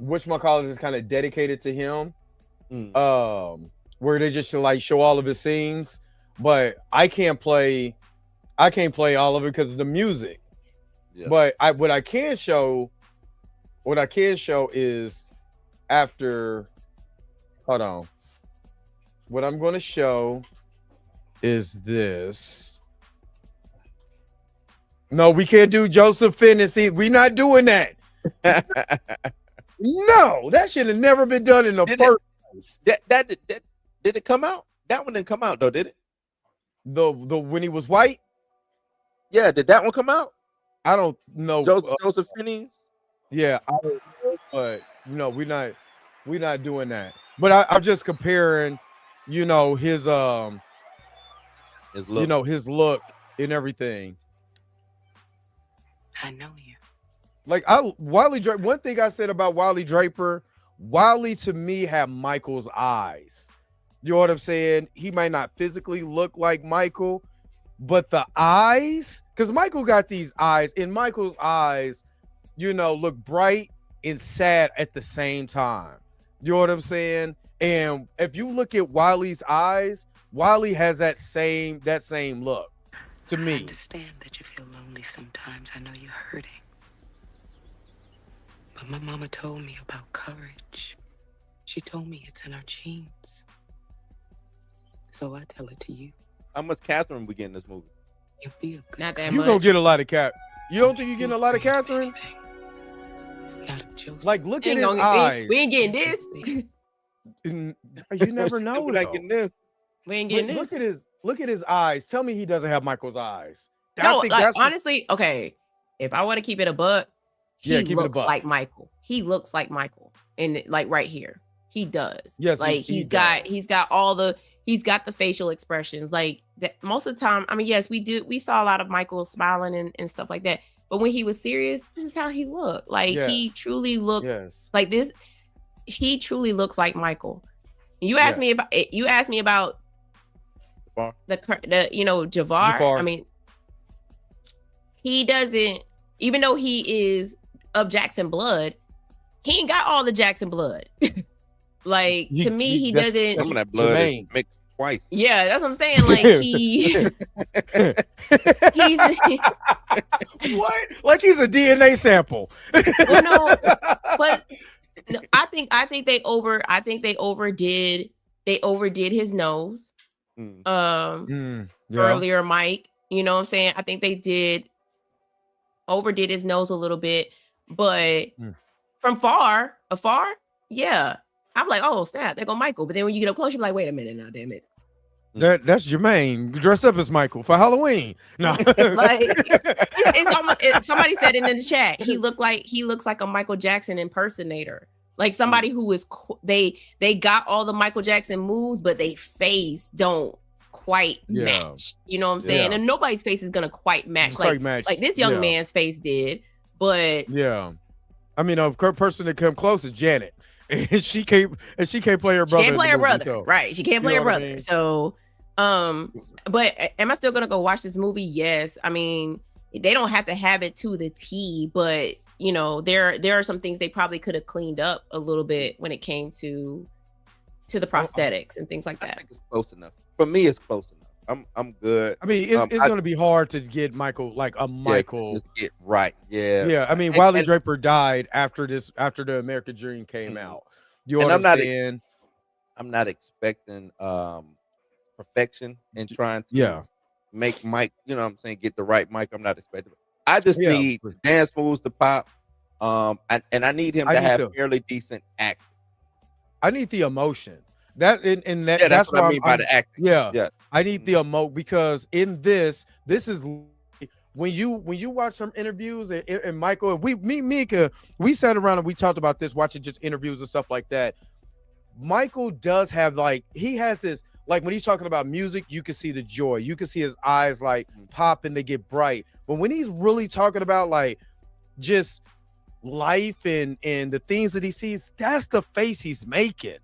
whatchamacallit is kind of dedicated to him where they just like show all of his scenes, but I can't play all of it because of the music. Yeah. But what I can show is after. Hold on. What I'm going to show is this. No, we can't do Joseph Finney. We're not doing that. No, that should have never been done in the first place. That did it come out? That one didn't come out though, did it? The when he was white? Yeah, did that one come out? I don't know. Joseph Finney? Yeah, I don't know, but no, we're not doing that. But I'm just comparing, you know, his look. You know, his look and everything. I know you. Like Wally Draper. One thing I said about Wally Draper, Wally to me had Michael's eyes. You know what I'm saying? He might not physically look like Michael, but the eyes, because Michael got these eyes, and Michael's eyes, you know, look bright and sad at the same time. You know what I'm saying? And if you look at Wally's eyes, Wally has that same look to me. I understand that you feel lonely sometimes. I know you're hurting. But my mama told me about courage. She told me it's in our genes. So I tell it to you. How much Catherine we get in this movie? You'll be a good Not that you much. Gonna get a lot of Cat. You don't think you're getting a lot of Catherine? Not of Joseph. Like, look at his eyes. We ain't getting this. You never know. We're not getting this. We ain't getting this. Look at his eyes. Tell me he doesn't have Michael's eyes. No, like, honestly, okay. If I want to keep it a buck, he looks like Michael. He looks like Michael, and like right here, he does. Yes, like he's got the facial expressions. Like that most of the time. I mean, yes, we saw a lot of Michael smiling and stuff like that. But when he was serious, this is how he looked. Like he truly looked like this. He truly looks like Michael. You asked me about the Jafar. I mean, he doesn't. Even though he is of Jackson blood, he ain't got all the Jackson blood. Like to me, he doesn't. Some of that blood is mixed twice. Yeah, that's what I'm saying. Like he's what? Like he's a DNA sample. Well, no, but no, I think they overdid his nose. Earlier, Mike. You know what I'm saying? I think they overdid his nose a little bit, but from afar, yeah. I'm like, oh snap, there go Michael. But then when you get up close, you're like, wait a minute now, damn it. That's Jermaine. Dress up as Michael for Halloween. No, like it's almost, somebody said it in the chat. He looks like a Michael Jackson impersonator. Like somebody who is they got all the Michael Jackson moves, but they face don't quite match. You know what I'm saying? And nobody's face is gonna quite match. Like this young man's face did, but I mean, a person that come close is Janet. And she can't play her brother. She can't play her brother, right? She can't play her brother. I mean? So, but am I still gonna go watch this movie? Yes. I mean, they don't have to have it to the T, but you know, there are some things they probably could have cleaned up a little bit when it came to the prosthetics and things like that. I think it's close enough. For me, it's close enough. I'm good. I mean, it's going to be hard to get Michael like a Michael. Just get right. Yeah. Yeah. I mean, Wiley Draper died after the American Dream came out. You know what I'm saying? I'm not expecting perfection and trying to make Mike, you know what I'm saying, get the right Mike. I'm not expecting it. I just need dance moves to pop. And I need him to have fairly decent acting. I need the emotion. That's what I mean by the acting. Yeah. I need the emote because in this is when you watch some interviews and Michael and Mika, we sat around and we talked about this, watching just interviews and stuff like that. Michael does have he has this, like when he's talking about music, you can see the joy. You can see his eyes like pop and they get bright. But when he's really talking about like just life and the things that he sees, that's the face he's making.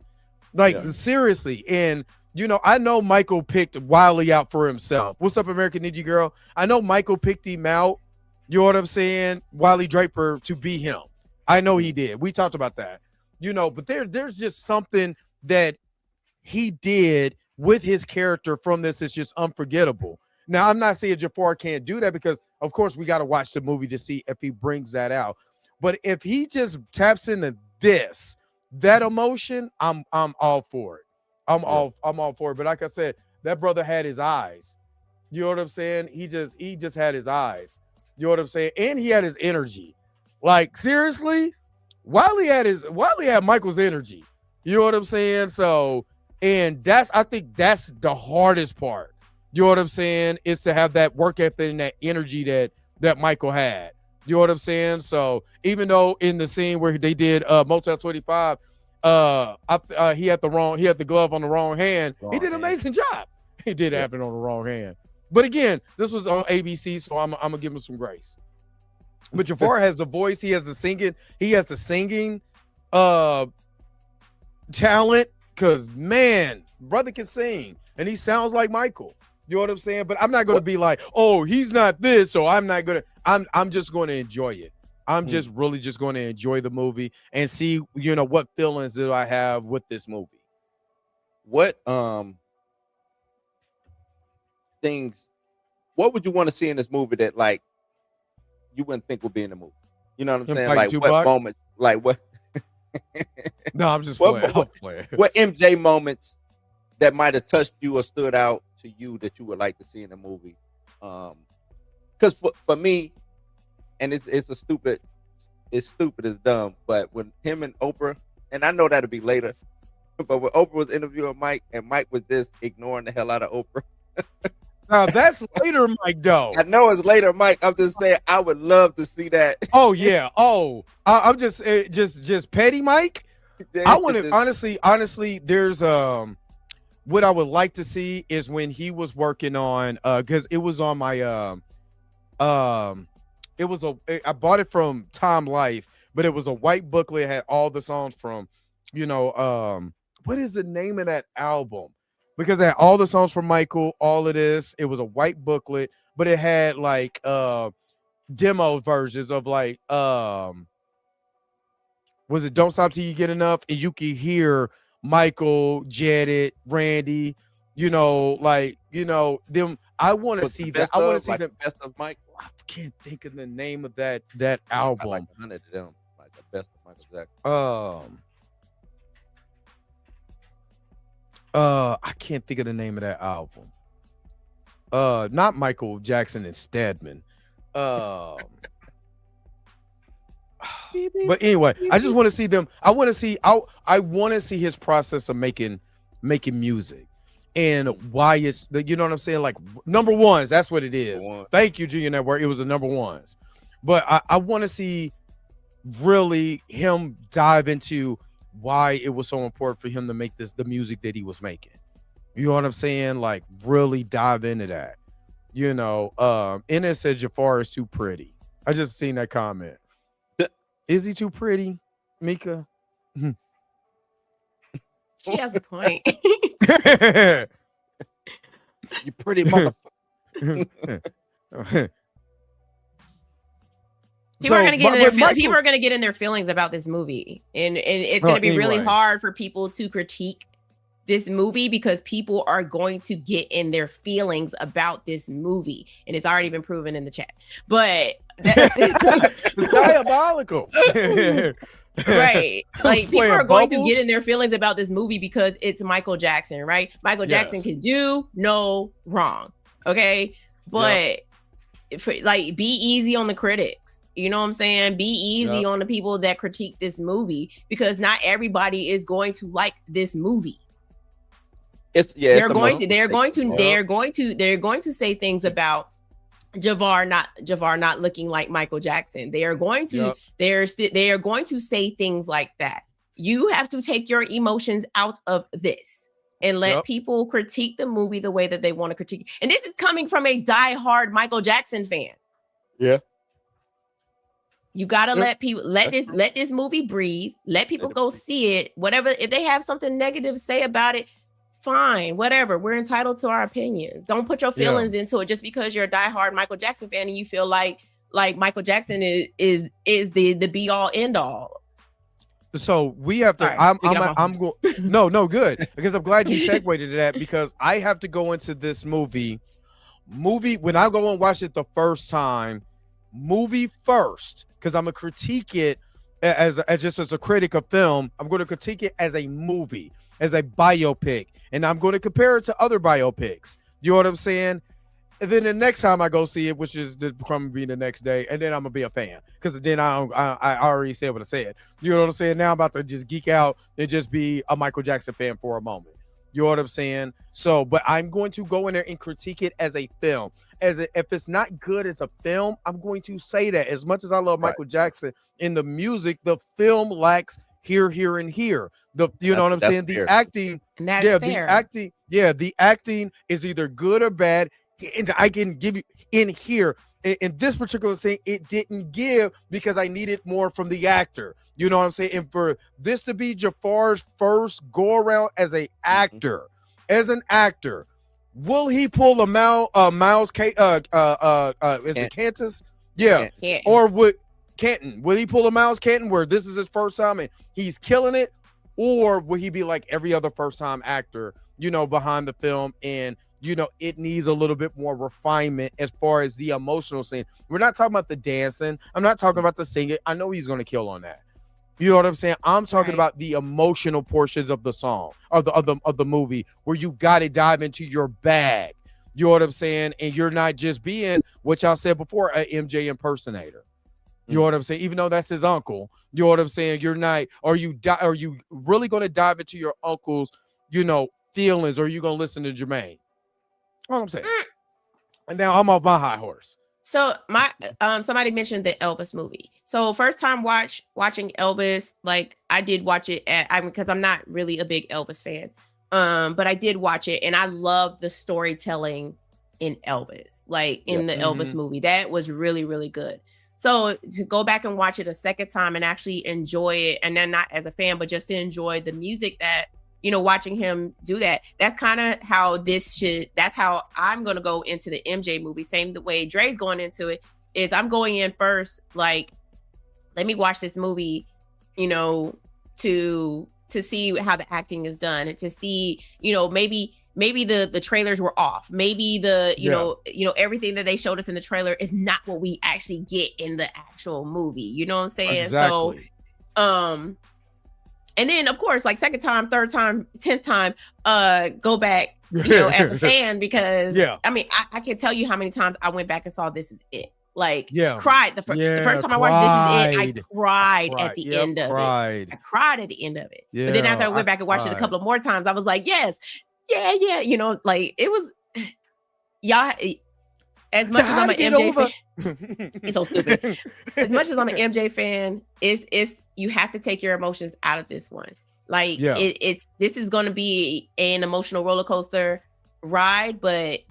Like seriously. And you know, I know Michael picked Wiley out for himself. What's up, American Ninja Girl? I know Michael picked him out. You know what I'm saying? Wiley Draper to be him. I know he did. We talked about that. You know, but there's just something that he did with his character from this is just unforgettable. Now, I'm not saying Jafar can't do that because, of course, we got to watch the movie to see if he brings that out. But if he just taps into that emotion, I'm all for it. I'm all for it. But like I said, that brother had his eyes. You know what I'm saying? He just had his eyes. You know what I'm saying? And he had his energy. Like seriously, Wiley had Michael's energy. You know what I'm saying? So, and I think that's the hardest part. You know what I'm saying? Is to have that work ethic and that energy that Michael had. You know what I'm saying? So even though in the scene where they did Motel 25, he had the glove on the wrong hand. He did an amazing job. He did have it on the wrong hand. But again, this was on ABC, so I'm gonna give him some grace. But Jafar has the voice, he has the singing, talent, because man, brother can sing and he sounds like Michael. You know what I'm saying? But I'm not gonna be like, oh, he's not this, so I'm just gonna enjoy it. I'm just really just going to enjoy the movie and see, you know, what feelings do I have with this movie. What would you want to see in this movie that like you wouldn't think would be in the movie? You know what I'm saying? Like Tupac? What moments? Like what? No, I'm just playing. What MJ moments that might have touched you or stood out to you that you would like to see in the movie? Because for me, and it's stupid as dumb, but when him and Oprah, and I know that'll be later, But when Oprah was interviewing Mike, and Mike was just ignoring the hell out of Oprah. Now that's later, Mike. Though I know it's later, Mike. I'm just saying I would love to see that. Oh yeah. Oh, I'm just petty, Mike. I want to honestly. There's what I would like to see is when he was working on because it was on my it was I bought it from Time Life, but it was a white booklet. It had all the songs from, what is the name of that album? Because it had all the songs from Michael, all of this. It was a white booklet, but it had like demo versions of like was it Don't Stop Till You Get Enough? And you can hear Michael, Janet, Randy, them. I want to see that. I want to see them. Best of Mike. I can't think of the name of that album. I like 100 of them, like the best of Michael Jackson. I can't think of the name of that album. Not Michael Jackson and Stedman. But anyway, I just want to see them. I want to see his process of making music and why it's, you know what I'm saying? Like number ones, that's what it is. Thank you, Junior Network. It was the number ones. But I want to see really him dive into why it was so important for him to make the music that he was making. You know what I'm saying? Like really dive into that. And it said Jafar is too pretty. I just seen that comment. Is he too pretty, Mika? She has a point. You pretty motherfucker. People are gonna get in their feelings about this movie, and it's gonna be really hard for people to critique this movie because people are going to get in their feelings about this movie, and it's already been proven in the chat. But it's diabolical. Right, like people are going to get in their feelings about this movie because it's Michael Jackson, right? Michael Jackson can do no wrong, okay? But be easy on the critics. You know what I'm saying? Be easy on the people that critique this movie because not everybody is going to like this movie. They're going to say things about Jafar not looking like Michael Jackson. They are going to they are going to say things like that. You have to take your emotions out of this and let people critique the movie the way that they want to critique. And this is coming from a diehard Michael Jackson fan. Yeah. You gotta let this movie breathe. Let people go see it. Whatever, if they have something negative to say about it, fine, whatever. We're entitled to our opinions. Don't put your feelings into it just because you're a diehard Michael Jackson fan and you feel like Michael Jackson is the be all end all. So we have to. I'm going. No, good, because I'm glad you segued to that because I have to go into this movie when I go and watch it the first time. Movie first, because I'm gonna critique it as a critic of film. I'm going to critique it as a movie, as a biopic, and I'm going to compare it to other biopics. You know what I'm saying? And then the next time I go see it, which is probably be the next day, and then I'm gonna be a fan because then I already said what I said. You know what I'm saying? Now I'm about to just geek out and just be a Michael Jackson fan for a moment. You know what I'm saying? So, but I'm going to go in there and critique it as a film. If it's not good as a film, I'm going to say that. As much as I love Michael Jackson in the music, the film lacks here, and here. You know what I'm saying? The acting, the acting is either good or bad. And I can give you in here in this particular scene, it didn't give because I needed more from the actor. You know what I'm saying? And for this to be Jafar's first go around as an actor, will he pull a Miles is it Cantus? Yeah. Or would Canton? Will he pull a Miles Canton where this is his first time and he's killing it? Or will he be like every other first time actor, behind the film and it needs a little bit more refinement as far as the emotional scene. We're not talking about the dancing. I'm not talking about the singing. I know he's going to kill on that. You know what I'm saying? I'm talking about the emotional portions of the song, of the movie, where you got to dive into your bag. You know what I'm saying? And you're not just being, what y'all said before, an MJ impersonator. You know what I'm saying? Even though that's his uncle, you know what I'm saying? You're not, are you really going to dive into your uncle's, feelings, or are you going to listen to Jermaine? What I'm saying. And now I'm off my high horse. So somebody mentioned the Elvis movie. So first time watching Elvis, like I did watch it because I'm not really a big Elvis fan. But I did watch it and I love the storytelling in Elvis, like in the Elvis movie. That was really, really good. So to go back and watch it a second time and actually enjoy it, and then not as a fan, but just to enjoy the music that, watching him do that, that's kind of how that's how I'm going to go into the MJ movie. Same the way Dre's going into it is I'm going in first, like, let me watch this movie, to see how the acting is done and to see, maybe the trailers were off. Maybe everything that they showed us in the trailer is not what we actually get in the actual movie. You know what I'm saying? Exactly. So, and then of course, like second time, third time, 10th time, go back, as a fan, because I mean, I can tell you how many times I went back and saw This Is It. Like, cried the first time I watched This Is It, I cried at the end of it. I cried at the end of it. But then after I went back and watched it a couple of more times, I was like, yes, yeah, like it was, y'all. As much as I'm an MJ fan, it's so stupid. As much as I'm an MJ fan, it's you have to take your emotions out of this one. Like this is going to be an emotional roller coaster ride, but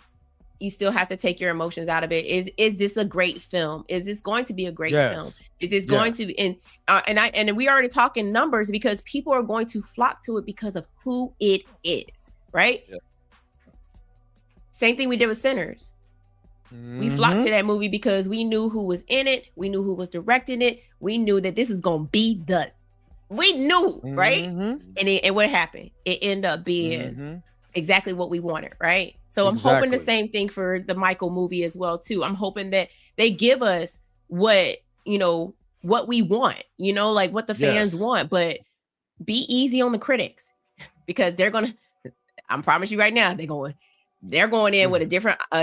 you still have to take your emotions out of it. Is this a great film? Is this going to be a great film? Is this going to be and we already talking numbers because people are going to flock to it because of who it is, right? Yeah. Same thing we did with Sinners. We flocked to that movie because we knew who was in it. We knew who was directing it. We knew that this is going to be we knew, right? And what happened? It ended up being exactly what we wanted, right? So I'm hoping the same thing for the Michael movie as well, too. I'm hoping that they give us what we want, like what the fans want, but be easy on the critics because they're going to, I promise you right now, they're going in with a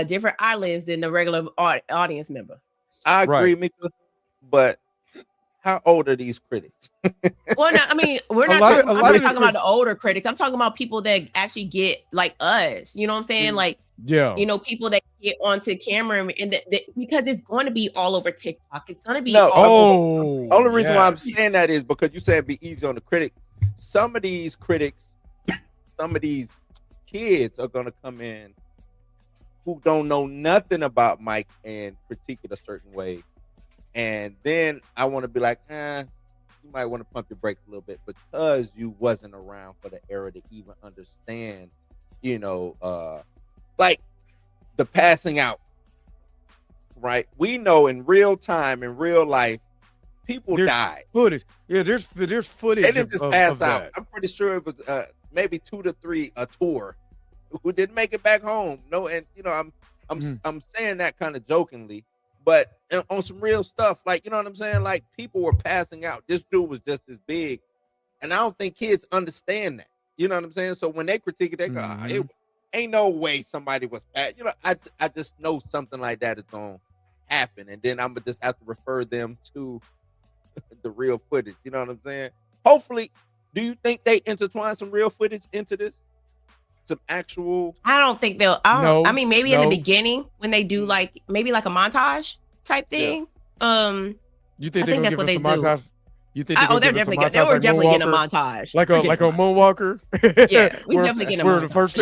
different eye lens than the regular audience member. I agree, Mika, but how old are these critics? Well, no, I mean, we're not talking about the older critics. I'm talking about people that actually get like us. You know what I'm saying? Like, people that get onto camera and because it's going to be all over TikTok. It's going to be only reason why I'm saying that is because you said be easy on the critic. Some of these critics, some of these kids are gonna come in who don't know nothing about Mike and critique it a certain way, and then I want to be like, you might want to pump your brakes a little bit because you wasn't around for the era to even understand, like the passing out. Right? We know in real time, in real life, people died. Footage, there's footage. They didn't just pass out. I'm pretty sure it was maybe 2 to 3 a tour who didn't make it back home. No, and I'm saying that kind of jokingly, but on some real stuff, like, you know what I'm saying? Like, people were passing out. This dude was just as big, and I don't think kids understand that. You know what I'm saying? So when they critique it, they go, it ain't no way somebody was bad. I just know something like that is gonna happen, and then I'm gonna just have to refer them to the real footage. You know what I'm saying? Hopefully. Do you think they intertwine some real footage into this? Some actual? I don't think they'll. I mean, maybe in the beginning when they do maybe like a montage type thing. You think that's what they do? Montage? You think they're definitely getting a montage, like a moonwalker? Yeah, we definitely getting a montage. The first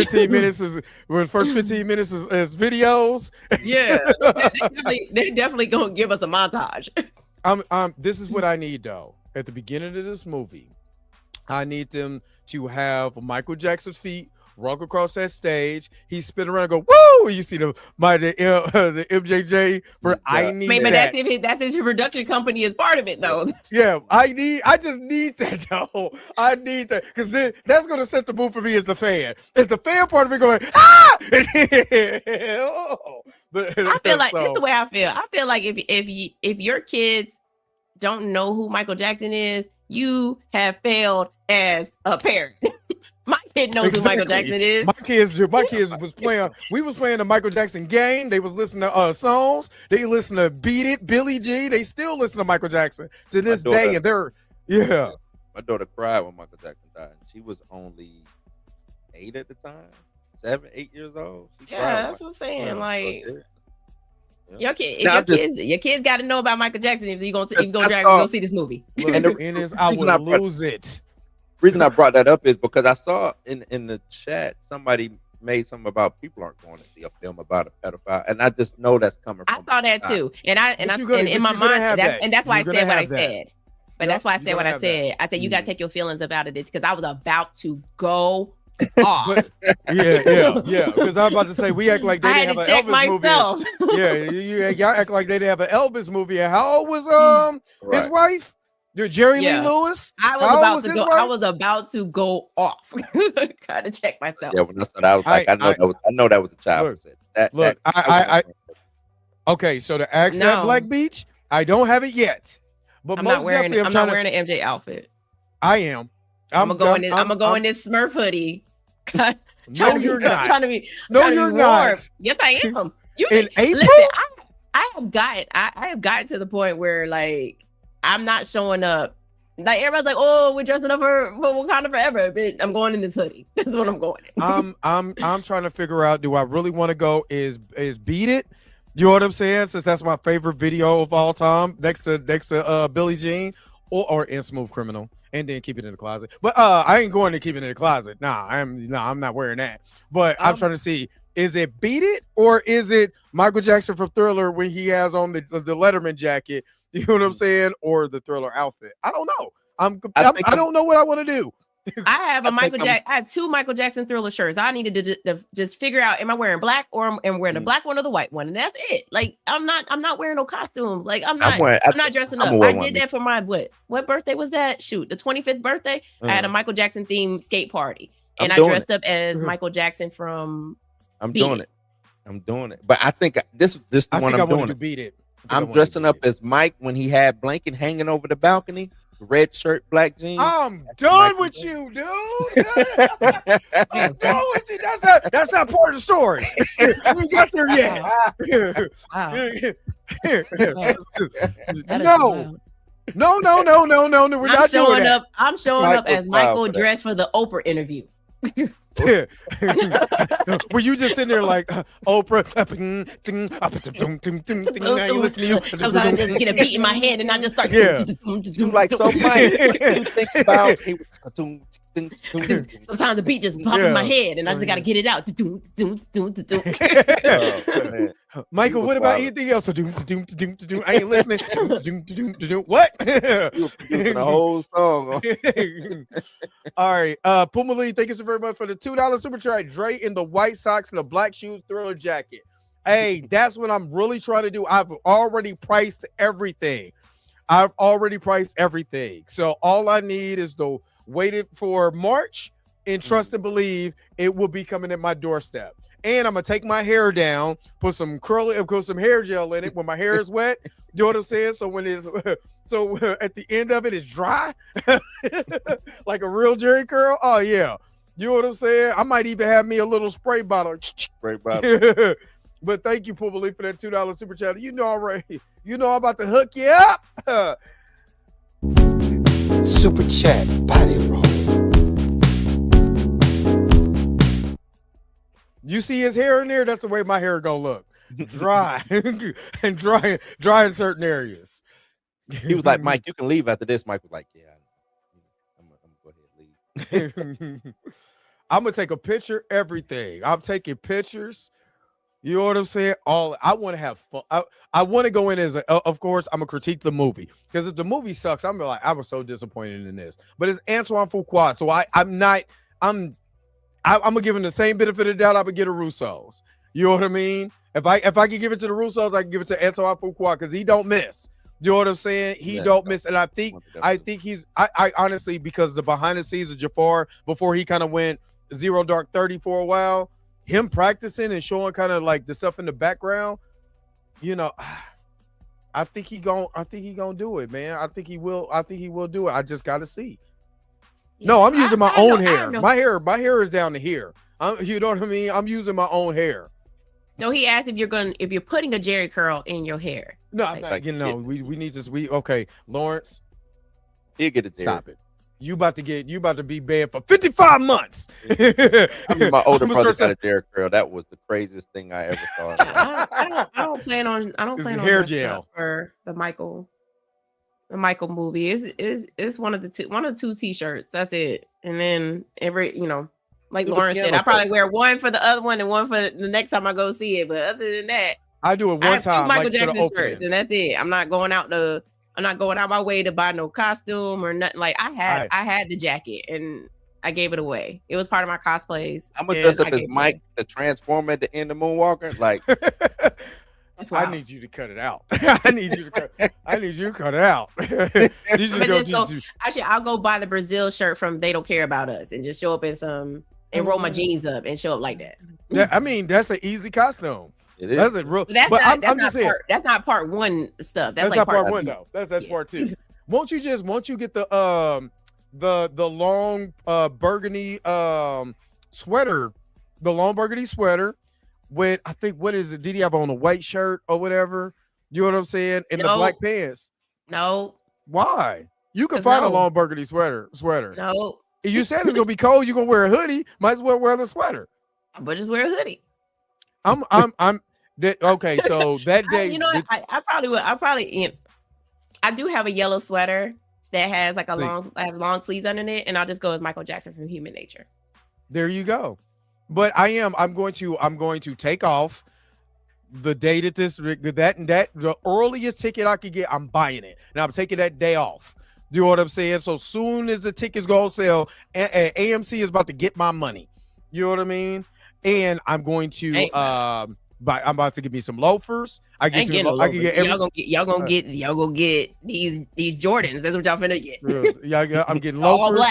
15 minutes is videos. Yeah, they're definitely gonna give us a montage. This is what I need though. At the beginning of this movie, I need them to have Michael Jackson's feet walk across that stage. He's spinning around and go, woo! You see the MJJ. I need that. That's his production company is part of it, though. Yeah, I just need that, though. I need that because then that's going to set the mood for me as the fan. It's the fan part of me going, ah! But I feel like this is the way I feel. I feel like if your kids don't know who Michael Jackson is, you have failed as a parent. My kid knows who Michael Jackson is. My kids was playing. We was playing the Michael Jackson game. They was listening to songs. They listen to Beat It, Billie Jean. They still listen to Michael Jackson to this day, and they're My daughter cried when Michael Jackson died. She was only 8 at the time, 7, 8 years old. That's what I'm saying. Like. Your kids got to know about Michael Jackson if you're gonna drag them to go see this movie. Look, and I would lose it. Reason I brought that up is because I saw in the chat somebody made something about people aren't going to see a film about a pedophile, and I just know that's coming from. I saw that too, and in my mind, that's why I said what I said. But that's why I said what I said. I said you got to take your feelings about it because I was about to go off. Yeah. Because I was about to say we act like they didn't have an Elvis myself. movie. Y'all act like they didn't have an Elvis movie. And how old was his wife? Jerry Lee Lewis. I was about to go off. Trying to check myself. Yeah, when that's what I was like, I know that was a child. Okay, so the Accent Black Beach, I don't have it yet, but I'm not wearing an MJ outfit. I am. I'm gonna go in this Smurf hoodie. No, you're not. Trying to be. No, you're not. Yes, I am. In April, listen, I have gotten to the point where like I'm not showing up. Like everybody's like, "Oh, we're dressing up for Wakanda forever." But I'm going in this hoodie. That's what I'm going in. I'm trying to figure out. Do I really want to go? Is Beat It? You know what I'm saying? Since that's my favorite video of all time, next to Billie Jean, or in Smooth Criminal. And then keep it in the closet. But I ain't going to keep it in the closet. I'm not wearing that. But I'm trying to see, is it Beat It or is it Michael Jackson from Thriller when he has on the Letterman jacket? You know what I'm saying? Or the Thriller outfit? I don't know. I don't know what I want to do. I have two Michael Jackson Thriller shirts. I needed to just figure out, am I wearing black or am I wearing the black one or the white one? And that's it. Like I'm not wearing no costumes. Like I'm not dressing up. I did that for my what birthday was that? Shoot, the 25th birthday. I had a Michael Jackson themed skate party, and I dressed up as Michael Jackson from. I'm doing it. But I think this the one I'm doing. Beat It. I'm dressing up as Mike when he had blanket hanging over the balcony. Red shirt, black jeans. I'm done with you, dude. I'm done with you. That's not part of the story. We got there yet. No. We're not showing up. I'm showing up as Michael dressed for the Oprah interview. Were you just sitting there like Oprah? Sometimes I just get a beat in my head and I just start. Like so, Mike. What do you think about? Sometimes the beat just pop in my head and I just got to get it out. Michael, what about anything else? I ain't listening. What? You were the whole song. All right. Puma Lee, thank you so very much for the $2 super chat. Dre in the white socks and the black shoes Thriller jacket. Hey, that's what I'm really trying to do. I've already priced everything. So all I need is to wait it for March and trust and believe it will be coming at my doorstep. And I'm gonna take my hair down, put some hair gel in it when my hair is wet. You know what I'm saying? So when it's at the end of it is dry, like a real Jerry curl. Oh yeah, you know what I'm saying? I might even have me a little spray bottle. But thank you, Puma Lee, for that $2 super chat. You know already. You know I'm about to hook you up. Super chat, body roll. You see his hair in there? That's the way my hair gonna look. Dry and dry in certain areas. He was like, Mike, you can leave after this. Mike was like, yeah, I'm gonna go ahead and leave. I'm gonna take a picture, everything. I'm taking pictures. You know what I'm saying? I want to have fun. I want to go in as of course, I'm gonna critique the movie because if the movie sucks, I'm like, I was so disappointed in this. But it's Antoine Fuqua, so I'm gonna give him the same benefit of the doubt I would get a Russo's. You know what I mean? If I can give it to the Russo's, I can give it to Antoine Fuqua because he don't miss. You know what I'm saying? He don't miss, and I think he's. I honestly, because the behind the scenes of Jafar before he kind of went Zero Dark 30 for a while, him practicing and showing kind of like the stuff in the background, you know, I think he gonna do it, man. I think he will do it. I just gotta see. No, I'm using my own hair. No. My hair is down to here. You know what I mean? I'm using my own hair. No, he asked if you're putting a Jerry curl in your hair. No, I'm not. You know, we need to. Okay, Lawrence, he'll get it there. Stop it. You about to be banned for 55 months. I mean, my older brother got a Jerry curl. That was the craziest thing I ever saw. I don't plan on hair gel for the Michael movie. It's one of the two t-shirts. That's it. And then like Lawrence said, I probably wear one for the other one and one for the next time I go see it. But other than that, I do it one time. Two Michael Jackson shirts, and that's it. I'm not going out my way to buy no costume or nothing. Like I had the jacket and I gave it away. It was part of my cosplays. I'm gonna dress up as Mike the Transformer at the end of Moonwalker. Like that's why I need you to cut it out. I need you to cut it out. Actually, I'll go buy the Brazil shirt from They Don't Care About Us and just show up in some and roll my jeans up and show up like that. Yeah, I mean that's an easy costume. It is. That's a real. I'm just saying that's not part one stuff. That's like not part one though. That's part two. Won't you get the long burgundy sweater, the long burgundy sweater with I think what is it? Did he have on a white shirt or whatever? You know what I'm saying? And the black pants. No. Why? You can find a long burgundy sweater. No. You said it's gonna be cold. You're gonna wear a hoodie. Might as well wear the sweater. But just wear a hoodie. Okay, so that day, I probably would. I do have a yellow sweater that has like long sleeves underneath, and I'll just go as Michael Jackson from Human Nature. There you go. But I'm going to take off the day that the earliest ticket I could get, I'm buying it, and I'm taking that day off. Do you know what I'm saying? So soon as the tickets go on sale, AMC is about to get my money. You know what I mean? And I'm going to I'm about to give me some loafers. Y'all gonna get these Jordans. That's what y'all finna get. Yeah, I'm getting loafers.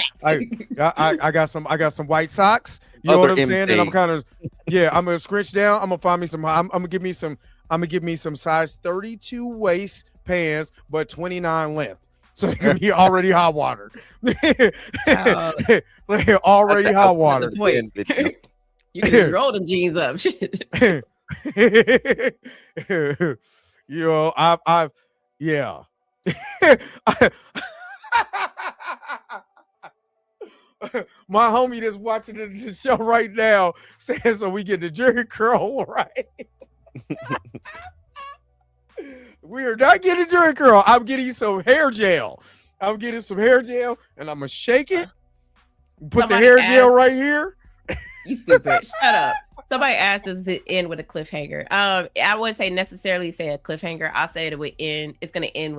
I got some white socks. You know what I'm saying? And I'm kind of I'm gonna scrunch down. I'm gonna find me some. I'm gonna give me some size 32 waist pants, but 29 length. So it can be already hot water. Already hot water. You can just roll them jeans up. My homie that's watching the show right now says so we get the Jerry curl right. We are not getting Jerry curl. I'm getting some hair gel. And I'm gonna shake it. Put the hair gel right here. You stupid. Shut up. Somebody asked us to end with a cliffhanger. I wouldn't say necessarily say a cliffhanger. I'll say it would end. It's gonna end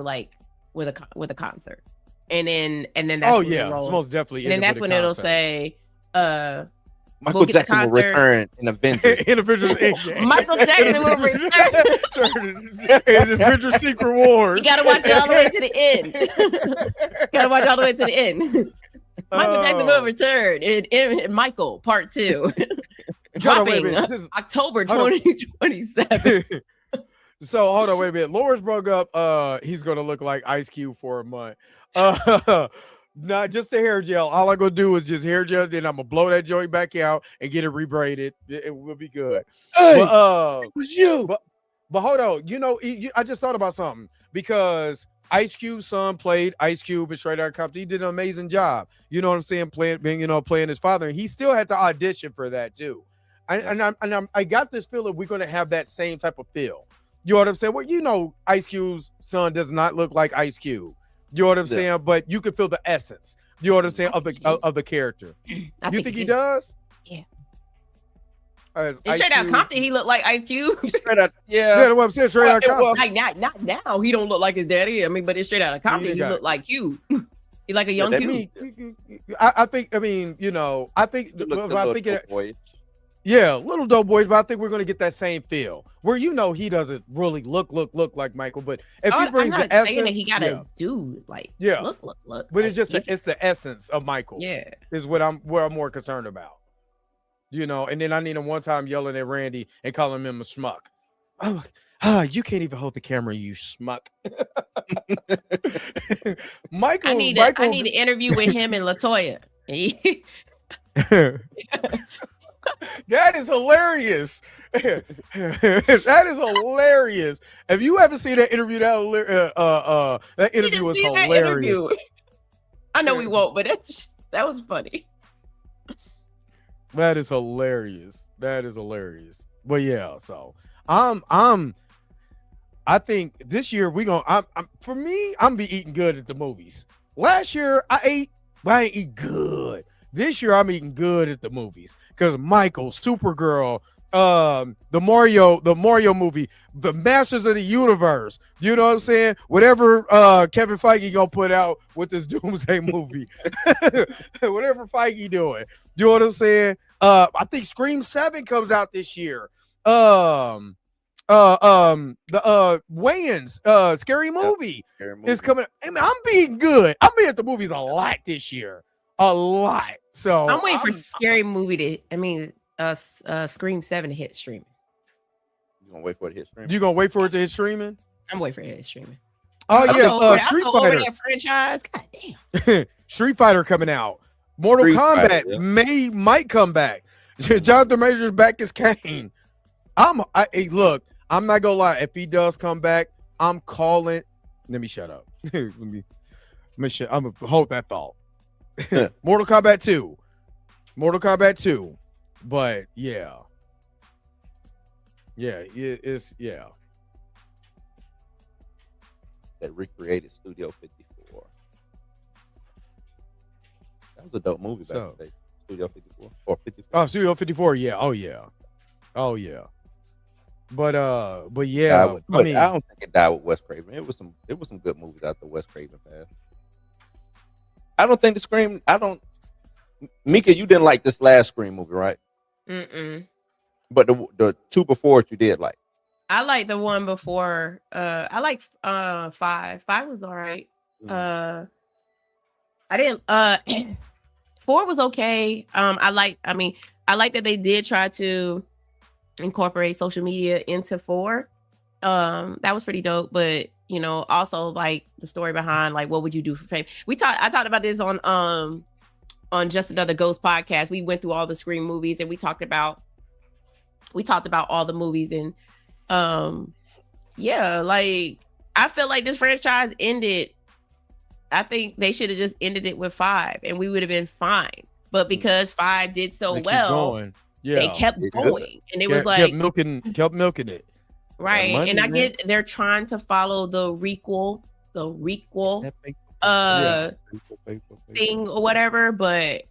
with a concert, and then that's it's most definitely. And then that's when it'll say, Michael Jackson will return in Avengers. In Avengers Endgame. Michael Jackson will return. In Avengers Secret Wars. You gotta watch it all the way to the end. Michael Jackson will return in Michael Part 2. Dropping October 2027. So hold on, wait a minute. Lawrence broke up he's gonna look like Ice Cube for a month. Not just the hair gel. All I'm gonna do is just hair gel, then I'm gonna blow that joint back out and get it rebraided. It will be good. Hey, it was you. But hold on, I just thought about something because Ice Cube's son played Ice Cube in Straight Outta Compton. He did an amazing job. You know what I'm saying? Playing his father, and he still had to audition for that too. I got this feeling we're gonna have that same type of feel. You know what I'm saying? Well, Ice Cube's son does not look like Ice Cube. You know what I'm saying? But you can feel the essence. You know what I'm saying of the character. You think he does? Yeah. Straight Out Compton, he looked like Ice Cube. Straight out, yeah. What I'm saying, Straight Out Compton. Not now. He don't look like his daddy. I mean, but it's Straight Out Compton. He look like Cube. He like a young Cube. I think. Yeah, little dope boys, but I think we're gonna get that same feel where he doesn't really look like Michael, but if he brings the essence, saying that he gotta do look. But it's just it's the essence of Michael. Yeah, is what I'm more concerned about. And then I need him one time yelling at Randy and calling him a schmuck. You can't even hold the camera, you schmuck. I need an interview with him and LaToya. That is hilarious. That is hilarious. If you haven't seen that interview, that interview was hilarious. I know we won't, but that was funny. That is hilarious. That is hilarious. But yeah, so I think this year for me, I'm be eating good at the movies. Last year I ate, but I ain't eat good. This year I'm eating good at the movies because Michael, Supergirl, the Mario movie, the Masters of the Universe. You know what I'm saying? Whatever Kevin Feige gonna put out with this Doomsday movie, whatever Feige doing. You know what I'm saying? I think Scream 7 comes out this year. The Wayans scary movie is coming. I mean, I'm being good. I'm being at the movies a lot this year. A lot. So I'm waiting for Scary Movie Scream 7 to hit streaming. You gonna wait for it to hit streaming? You gonna wait for it to hit streaming? I'm waiting for it to hit streaming. Oh yeah, Street Fighter that franchise. God damn. Street Fighter coming out. Mortal Kombat might come back. Jonathan Majors back as Kane. Look, I'm not gonna lie. If he does come back, I'm calling. Let me shut up. let me shut. I'm gonna hold that thought. Mortal Kombat 2. But yeah. It's that recreated Studio 54. That was a dope movie back in the day. Studio 54 or 54. Oh, Studio 54. Yeah. Oh yeah. But yeah. I don't think it died with Wes Craven. It was some good movies out there Wes Craven had. I don't think Mika, you didn't like this last Scream movie, right? Mm-mm. But the two before it you did like. I like the one before. I like 5. 5 was all right. I didn't 4 was okay. I like that they did try to incorporate social media into 4. That was pretty dope, but also like the story behind like what would you do for fame. I talked about this on Just Another Ghost podcast. We went through all the Scream movies and we talked about all the movies and like I feel like this franchise ended. I think they should have just ended it with 5 and we would have been fine. But because 5 did so well, they kept going. And it was like kept milking it. Right. Money, and I get they're trying to follow the requel thing or whatever, but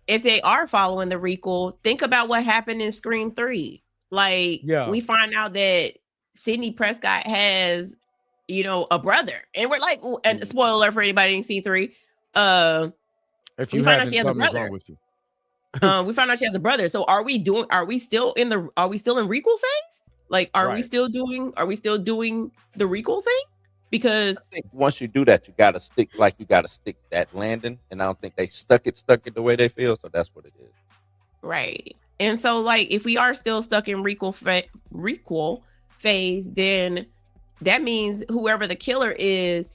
if they are following the requel, think about what happened in Scream 3. Like we find out that Sidney Prescott has, a brother, and we're like, and spoiler alert for anybody who didn't see 3. If you find out she has a brother, we found out she has a brother. So are we still in requel phase? Like, are we still doing the requel thing? Because I think once you do that, you gotta stick that landing, and I don't think they stuck it the way they feel. So that's what it is. Right. And so, like, if we are still stuck in requel phase, then that means whoever the killer is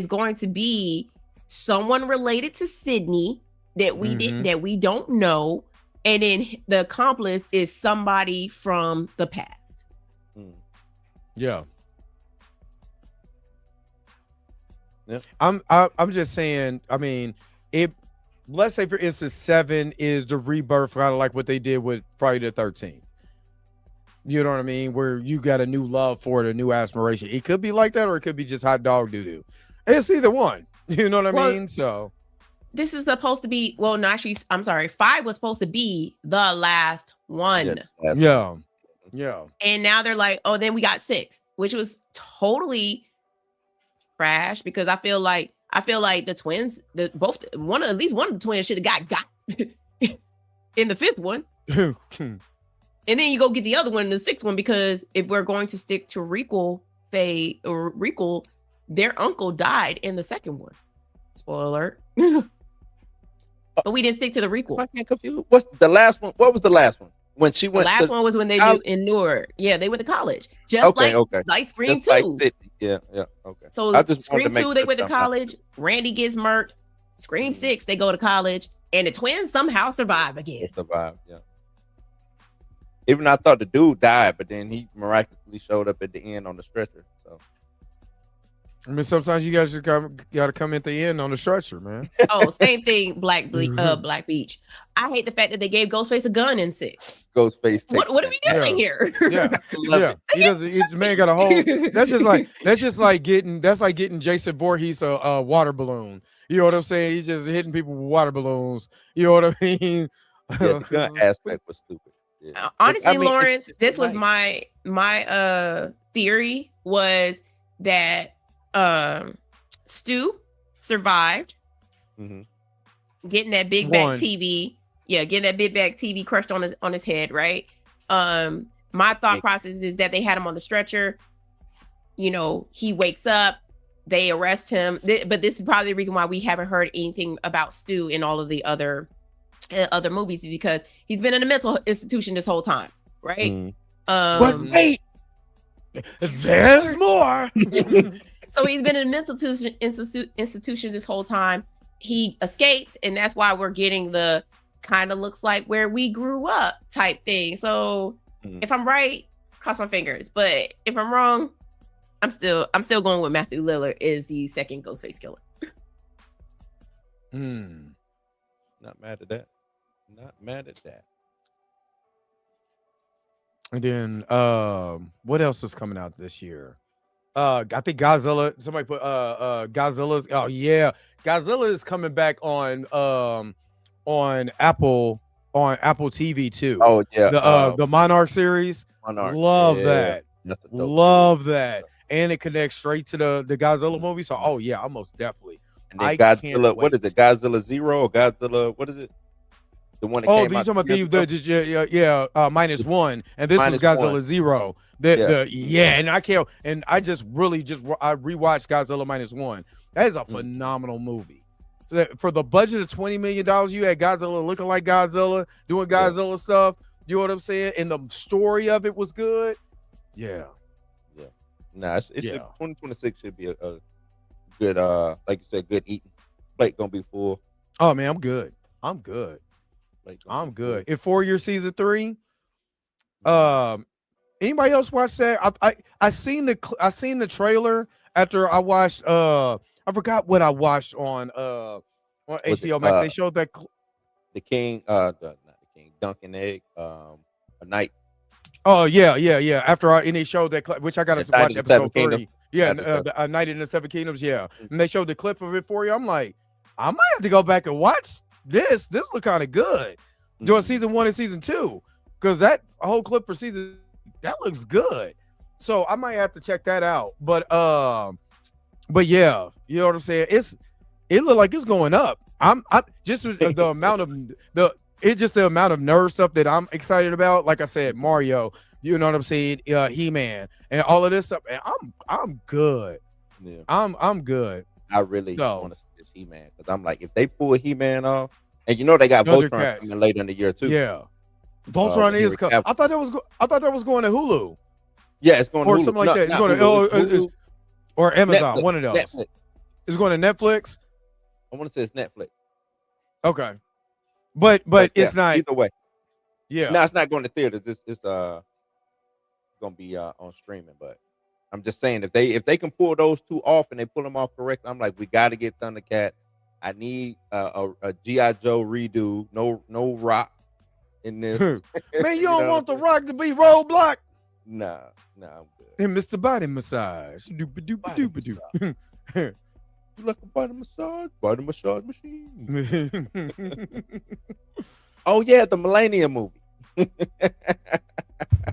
going to be someone related to Sydney that we don't know, and then the accomplice is somebody from the past. Yeah. I'm just saying. I mean, let's say for instance, 7 is the rebirth, kind of like what they did with Friday the 13th. You know what I mean? Where you got a new love for it, a new aspiration. It could be like that, or it could be just hot dog doo doo. It's either one. You know what I mean? So this is supposed to be. Well, no, actually, I'm sorry. 5 was supposed to be the last one. Yeah. And now they're like, oh, then we got 6, which was totally trash because I feel like the twins, at least one of the twins should have got in the 5th one. And then you go get the other one in the 6th one, because if we're going to stick to requel, their uncle died in the 2nd one. Spoiler alert. But we didn't stick to the requel. I can't confuse. What's the last one? What was the last one? When she went. The last one was when they did in Newark. Yeah, they went to college. Like Scream 2. Yeah. Okay. So Scream 2, they went to college. Randy gets murked. Scream 6, they go to college. And the twins somehow survive They again. survived, yeah. Even I thought the dude died, but then he miraculously showed up at the end on the stretcher. So I mean, sometimes you guys just gotta come at the end on the stretcher, man. Oh, same thing. Black Beach. I hate the fact that they gave Ghostface a gun in 6. Ghostface. What are we doing here? Yeah, yeah. He doesn't. The man got a whole. That's just like getting Jason Voorhees a water balloon. You know what I'm saying? He's just hitting people with water balloons. You know what I mean? Yeah, the gun aspect was stupid. Yeah. Honestly, I mean, Lawrence, this was nice. my theory was that Stu survived getting that big back TV. Yeah, getting that big back TV crushed on his head, right? My thought process is that they had him on the stretcher. You know, he wakes up, they arrest him. But this is probably the reason why we haven't heard anything about Stu in all of the other movies, because he's been in a mental institution this whole time, right? But wait, there's more. So he's been in a mental institution this whole time. He escapes, and that's why we're getting the kind of looks like where we grew up type thing. So if I'm right, cross my fingers. But if I'm wrong, I'm still going with Matthew Lillard is the second Ghostface killer. Not mad at that. Not mad at that. And then what else is coming out this year? I think Godzilla. Somebody put Godzilla's. Oh yeah, Godzilla is coming back on Apple TV too. Oh yeah, the Monarch series. Love that. Love that. And it connects straight to the Godzilla movie. So yeah, almost definitely. And then Godzilla, what is it? Godzilla Zero or Godzilla? What is it? The one that came out. These talking about -1, and this was Godzilla Zero. And I can't. And I just I rewatched Godzilla -1. That is a phenomenal movie. So for the budget of $20 million, you had Godzilla looking like Godzilla, doing Godzilla stuff. You know what I'm saying? And the story of it was good. Yeah. Nah, it's 2026 should be a good, like you said, good eating. Plate gonna be full. Oh man, I'm good. I'm good. In 4-year season 3. Anybody else watch that? I seen the trailer after I watched. I forgot what I watched on HBO Max. They showed that the King, not the King, Dunkin' Egg, a night. Oh yeah. And they showed that which I got to watch episode 30. Yeah, A Night in the Seven Kingdoms. Yeah, and they showed the clip of it for you. I'm like, I might have to go back and watch this. This look kind of good. Doing season 1 and season 2, because that whole clip for season that looks good. So I might have to check that out. But yeah, you know what I'm saying. It looked like it's going up. I'm just the amount of the amount of nerd stuff that I'm excited about. Like I said, Mario. You know what I'm saying? He-Man and all of this stuff. And I'm good. Yeah. I'm good. I really want to see this He-Man, because I'm like, if they pull He-Man off, and you know they got Voltron coming later in the year too. Yeah, Voltron is coming. I thought that was going to Hulu. Yeah, it's going to or Hulu. Something like that. It's going to or Amazon. Netflix, one of those. Netflix. It's going to Netflix. I want to say it's Netflix. Okay, but it's not either way. Yeah, no, it's not going to theaters. It's going to be on streaming. But I'm just saying, if they can pull those two off and they pull them off correct, I'm like, we got to get Thundercats. I need a G.I. Joe redo. No Rock in this. Man, you don't want the Rock to be Roadblock? Nah, I'm good. And Mr. Body Massage. Doop-a-doop-a-doop-a-doop. You like a body massage machine. Oh yeah, the Millennium movie.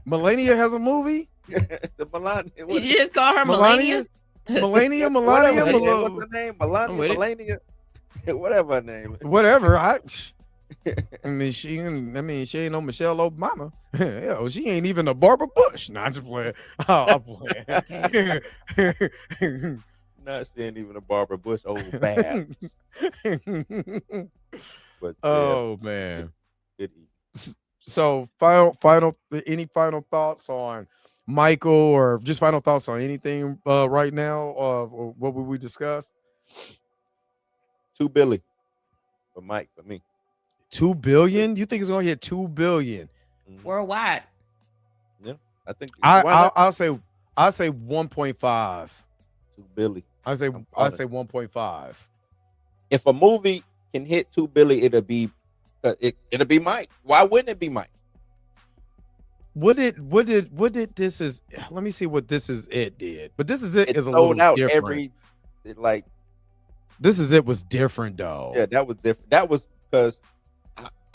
Melania has a movie? The Melania. Did you just call her Melania? Melania. What's her name? Melania. Whatever her name is. Whatever. I mean, she ain't no Michelle Obama. Hell, she ain't even a Barbara Bush. Nah, I'm just playing. I'm playing. No, she ain't even a Barbara Bush. Oh, bad. But man. Good. So, any final thoughts on Michael, or just final thoughts on anything right now? Or what would we discuss? To Billy, for Mike, for me. 2 billion? You think it's gonna hit 2 billion? Worldwide. Yeah, I think I'll say 1.5. 2 billion. I say 1.5. If a movie can hit 2 billion, it'll be Mike. Why wouldn't it be Mike? What did this is? Let me see what this is. It did, but this is it is a sold little out different. This is it was different though. Yeah, that was different. That was because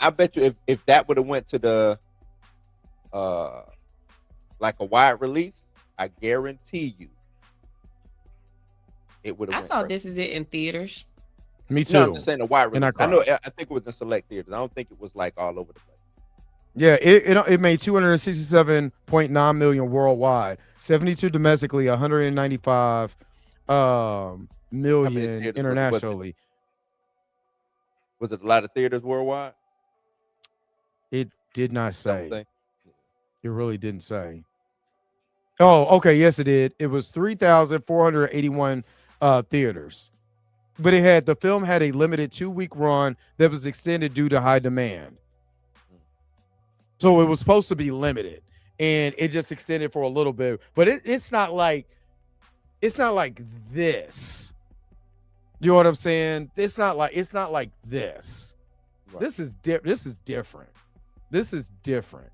I bet you if that would have went to the like a wide release, I guarantee you it would have. I saw This Is It in theaters. Me too. No, I'm just saying a wide release. I know. I think it was in select theaters. I don't think it was like all over the place. Yeah, it made 267.9 million worldwide, 72 domestically, 195 million internationally. Was it a lot of theaters worldwide? It did not say. It really didn't say. Oh, okay. Yes, it did. It was 3,481 theaters. But the film had a limited 2-week run that was extended due to high demand. So it was supposed to be limited, and it just extended for a little bit. But it's not like this. You know what I'm saying? It's not like this. Right. This is different. This is different.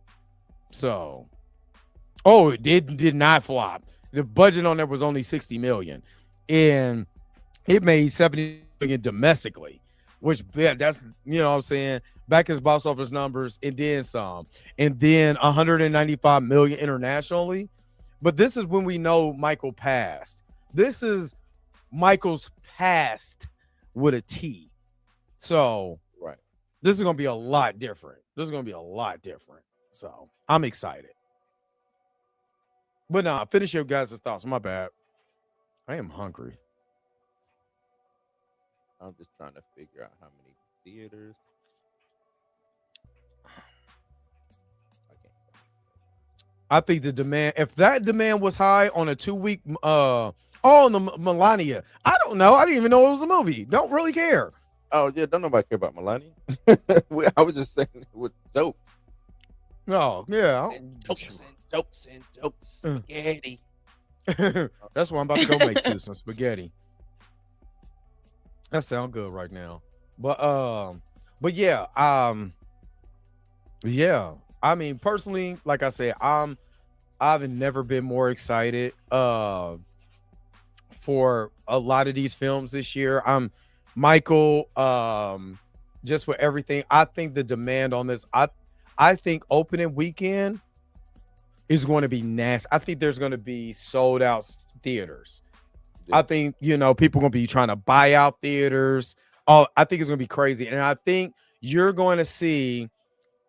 So, it did not flop. The budget on there was only 60 million, and it made 70 million domestically, which that's, you know what I'm saying, back his box office numbers and then some, and then 195 million internationally. But this is when we know Michael passed. This is Michael's past with a T. So right, this is gonna be a lot different. So I'm excited. But nah, finish your guys' thoughts. My bad. I am hungry. I'm just trying to figure out how many theaters. I think the demand, if that demand was high on a 2-week, the Melania. I don't know. I didn't even know it was a movie. Don't really care. Oh yeah, don't nobody care about Melania. I was just saying with jokes. No, yeah. Jokes and spaghetti. That's what I'm about to go make too, some spaghetti. That sounds good right now. But yeah, yeah. I mean, personally, like I said, I've never been more excited for a lot of these films this year. Michael, just with everything. I think the demand on this, I think opening weekend is going to be nasty. I think there's going to be sold out theaters. Yeah. I think, people going to be trying to buy out theaters. Oh, I think it's going to be crazy. And I think you're going to see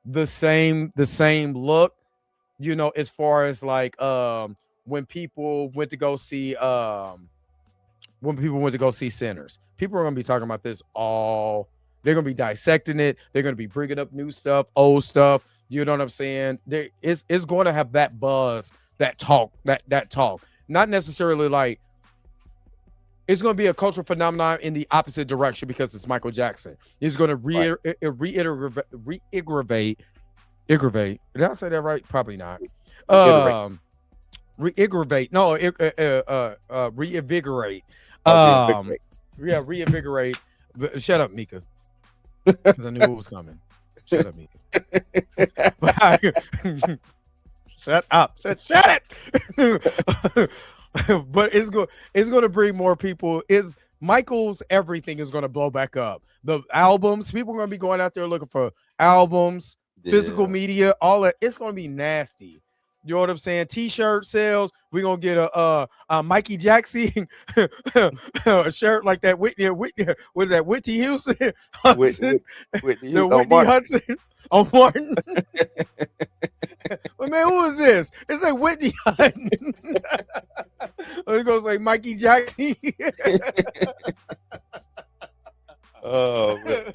the same look, as far as like when people went to go see Sinners. People are going to be talking about this they're going to be dissecting it. They're going to be bringing up new stuff, old stuff. You know what I'm saying? It's going to have that buzz, that talk. Not necessarily like it's going to be a cultural phenomenon in the opposite direction because it's Michael Jackson. He's going to reiterate. Did I say that right? Probably not. Reinvigorate. No, reinvigorate. Yeah, reinvigorate. Shut up, Mika. Because I knew it was coming. Shut up, Mika. Shut up. Shut it. But it's going to bring more people. Michael's everything is going to blow back up. The albums, people are going to be going out there looking for albums, physical media, all that. It's going to be nasty. You know what I'm saying? T-shirt sales. We're going to get a Mikey Jackson a shirt like that. Whitney, what is that? Whitney Houston? Hudson. Whitney Hudson on Martin. Well, man, who is this? It's like Whitney Hudson. It goes like Mikey Jackson. Oh man.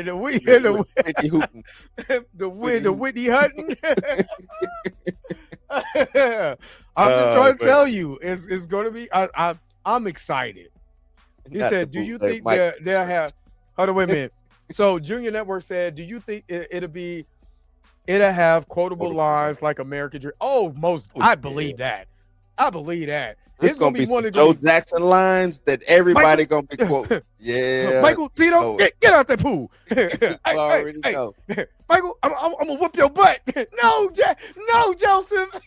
the Whitney Hutton. I'm just trying to tell you, it's going to be. I'm excited. He said, "Do you think they'll have?" Hold on, wait a minute. So Junior Network said, do you think it'll have quotable lines like American Dream? Oh, I believe that. I believe that. It's gonna be one of Joe Jackson lines that everybody gonna be quoting. Yeah, Michael Tito, get out that pool. I already know. Michael, I'm gonna whoop your butt. No, Joseph.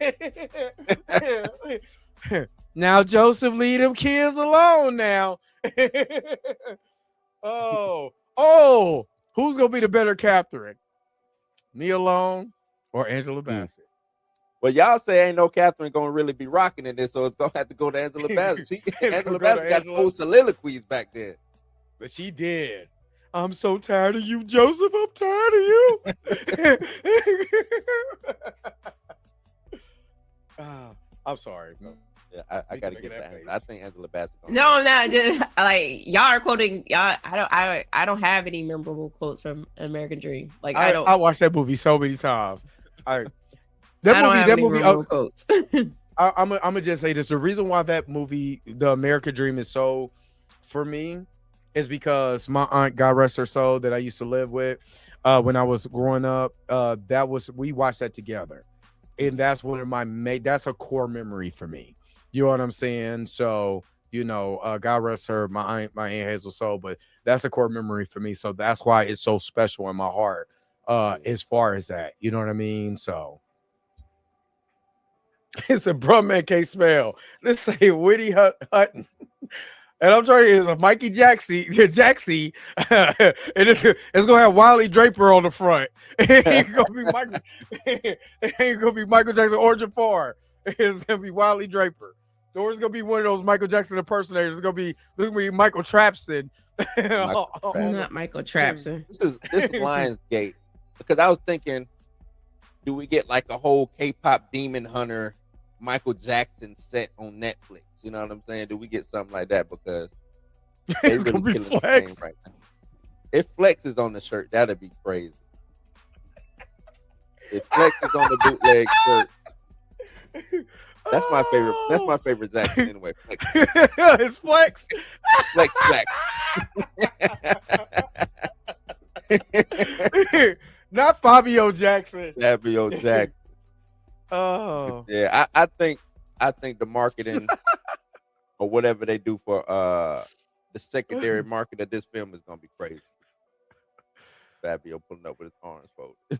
Now, Joseph, leave them kids alone now. Oh, who's gonna be the better Catherine? Nia Long or Angela Bassett? Well, y'all say ain't no Catherine gonna really be rocking in this, so it's gonna have to go to Angela Bassett. Angela Bassett got full soliloquies back there. But she did. I'm so tired of you, Joseph. I'm tired of you. I'm sorry. Yeah, I gotta get that. I think Angela Bassett. No, I'm not. Just like y'all are quoting. Y'all, I don't have any memorable quotes from American Dream. Like I don't. I watched that movie so many times. That movie. Quotes. I'm gonna just say this: the reason why that movie, The American Dream, is so for me is because my aunt, God rest her soul, that I used to live with when I was growing up. We watched that together, and that's one of that's a core memory for me. You know what I'm saying? So God rest her, my aunt Hazel soul, but that's a core memory for me. So that's why it's so special in my heart. As far as that, you know what I mean? So. It's a bro man can't spell. Let's say Whitney Hutton. And I'm trying it's a Mikey Jaxie. And it's gonna have Wiley Draper on the front. It ain't gonna be Michael Jackson or Jafar. It's gonna be Wiley Draper. Or it's gonna be one of those Michael Jackson impersonators. It's gonna be Michael Trapson. Not Michael Trapson. This is Lionsgate. Because I was thinking, do we get like a whole K-pop Demon Hunter Michael Jackson set on Netflix? You know what I'm saying? Do we get something like that? Because it's really gonna be Flex right now. If Flex is on the shirt, that'd be crazy. If Flex is on the bootleg shirt, that's my favorite. That's my favorite Jackson anyway. Flex. It's Flex. Flex. Not Fabio Jackson. Fabio Jackson. Oh yeah, I think the marketing or whatever they do for the secondary market of this film is gonna be crazy. Fabio pulling up with his arms folded.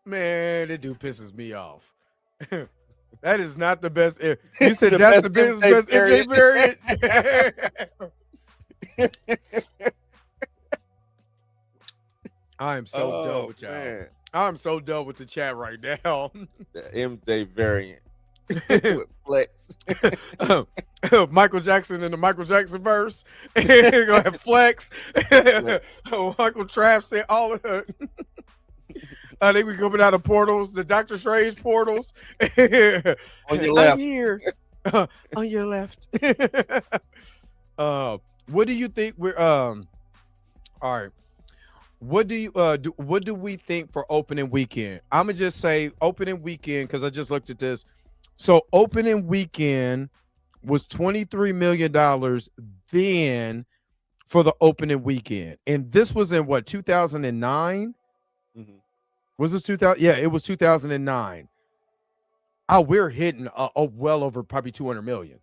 Man, that dude pisses me off. That is not the best. You said that's the best MJ variant. I am so done with y'all. Man. I'm so done with the chat right now. The MJ variant with Flex. Michael Jackson in the Michael Jackson verse. You're gonna have Flex. Michael Trapson, all of it. I think we're coming out of portals, the Doctor Strange portals. On your left. I'm here. On your left. What do you think we're all right. What do we think for opening weekend? I'm gonna just say opening weekend because I just looked at this. So opening weekend was $23 million then for the opening weekend, and this was in what 2009. Mm-hmm. Was this 2000? Yeah, it was 2009. We're hitting well over probably 200 million.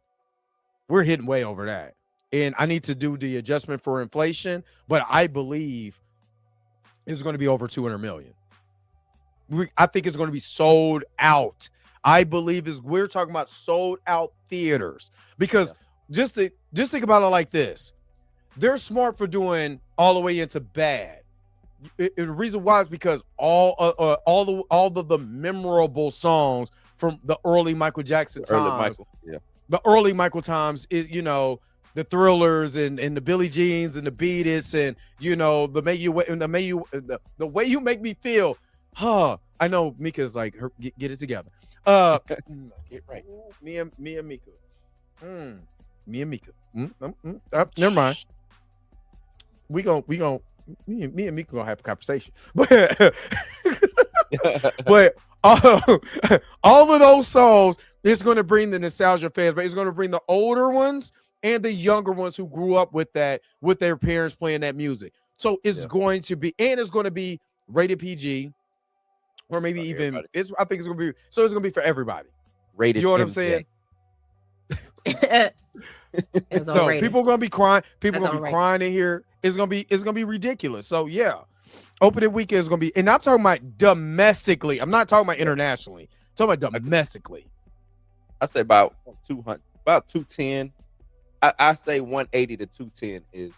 We're hitting way over that, and I need to do the adjustment for inflation, but I believe it's going to be over 200 million. I think it's going to be sold out. I believe we're talking about sold out theaters because just think about it like this. They're smart for doing all the way into bad. The reason why is because all the memorable songs from the early Michael Jackson times, the early Michael times is the Thrillers and the Billie Jeans and the Beat It and the way you make me feel. I know Mika's like get it together. Get right. Me and Mika. Me and Mika. Never mind. Me and Mika gonna have a conversation. But all of those songs, it's gonna bring the nostalgia fans, but it's gonna bring the older ones and the younger ones who grew up with that, with their parents playing that music. So it's going to be, and it's going to be rated PG, or maybe even I think it's going to be. So it's going to be for everybody. Rated. You know what MJ. I'm saying? It's So unrated. people are going to be crying. People That's going to be unrated. crying in here. It's going to be ridiculous. So yeah, opening weekend is going to be, and I'm talking about domestically. I'm not talking about internationally. I'm talking about domestically. I say about 200, about 210. I say 180 to 210 is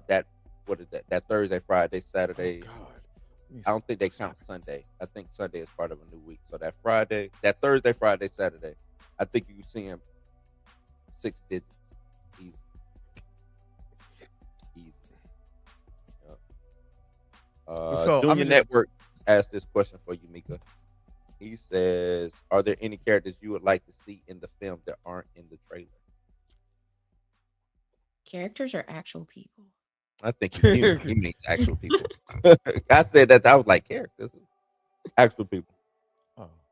that. What is that? That Thursday, Friday, Saturday. Oh, God. I don't think they count Sunday. I think Sunday is part of a new week. So that Friday, that Thursday, Friday, Saturday, I think you can see him 6 digits. Easy. Yep. So, Junior Network asked this question for you, Mika. He says, "Are there any characters you would like to see in the film that aren't in the trailer?" Characters are actual people. I think he means actual people. I said that I was like characters, actual people.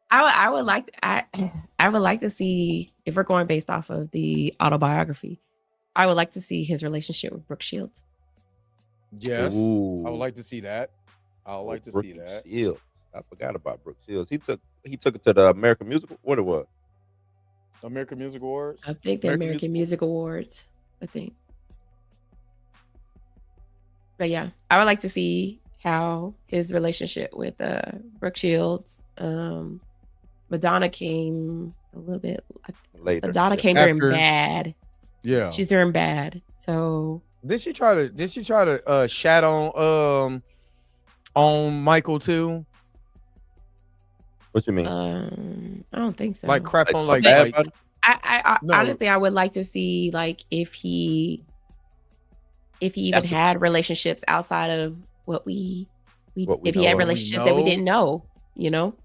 I would like to see, if we're going based off of the autobiography, I would like to see his relationship with Brooke Shields. Yes, Ooh. I would like to see that. I would like to see that. Shields. I forgot about Brooke Shields. He took it to the American Musical. What it was? American Music Awards. I think the American Music Awards. I think. But yeah, I would like to see how his relationship with Brooke Shields. Madonna came a little bit later. Madonna came during bad. Yeah, she's during bad. So did she try to shat on Michael too? What you mean? I don't think so. Like crap on like I no. Honestly, I would like to see like if he even had relationships outside of what we if he had relationships that we didn't know, you know.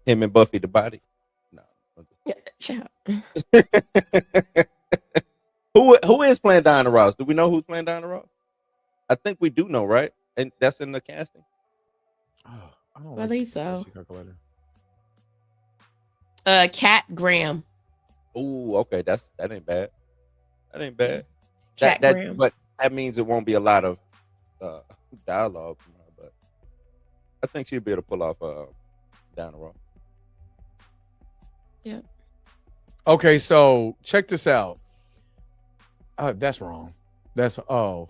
Him and Buffy the Body. No. Child. Who is playing Diana Ross? Do we know who's playing Diana Ross? I think we do know, right? And that's in the casting. I don't believe so. Calculator. Kat Graham. Oh, okay. That ain't bad. That ain't bad. Kat Graham. But that means it won't be a lot of dialogue from her. But I think she'll be able to pull off Diana Ross. Yeah. Okay, so check this out. That's wrong. That's wrong.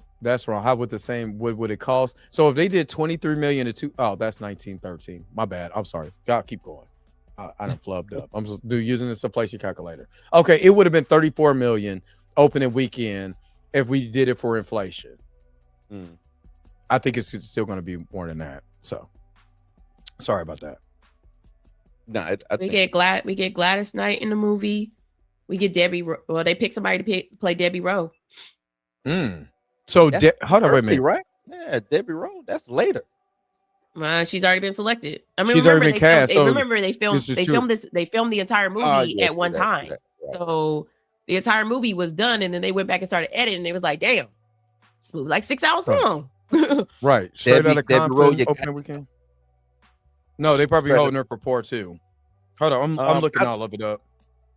How would would it cost? So if they did 23 million to that's 1913. My bad. I'm sorry. God, keep going. I done flubbed up. I'm just using this inflation calculator. Okay, it would have been 34 million opening weekend if we did it for inflation. I think it's still going to be more than that. So sorry about that. No, we get Gladys Knight in the movie. We get Debbie. Well, they pick somebody to play Debbie Rowe. So hold on, wait a minute. Right? Yeah, Debbie Rowe. That's later. She's already been selected. I mean, she's already been cast. They filmed the entire movie at one time. Right. So the entire movie was done, and then they went back and started editing. And it was like, damn, this movie like 6 hours long. Right. Straight out of Compton opening weekend. No, they probably holding her for part 2. Hold on, I'm looking all of it up.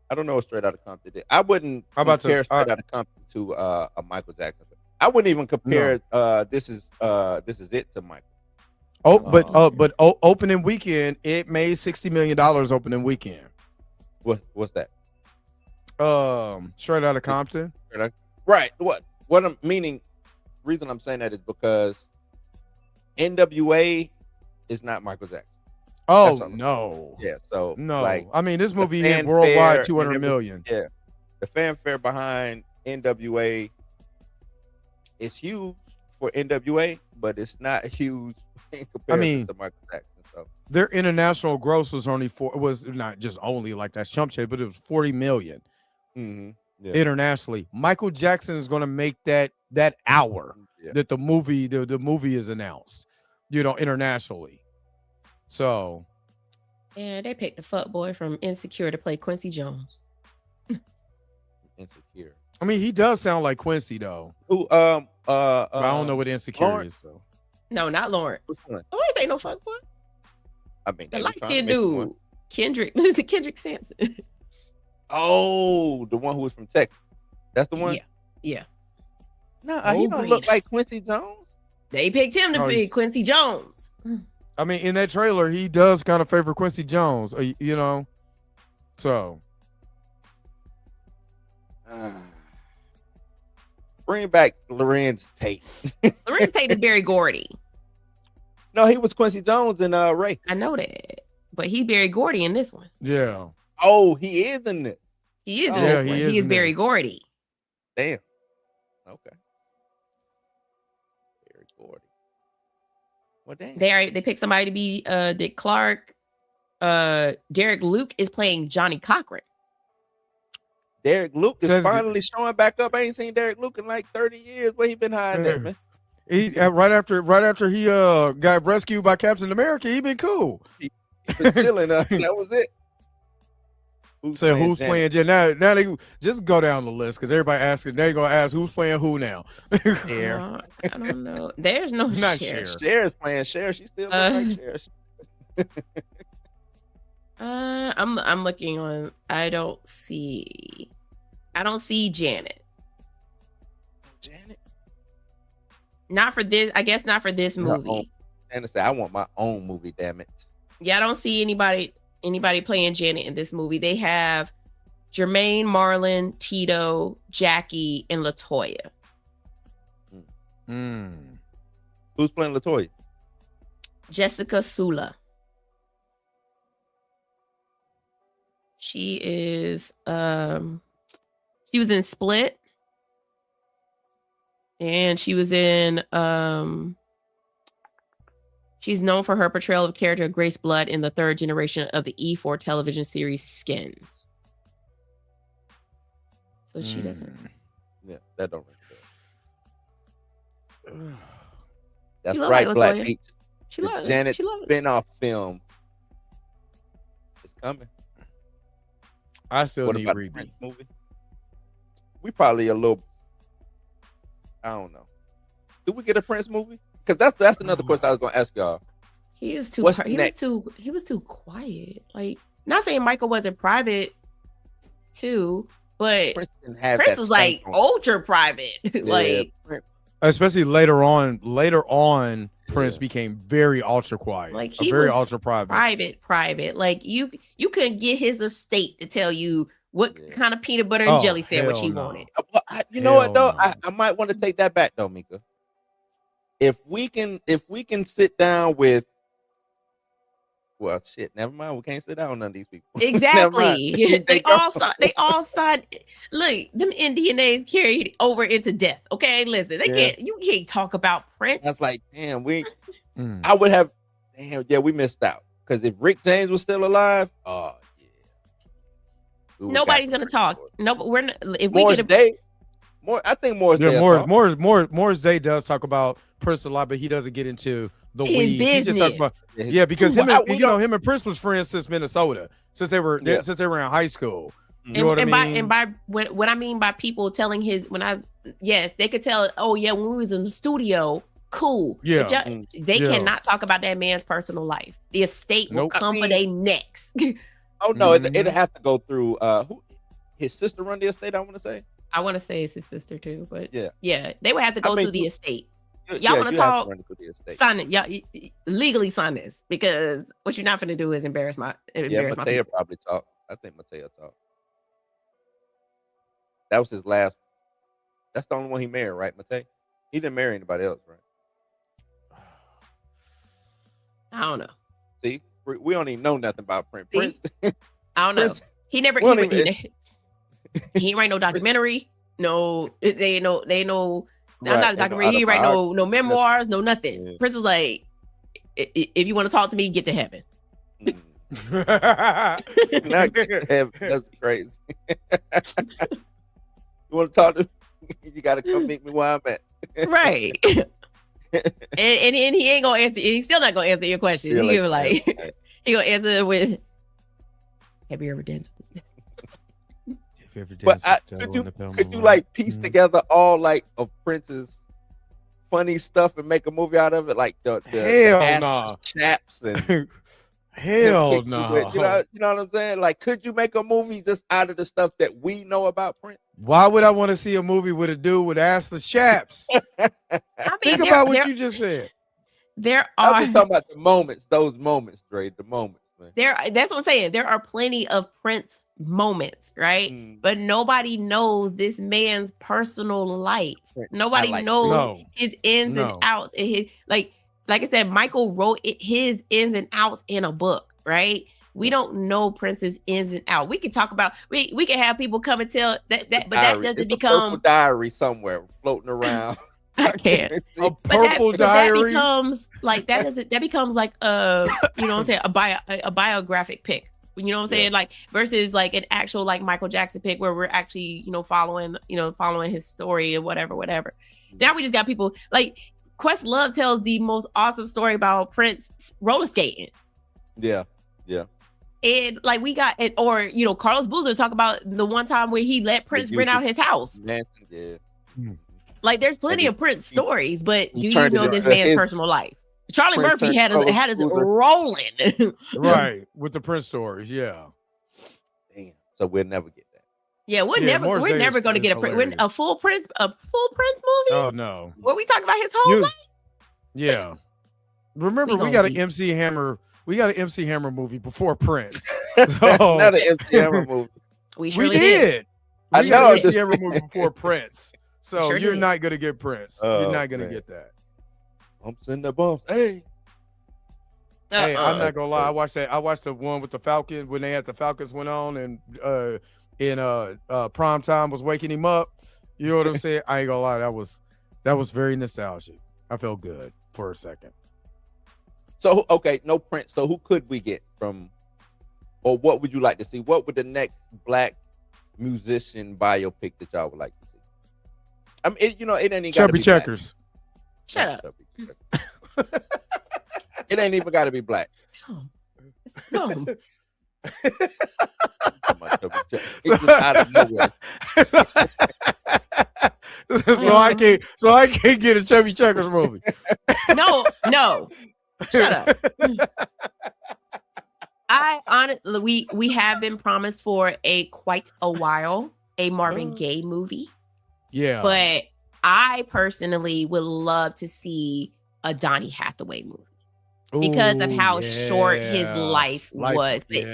I don't know what Straight Outta Compton did. I wouldn't compare Straight Outta Compton to a Michael Jackson film. I wouldn't even compare This Is It to Michael. But opening weekend, it made $60 million opening weekend. What's that? Straight Outta Compton. Right. What I'm meaning, reason I'm saying that is because NWA is not Michael Jackson. Oh no. Yeah, so no. Like, I mean, this movie hit worldwide 200 million. Yeah. The fanfare behind NWA is huge for NWA, but it's not huge in comparison to Michael Jackson. So their international gross was not just only like that chump change, but it was 40 million internationally. Michael Jackson is going to make that hour that the movie is announced, internationally. So, yeah, they picked the fuck boy from Insecure to play Quincy Jones. Insecure. I mean, he does sound like Quincy though. Who? But I don't know what Insecure Lawrence? is though. No, not Lawrence. Lawrence ain't no fuck boy. I mean, the light-skinned dude, Kendrick Sampson. Oh, the one who was from Texas. That's the one. Yeah. No, he don't look like Quincy Jones. They picked him to be Quincy Jones. I mean, in that trailer, he does kind of favor Quincy Jones, you know. So, bring back Lorenz Tate. Lorenz Tate is Berry Gordy. No, he was Quincy Jones in Ray. I know that, but he's Berry Gordy in this one. Yeah. Oh, he is in it. He is in this one. He is Berry Gordy. Damn. Okay. Berry Gordy. Well, damn. They picked somebody to be Dick Clark. Derek Luke is playing Johnny Cochran. Derek Luke is finally showing back up. I ain't seen Derek Luke in like 30 years. Where he been hiding at, man? He right after he got rescued by Captain America, he been cool. He was chilling. That was it. Who's playing Janet? Now they just go down the list because everybody asking. They're gonna ask who's playing who now. Cher. I don't know. There's no not Cher. Cher's playing Cher. She still looks like Cher. I'm looking on. I don't see Janet. Janet. Not for this. I guess not for this movie. And say I want my own movie. Damn it. Yeah, I don't see anybody playing Janet in this movie. They have Jermaine, Marlon, Tito, Jackie, and LaToya. Who's playing LaToya? Jessica Sula. She is she was in Split. And she was in she's known for her portrayal of character Grace Blood in the third generation of the E4 television series Skins. So she doesn't. Yeah, that don't ring. That's right, right, Black LaToya. Beach. She loves it. Janet She loves it. spinoff film is coming. I still What need about the Reedy. Prince movie? We probably a little. I don't know. Did we get a Prince movie? Because that's another question I was gonna ask y'all. He is too. What's He next? was too quiet. Like, not saying Michael wasn't private, too, but Prince didn't have Prince that was like stank on him. ultra private. Like, Prince- Especially later on, Prince became very ultra quiet. like he very was ultra private. private. Like you couldn't get his estate to tell you what kind of peanut butter and Oh, jelly sandwich hell he no. wanted. You know what Hell though? no. I might want to take that back though, Mika. If we can sit down with, well, shit, never mind. We can't sit down with none of these people. Exactly. Never mind. They all signed. Look, them NDNAs carried over into death. Okay, listen, you can't talk about Prince. That's like, damn, Mm. I would have, damn, yeah, we missed out. Because if Rick James was still alive, oh yeah, we would've Nobody's got gonna the talk. record. No, but we're not. If we Morris get a Day, I think Morris Day. Yeah, will talk. Morris Day does talk about Prince a lot, but he doesn't get into the His weeds. He just talks about because him and Prince was friends since Minnesota, since they were in high school. You know what I mean? What I mean by people telling they could tell. Oh yeah, when we was in the studio, cool. Yeah. But they cannot talk about that man's personal life. The estate will come for their necks. Oh no, it'd have to go through who his sister run the estate. I want to say. I want to say it's his sister too, but yeah, they would have to go through the estate. Y'all Yeah, want to you have talk? run it through the estate. Sign it. Y'all legally sign this because what you're not going to do is embarrass my Yeah, my Mateo people. probably talked. I think Mateo talked. That was his last. That's the only one he married, right, Mateo? He didn't marry anybody else, right? I don't know. See, we don't even know nothing about Prince. See? Prince, I don't know. Prince- He never. Well, He ain't write no documentary. No, they know. Right, I'm not a ain't no documentary. He ain't write no autobiography. memoirs. No nothing. Yeah. Prince was like, if you want to talk to me, get to heaven. Not that's crazy. You want to talk to me? You got to come meet me where I'm at. Right. and he ain't gonna answer. He's still not gonna answer your question. Yeah, He gonna like, like he gonna answer with, "Have you ever danced with me?" But could you like piece together all like of Prince's funny stuff and make a movie out of it? Like the Hell ass nah. chaps and Hell you no. know what I'm saying? Like, could you make a movie just out of the stuff that we know about Prince? Why would I want to see a movie with a dude with assless chaps? I mean, Think about what you just said. There I'm are just talking about the moments, those moments, Dre, the moments, man. that's what I'm saying. There are plenty of Prince moments, right? Mm. But nobody knows this man's personal life. Nobody knows his ins and outs and his like I said, Michael wrote his ins and outs in a book, right? We don't know Prince's ins and outs. We can talk about we can have people come and tell that but that doesn't become a diary somewhere floating around. I can't. A purple diary. That becomes like that becomes like you know what I'm saying, a biographic pick. You know what I'm saying? Like versus like an actual like Michael Jackson pick where we're actually, following his story and whatever. Now we just got people like Questlove tells the most awesome story about Prince roller skating. Yeah. And like we got it, or Carlos Boozer talk about the one time where he let Prince rent out his house. Yeah. Like there's plenty of Prince stories, but do you know this man's personal life? Charlie Murphy had us rolling. Right, with the Prince stories, yeah. Damn. So we'll never get that. Yeah, we're never going to get a full Prince movie. Oh no. Where we talk about his whole life? Yeah. Remember, we got an MC Hammer. We got an MC Hammer movie before Prince. So, not an MC Hammer movie. We did. I know. An MC Hammer movie before Prince. So Sure you're did. not gonna get Prince. You're not gonna get that. Bumps in the bumps. Hey. Hey, I'm not gonna lie. I watched the one with the Falcon when they had the Falcons went on and in prime time was waking him up. You know what I'm saying? I ain't gonna lie. That was very nostalgic. I felt good for a second. So okay, no Prince. So who could we get from, or what would you like to see? What would the next black musician biopic that y'all would like to see? I mean, it ain't even Chubby Checkers. Shut up. It ain't even got to be black. It's dumb. It's just out of nowhere. So I can't get a Chubby Checkers movie. No. Shut up. I honestly, we have been promised for quite a while a Marvin Gaye movie. Yeah. But I personally would love to see a Donny Hathaway movie because of how short his life was. But,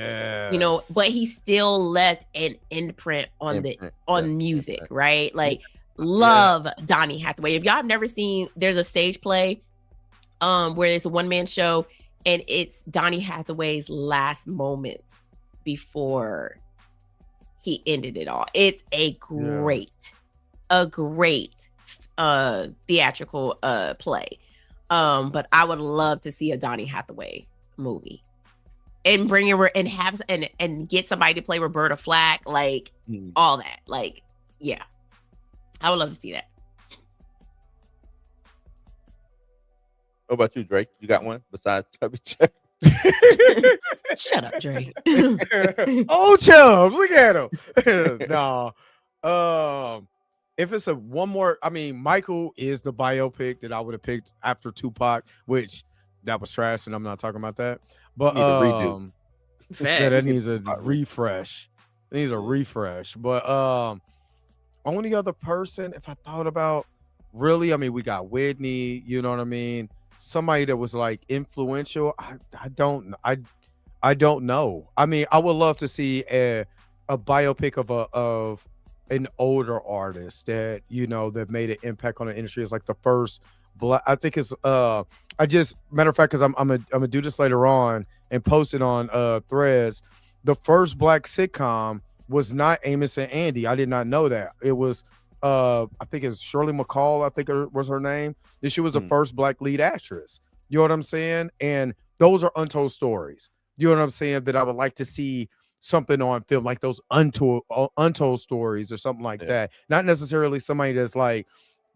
but he still left an imprint on music, right? Like love Donny Hathaway. If y'all have never seen, there's a stage play where it's a one-man show and it's Donny Hathaway's last moments before he ended it all. It's a great theatrical play. But I would love to see a Donny Hathaway movie and bring it and have and get somebody to play Roberta Flack, like all that. Like, yeah, I would love to see that. What about you, Drake? You got one besides Chubby Check? Shut up, Drake. Oh, Chubbs, look at him. No. If it's one more, I mean, Michael is the biopic that I would have picked after Tupac, which that was trash, and I'm not talking about that. But that needs a refresh. It needs a refresh. But only other person, if I thought about, really, I mean, we got Whitney. You know what I mean? Somebody that was like influential. I don't know. I mean, I would love to see a biopic of an older artist that that made an impact on the industry. It's like the first black. I think it's matter of fact, because I'm gonna do this later on and post it on Threads. The first black sitcom was not Amos and Andy. I did not know that. It was I think it's Shirley MacLaine, I think was her name. And she was the first black lead actress. You know what I'm saying? And those are untold stories. You know what I'm saying? That I would like to see something on film, like those untold stories or something like that. Not necessarily somebody that's like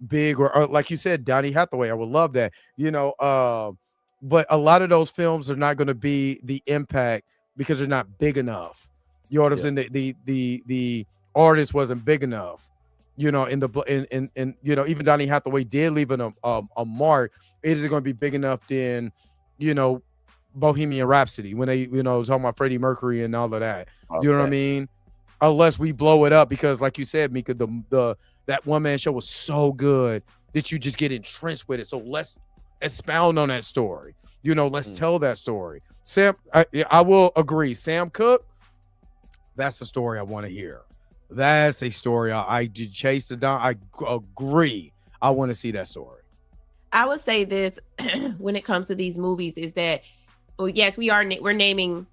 big or like you said, Donny Hathaway. I would love that. But a lot of those films are not going to be the impact because they're not big enough. You know what I'm saying? The artist wasn't big enough. In even Donny Hathaway did leave a mark. It isn't going to be big enough then, Bohemian Rhapsody when they, talking about Freddie Mercury and all of that. You know what I mean? unless we blow it up, because like you said, Mika, the that one man show was so good that you just get entrenched with it. So let's expound on that story. You know, let's tell that story. Sam, I will agree. Sam Cooke, that's the story I want to hear. That's a story I did chase it down. I agree. I want to see that story. I would say this when it comes to these movies is that, well, yes, we're naming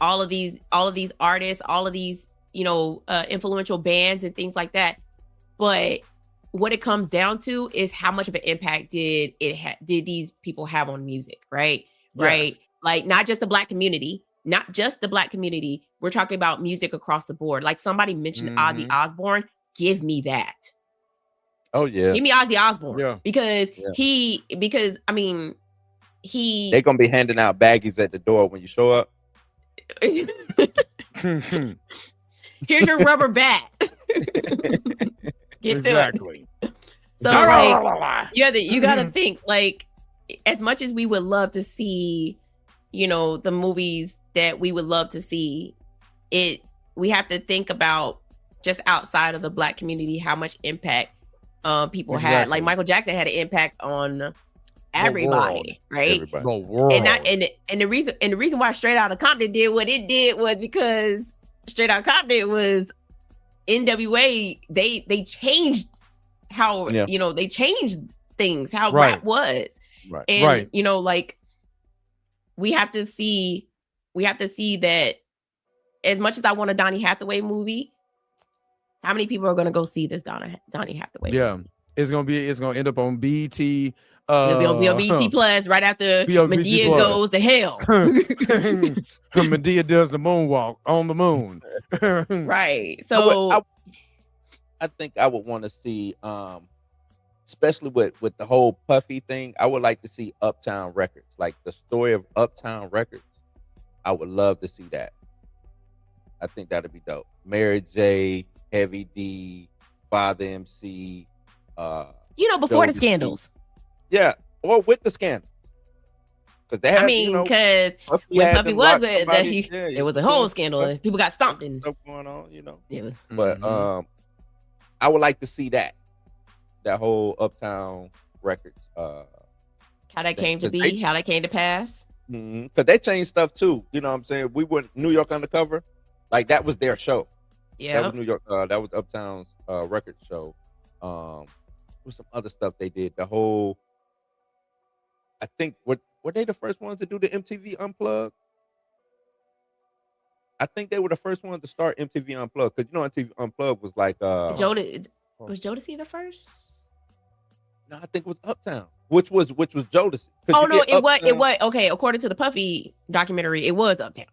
all of these artists, all of these, you know, influential bands and things like that. But what it comes down to is how much of an impact did these people have on music, right? Yes. Right. Like not just the Black community. We're talking about music across the board. Like somebody mentioned Ozzy Osbourne. Give me that. Oh yeah. Give me Ozzy Osbourne. Yeah. Because I mean, they're gonna be handing out baggies at the door when you show up. Here's your rubber bat. Get exactly. To it. So like, you gotta think, like, as much as we would love to see, you know, the movies that we would love to see, we have to think about just outside of the Black community how much impact people had. Like Michael Jackson had an impact on everybody, right? Everybody. The world. And the reason why Straight Outta Compton did what it did was because Straight Outta Compton was NWA. They changed how you know, they changed things, how rap was. Right. And you know, like we have to see that as much as I want a Donny Hathaway movie, how many people are going to go see this Donny Hathaway movie? It's gonna end up on BET. It'll be on BET Plus right after Madea goes to hell. Madea does the moonwalk on the moon. Right. So I think I would want to see, especially with the whole Puffy thing, I would like to see Uptown Records, like the story of Uptown Records. I would love to see that. I think that'd be dope. Mary J, Heavy D, Father MC. You know, before the scandals. Yeah, or with the scandal. Because they had, because when Puffy was with it was a whole scandal and people got stomped and stuff going on, you know. Yeah. But I would like to see that whole Uptown Records. How that came to be, how that came to pass. Because they changed stuff too. You know what I'm saying? We went New York Undercover, like that was their show. Yeah, that was New York. That was Uptown's record show. With some other stuff they did. The whole, I think, were they the first ones to do the MTV Unplugged? I think they were the first ones to start MTV Unplugged, because you know MTV Unplugged was like was Jodeci the first? No, I think it was Uptown, which was Jodeci. Oh no, it was okay. According to the Puffy documentary, it was Uptown.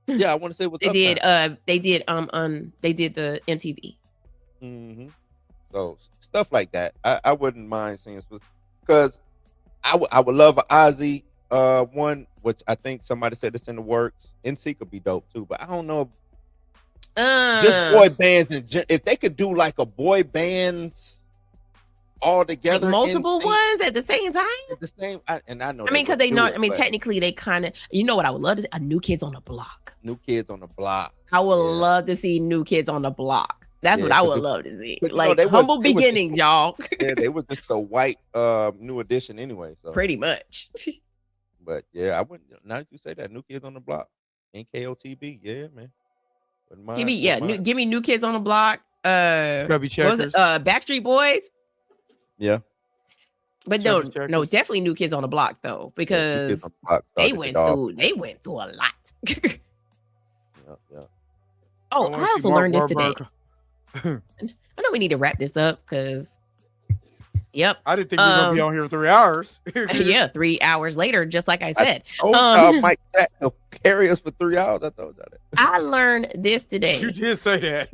Yeah, I want to say it was. They Uptown. they did the MTV. So stuff like that, I wouldn't mind seeing, because I would love an Ozzy one, which I think somebody said it's in the works. NSYNC could be dope too, but I don't know. Just boy bands, if they could do like a boy bands all together, like multiple ones at the same time. At the same, I know. I mean, because they know. I mean, technically, they kind of. You know what I would love to see? A New Kids on the Block. New Kids on the Block. I would love to see New Kids on the Block. That's what I would love to see. Like humble beginnings, y'all. Yeah, they were just a white new edition anyway. So pretty much. But yeah, I wouldn't. Now that you say that, New Kids on the Block, NKOTB, yeah, man. Give me New Kids on the Block. Chubby Checkers. Backstreet Boys. Yeah. But no, definitely New Kids on the Block though, because they went through a lot. Yeah. Oh, I also learned this today. I know we need to wrap this up because I didn't think we were gonna be on here 3 hours. Yeah, 3 hours later, just like I said. Mike Jack will carry us for 3 hours. I told you that. I learned this today. You did say that.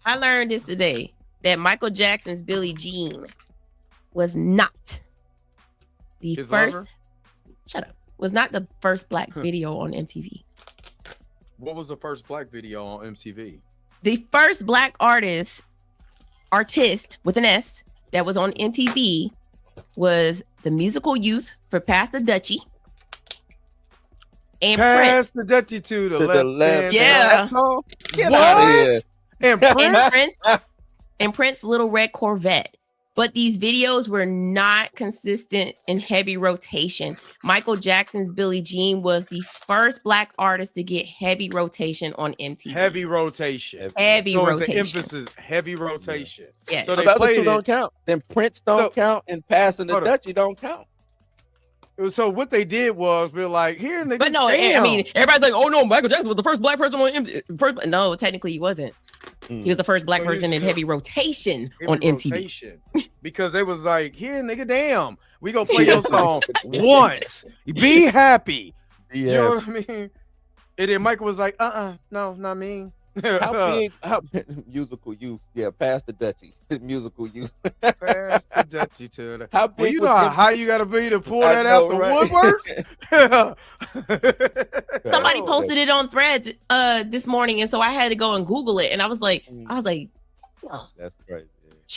I learned this today that Michael Jackson's Billie Jean was not the first. Shut up. Was not the first Black video on MTV. What was the first Black video on MTV? The first Black artist with an S that was on MTV was the Musical Youth for Pass the Dutchie. And Pass the Dutchie to the left. Yeah. Get out of here. And Prince. And Prince Little Red Corvette. But these videos were not consistent in heavy rotation. Michael Jackson's Billie Jean was the first Black artist to get heavy rotation on MTV. Heavy rotation. Heavy so rotation. It's an emphasis, heavy rotation. Yeah. So the they other played two it. don't count. Then Prince don't count, and Passing the Dutchie don't count. So what they did was we're like, here, niggas, But no, damn. I mean, everybody's like, oh no, Michael Jackson was the first Black person on MTV. No, technically he wasn't. He was the first Black person in heavy rotation on MTV. Rotation. Because they was like, here, nigga, damn, we gonna play your song once. Be happy. Yeah. You know what I mean? And then Michael was like, no, not me. How musical youth? Yeah, Pass the Dutchie. Musical youth. Pass the Dutchie to the. How big Well, you was know how MTV? high you gotta be to pull I that know, out the right? woodworks. Somebody posted it on Threads this morning, and so I had to go and Google it, and I was like, oh, That's crazy.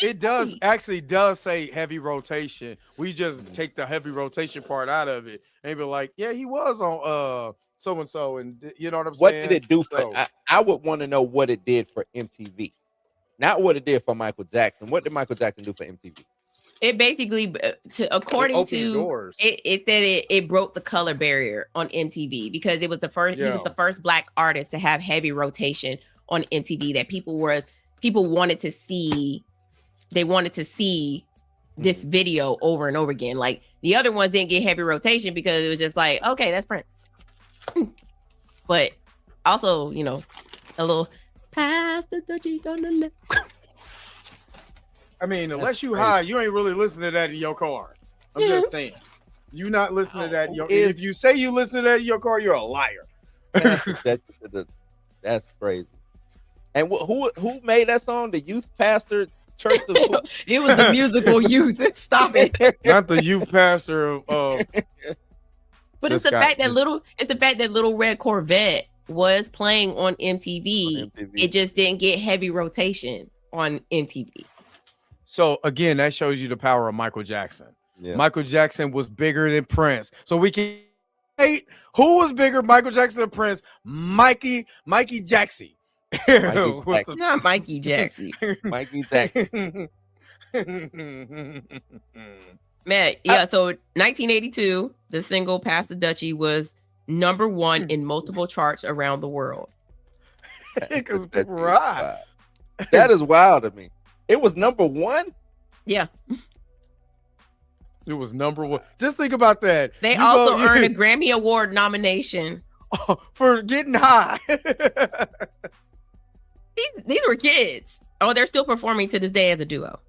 It does say heavy rotation. We just take the heavy rotation part out of it and be like, yeah, he was on so and so, and you know what I'm What saying? did it do for? So- I would want to know what it did for MTV, not what it did for Michael Jackson. What did Michael Jackson do for MTV? it basically, according opened to doors. it said it broke the color barrier on MTV because it was the first. He was Yeah. the first Black artist to have heavy rotation on MTV that people wanted to see. They wanted to see this video over and over again. Like the other ones didn't get heavy rotation because it was just like, okay, that's Prince. But also, you know, a little pass the Dutchie on the left. I mean, unless you high, you ain't really listening to that in your car. I'm just saying. You not listening to that in your if you say you listen to that in your car, you're a liar. That's crazy. And who made that song? The youth pastor church of It was the musical youth. Stop it. Not the youth pastor of But it's the fact that Little Red Corvette was playing on MTV. It just didn't get heavy rotation on MTV. So again, that shows you the power of Michael Jackson. Yeah. Michael Jackson was bigger than Prince. So we can hate who was bigger, Michael Jackson or Prince? Mikey Jackson. Not Mikey Jackson. Mikey Jackson. Man, yeah. So 1982, the single "Pass the Dutchie" was #1 in multiple charts around the world. Because people ride. That is wild to me. It was #1. Yeah. It was #1. Just think about that. They also earned a Grammy Award nomination for getting high. These were kids. Oh, they're still performing to this day as a duo.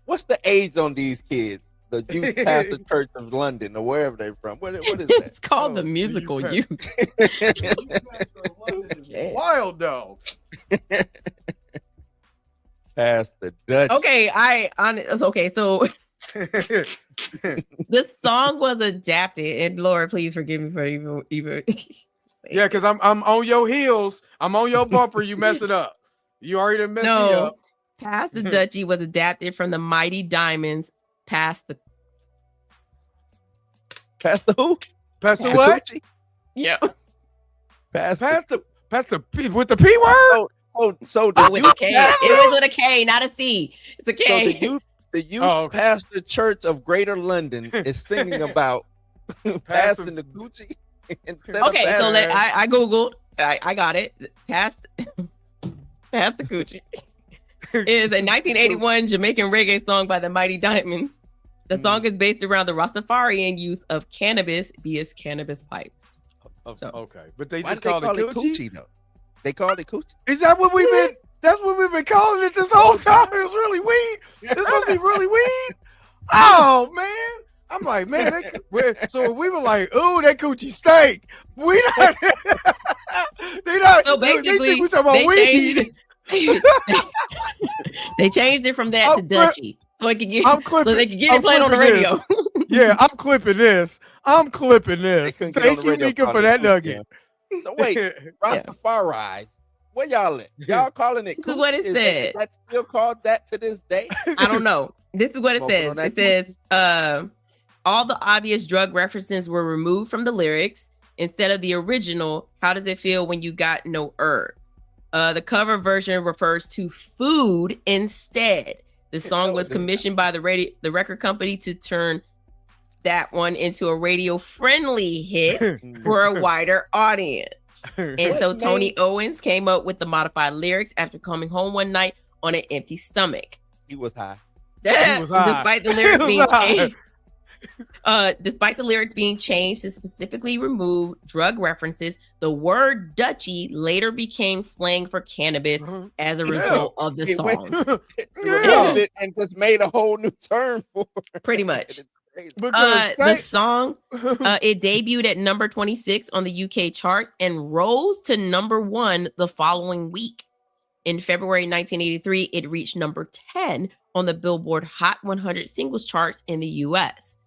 What's the age on these kids? The Youth Pastor Church of London or wherever they're from. What is that? It's called the musical youth. Wild though. Pass the Dutch. Okay, so this song was adapted, and Lord, please forgive me for even yeah, because I'm on your heels. I'm on your bumper. You mess it up. You already messed me up. Pass the Dutchie was adapted from the Mighty Diamonds. Pass the who? Pass the what? Yeah. Pass the P with the P word. So the with youth a K. pastor, It was with a K, not a C. It's a K. So the youth pastor Church of Greater London is singing about passing the Gucci. Okay, so I googled. I got it. Pass the Gucci. It is a 1981 Jamaican reggae song by the Mighty Diamonds. The song is based around the Rastafarian use of cannabis via cannabis pipes. Okay, but they Why just did called it Gucci though. They called it Gucci. Is that what we've been? That's what we've been calling it this whole time. It was really weed. This must be really weed. Oh man, I'm like, man. So we were like, ooh, that Gucci steak. We not. They not. So basically, they think we talking about weed. They changed it from that to Dutchie, so it could get so they could get it played on the clipping radio. Yeah, I'm clipping this. Thank you, Mika, for that nugget. So wait, Rastafari. Where y'all at? Y'all calling it? This is what it Is said. that still called that to this day? I don't know. This is what it says. It says, All the obvious drug references were removed from the lyrics. Instead of the original, how does it feel when you got no herb? The cover version refers to food instead. The song was commissioned by the record company to turn that one into a radio-friendly hit for a wider audience. And so Tony Owens came up with the modified lyrics after coming home one night on an empty stomach. He was high. Despite the lyrics being changed. Despite the lyrics being changed to specifically remove drug references, the word Dutchie later became slang for cannabis as a result of the song. And just made a whole new term for it. Pretty much. The song, it debuted at number 26 on the UK charts and rose to number 1 the following week. In February 1983, it reached number 10 on the Billboard Hot 100 singles charts in the US.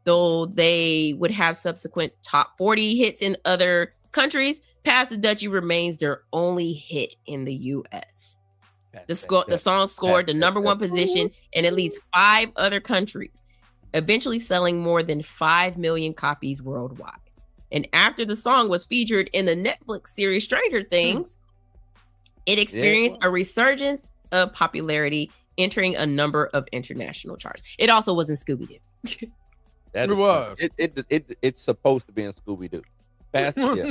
Though they would have subsequent top 40 hits in other countries, Pass the Dutchie remains their only hit in the US. The song scored the number 1 position in at least 5 other countries, eventually selling more than 5 million copies worldwide. And after the song was featured in the Netflix series Stranger Things, it experienced a resurgence of popularity, entering a number of international charts. It also was in Scooby-Doo. It was. It's supposed to be in Scooby-Doo.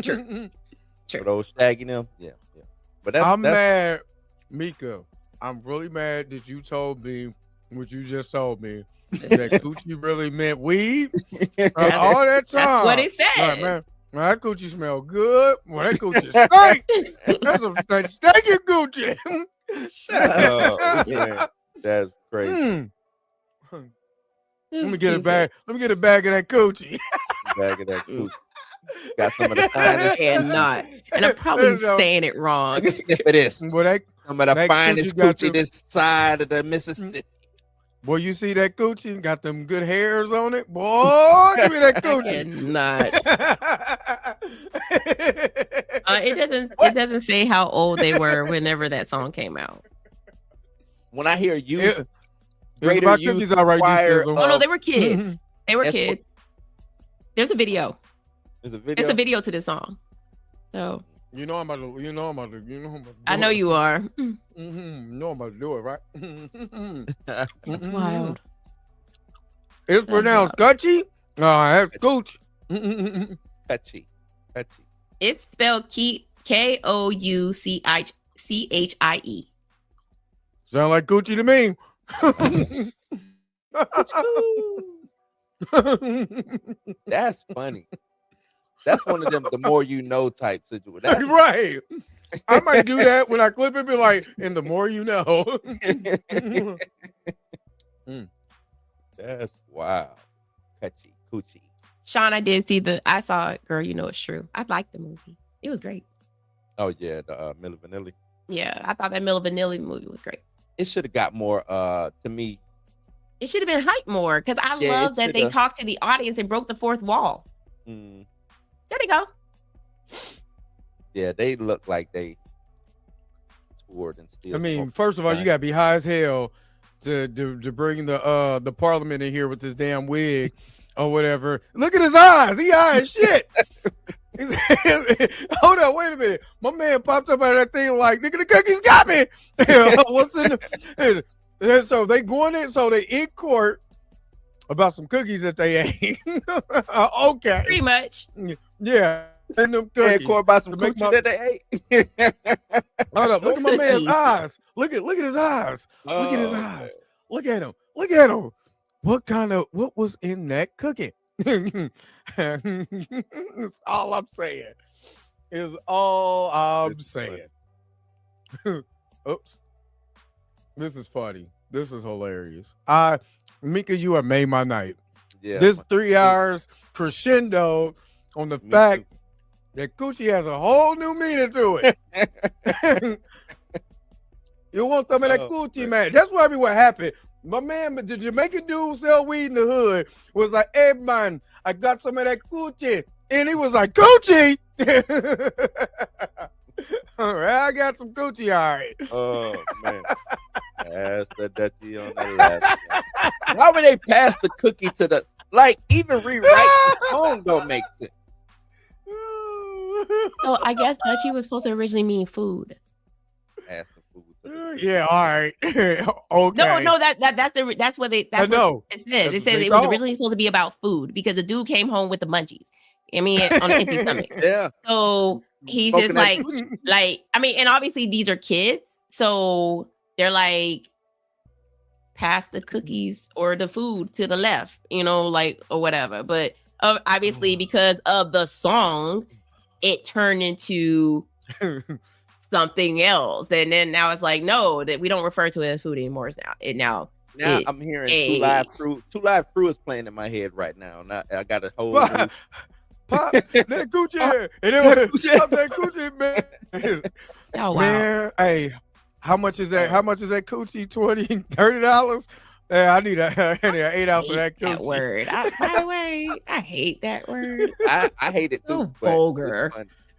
True. For those Shaggy them, yeah. But I'm mad, Mika. I'm really mad that you told me what you just told me. That Coochie really meant weed all that time. That's what it said. Like, man, that Coochie smell good. Well, that Coochie stink. That's stinking Coochie. Yeah, that's crazy. Let me get a bag. Let me get a bag of that Coochie. Bag of that Coochie. Got some of the finest. And I'm probably saying it wrong. Look at sniff of this. Well, some of the finest Coochie this side of the Mississippi. Boy, you see that Coochie? Got them good hairs on it. Boy, give me that Coochie. It doesn't say how old they were whenever that song came out. When I hear you, greater youth require. Oh no, they were kids. They were kids. There's a video. There's a video to this song. So you know I'm about to. I know you are. You know I'm about to do it, right? That's wild. It's pronounced Coochie. That's Cooch. Coochie. It's spelled Kouchie. Sound like Coochie to me. That's funny. That's one of them the more you know type situation. Right. I might do that when I clip it, be like, and the more you know. That's wow. Coochie. Sean, I saw it, Girl, You Know It's True. I liked the movie. It was great. Oh yeah, the Milli Vanilli. Yeah, I thought that Milli Vanilli movie was great. It should have got more to me. It should have been hyped more because I love that they talked to the audience and broke the fourth wall. There they go. Yeah, they look like they toured and still. I mean, first of all, you gotta be high as hell to bring the parliament in here with this damn wig or whatever. Look at his eyes. He high as shit. Hold on, wait a minute. My man popped up out of that thing like, nigga, the cookies got me. What's in the... So they going in, so they in court about some cookies that they ate. Okay. Pretty much. Yeah. And them cookies. In court about some cookies that they ate. Hold up, look at my man's eyes. Look at his eyes. Look at his eyes. Look at him. Look at him. What was in that cookie? That's all I'm saying. Is all I'm saying. Oops. This is funny. This is hilarious. Mika, you have made my night. Yeah. This 3 hours crescendo on the fact that Coochie has a whole new meaning to it. You want some of that Coochie, man. That's what happened. My man, the Jamaican dude sell weed in the hood was like, hey, man, I got some of that Coochie. And he was like, Coochie? All right, I got some Coochie, all right. Oh, man. Pass the Dutchie on the left. Why would they pass the cookie to the, Like even rewrite the song don't make sense. So I guess Dutchie was supposed to originally mean food. Ask the food. Yeah, all right. Okay. No, that's what they. That's what it says. It says it was originally supposed to be about food because the dude came home with the munchies. I mean, on an empty stomach. Yeah. So he's Smoking just that like I mean, and obviously these are kids, so they're like, pass the cookies or the food to the left, like or whatever. But obviously because of the song, it turned into something else, and then now it's like, no, that we don't refer to it as food anymore. Now I'm hearing Two Live Crew. Two Live Crew is playing in my head right now. Now I got a whole pop that Gucci hair. And it was pop that Gucci, man. Oh wow. Man, hey, how much is that? How much is that Gucci? $20, $30? I need an 8 ounce of that Gucci. That word. By the way, I hate that word. I hate it too. So vulgar.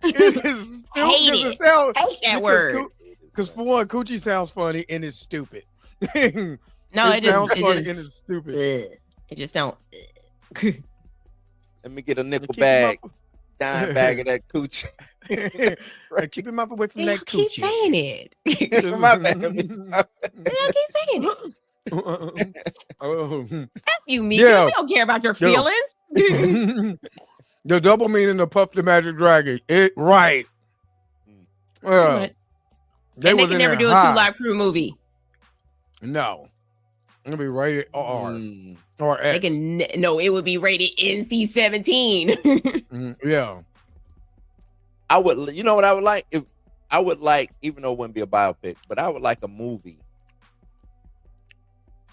It is stupid. Hate it. Hate that word. Because for one, Gucci sounds funny and it's stupid. No, it sounds funny just, and it's stupid. It just don't. Let me get a nickel bag, dime bag of that coochie. Keep your mouth away from that Keep coochie. saying it. My bad. Keep saying it. F you, Mika. Yeah. We don't care about your feelings. The double meaning of Puff the Magic Dragon. Right. And they can never do a Two Live Crew movie. No. It'll be rated R or X. They can no, it would be rated NC-17. Yeah. I would, you know what I would like? If I would like, even though it wouldn't be a biopic, but I would like a movie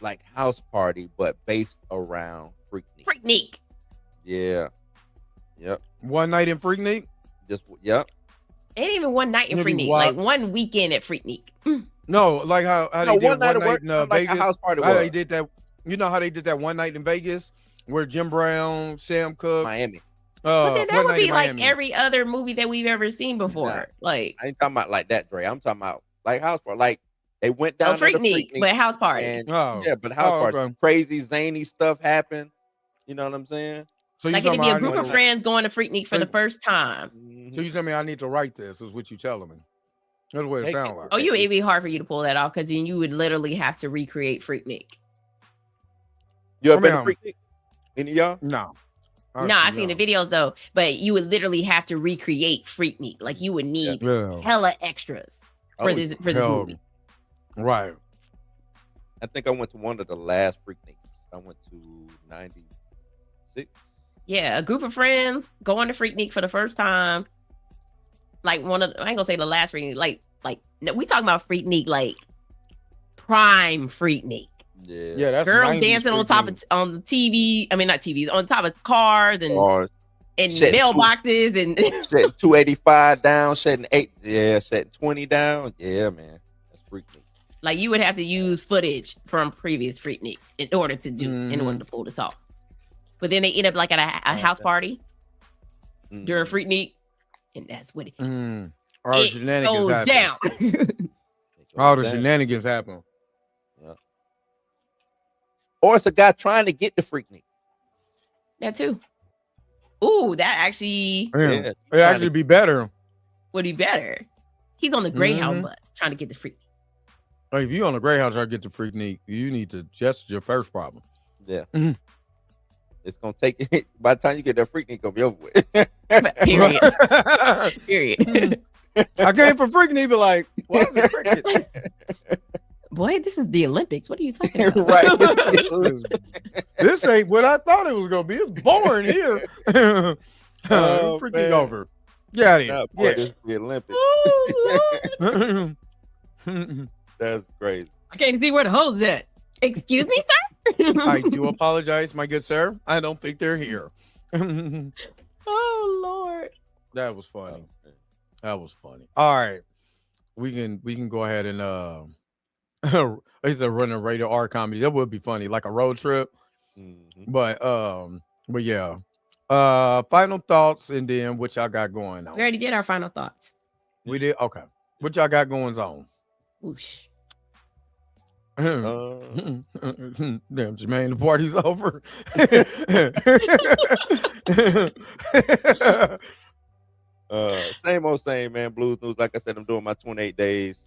like House Party, but based around Freaknik. Freaknik. Yeah. Yep. One Night in Freaknik? Just yep. Ain't even one night in Maybe Freaknik. wild. Like one weekend at Freaknik. No, like how they did one night in like Vegas. a House Party How was. they did that. You know how they did that one night in Vegas where Jim Brown, Sam Cooke, Miami. But then that One would Night be in like Miami. every other movie that we've ever seen before. Nah. Like I ain't talking about like that, Dre. I'm talking about like House Party. Like they went down to the Freaknik, but House Party. and Oh. yeah, but House Party, okay. crazy zany stuff happened. You know what I'm saying? So you Like talking it'd be a about I group need of to- friends going to Freaknik for the first time. So you tell me I need to write this? Is what you telling me? That's what it Hey, sounds like. Oh, it'd be hard for you to pull that off because then you would literally have to recreate Freaknik. You ever I been mean, to Freaknik? Any of y'all? No. No, I've seen the videos though, but you would literally have to recreate Freaknik. Like you would need Yeah. hella extras for this movie. Right. I think I went to one of the last Freakniks. I went to 96. Yeah, a group of friends going to Freaknik for the first time. Like I ain't gonna say the last Freaknik. Like no, we talking about Freaknik like prime Freaknik. Yeah. Yeah, that's Girls 90s dancing on top of Freaknik. on the TV. I mean, not TVs, on top of cars and Shedding mailboxes and Shedding 285 down, shedding 20 down. Yeah, man. That's Freaknik. like you would have to use footage from previous Freakniks in order to pull this off. But then they end up like at a house party during Freaknik, and that's what All the it shenanigans goes happen. down. All the shenanigans happen. Yeah. Or it's a guy trying to get the Freaknik. That too. Ooh, that actually It'd actually be better. would be better. He's on the Greyhound bus trying to get the Freaknik. Like, if you on the Greyhound trying to get the Freaknik, you need to. That's your first problem. Yeah. It's gonna take it. By the time you get that Freaknik, it's gonna be over with. Period. Period. I came from Freaknik, be like, what is it? Cricket? Boy, this is the Olympics. What are you talking about? Right. This ain't what I thought it was gonna be. It's boring here. Oh, Freaknik man. over. Yeah, it Nah, is. boy, this is the Olympics. Oh, That's crazy. I can't see where the hose is at. Excuse me, sir? I do apologize, my good sir. I don't think they're here. Oh, Lord. That was funny. That was funny. All right. We can go ahead and it's a running rated R comedy. That would be funny, like a road trip. But yeah. Final thoughts and then what y'all got going on. We already did our final thoughts. We did? Okay. What y'all got going on? Whoosh. Damn, Jermaine, the party's over. Same old same, man. Blues News. Like I said, I'm doing my 28 days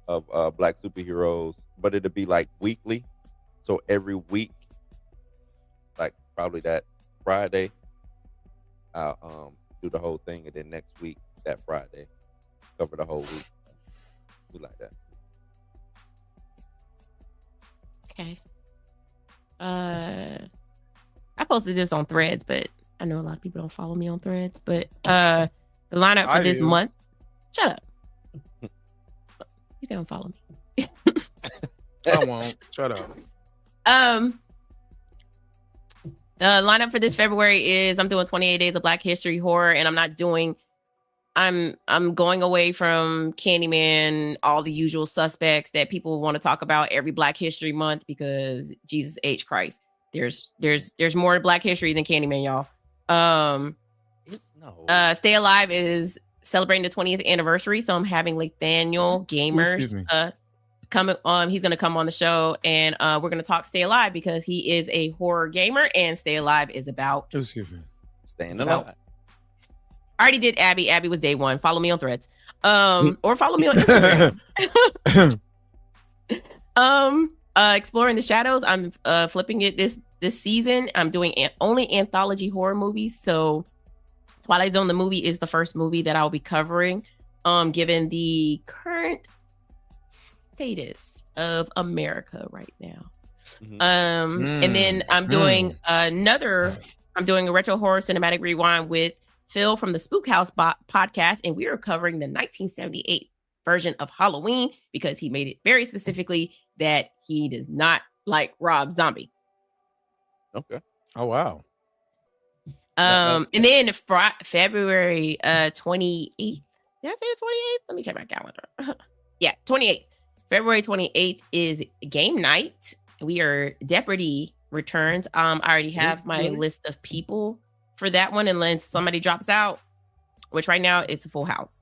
of Black superheroes, but it'll be like weekly. So every week, like probably that Friday, I'll do the whole thing, and then next week, that Friday, cover the whole week. We like that. Okay. I posted this on Threads, but I know a lot of people don't follow me on Threads. But the lineup for this month. Shut up. You can't follow me. I won't. Shut up. The lineup for this February is I'm doing 28 days of Black History horror, and I'm going away from Candyman, all the usual suspects that people want to talk about every Black History Month because Jesus H. Christ. There's more Black History than Candyman, y'all. Stay Alive is celebrating the 20th anniversary, so I'm having Nathaniel Gamers coming on. He's gonna come on the show, and we're gonna talk Stay Alive because he is a horror gamer, and Stay Alive is about staying alive. I already did Abby. Abby was day one. Follow me on Threads. Or follow me on Instagram. Exploring the Shadows. I'm flipping it this season. I'm doing only anthology horror movies. So Twilight Zone, the movie, is the first movie that I'll be covering, given the current status of America right now. And then I'm doing I'm doing a retro horror cinematic rewind with Phil from the Spook House podcast, and we are covering the 1978 version of Halloween because he made it very specifically that he does not like Rob Zombie. Okay. Oh wow. And then February 28th. Did I say the 28th? Let me check my calendar. Yeah, 28th. February 28th is game night. We are Jeopardy returns. I already have my list of people for that one, unless somebody drops out, which right now it's a full house.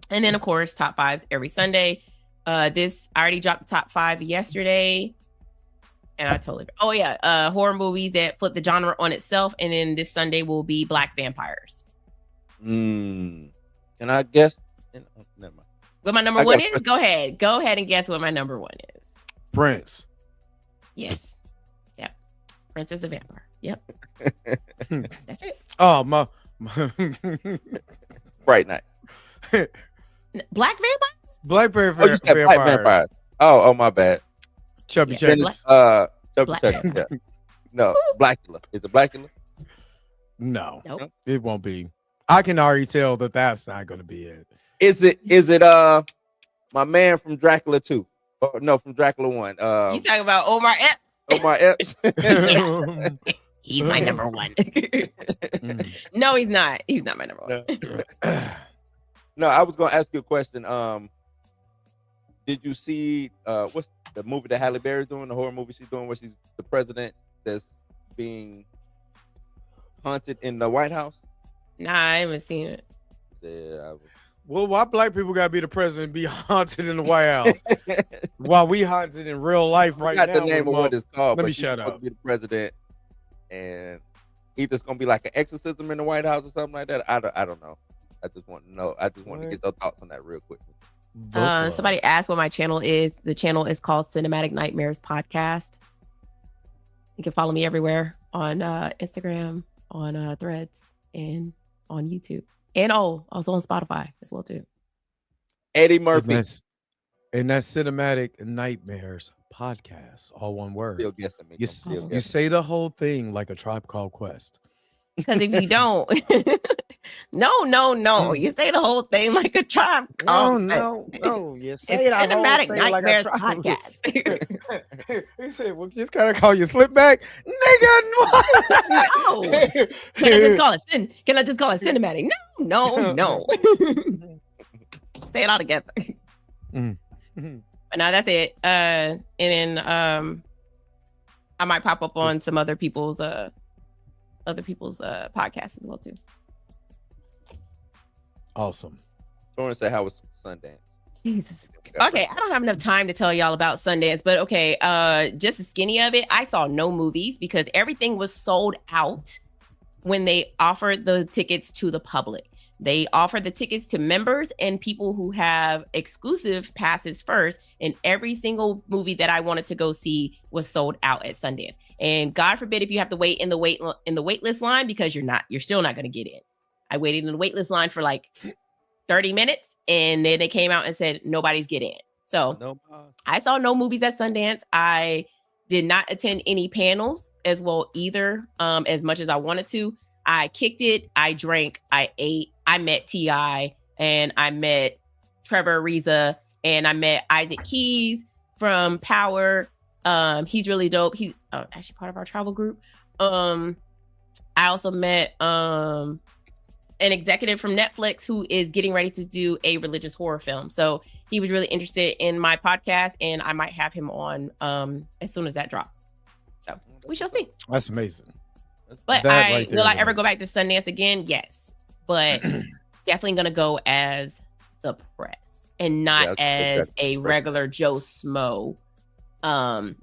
And then of course, top fives every Sunday. I already dropped the top 5 yesterday. And I totally, horror movies that flip the genre on itself. And then this Sunday will be Black Vampires. Can I guess? Never mind. What my number one is? Go ahead and guess what my number one is. Prince. Yes. Yep. Prince is a vampire. Yep. That's it. Oh, my Fright Night. Black vampires? Black vampires. Oh, you said Black vampires. Oh, my bad. Chubby Yeah. Checkers. Chubby Checkers. Yeah. No, Blackula. Is it Blackula? No, Nope. it won't be. I can already tell that that's not going to be it. Is it my man from Dracula 2? Or no, from Dracula 1. You talking about Omar Epps? Omar Epps. Yes. He's my number one. No, he's not. He's not my number one. No, I was gonna ask you a question. Did you see what's the movie that Halle Berry's doing, the horror movie she's doing where she's the president that's being haunted in the White House? Nah, I haven't seen it. Yeah. Well, why black people gotta be the president and be haunted in the White House while we haunted in real life right now? I forgot the name of what it's called. Let but me she's shut supposed up. to be the president, and either it's gonna be like an exorcism in the White House or something like that. I don't know. I just want to know. I just want to get your thoughts on that real quick. Somebody asked what my channel is. The channel is called Cinematic Nightmares Podcast. You can follow me everywhere on Instagram, on Threads, and on YouTube. And also on Spotify as well too. Eddie Murphy. And that's Cinematic Nightmares Podcast, all one word. Still guessing me. You say the whole thing like a Tribe Called Quest. Because if you don't, no, you say the whole thing like a Tribe Called Quest. No, you say It's the whole Cinematic thing like a Nightmares Tribe. Podcast. He said, "Well, just gotta call you Slipback, nigga." No. Can I just call it cinematic? No. Say it all together. But now that's it. And then I might pop up on some other people's podcasts as well too. Awesome. Lauren said, "How was Sundance?" Jesus. Okay, I don't have enough time to tell y'all about Sundance, but okay, just the skinny of it, I saw no movies because everything was sold out when they offered the tickets to the public. They offered the tickets to members and people who have exclusive passes first, and every single movie that I wanted to go see was sold out at Sundance. And God forbid if you have to wait in the wait list line, because you're still not going to get in. I waited in the wait list line for like 30 minutes, and then they came out and said nobody's getting in. So I saw no movies at Sundance. I did not attend any panels as well either, as much as I wanted to. I kicked it, I drank, I ate, I met T.I., and I met Trevor Ariza, and I met Isaac Keys from Power. He's really dope. He's actually part of our travel group. I also met an executive from Netflix who is getting ready to do a religious horror film. So he was really interested in my podcast, and I might have him on as soon as that drops. So we shall see. That's amazing. But will I ever go back to Sundance again? Yes, but definitely gonna go as the press and not as a regular Joe Smo,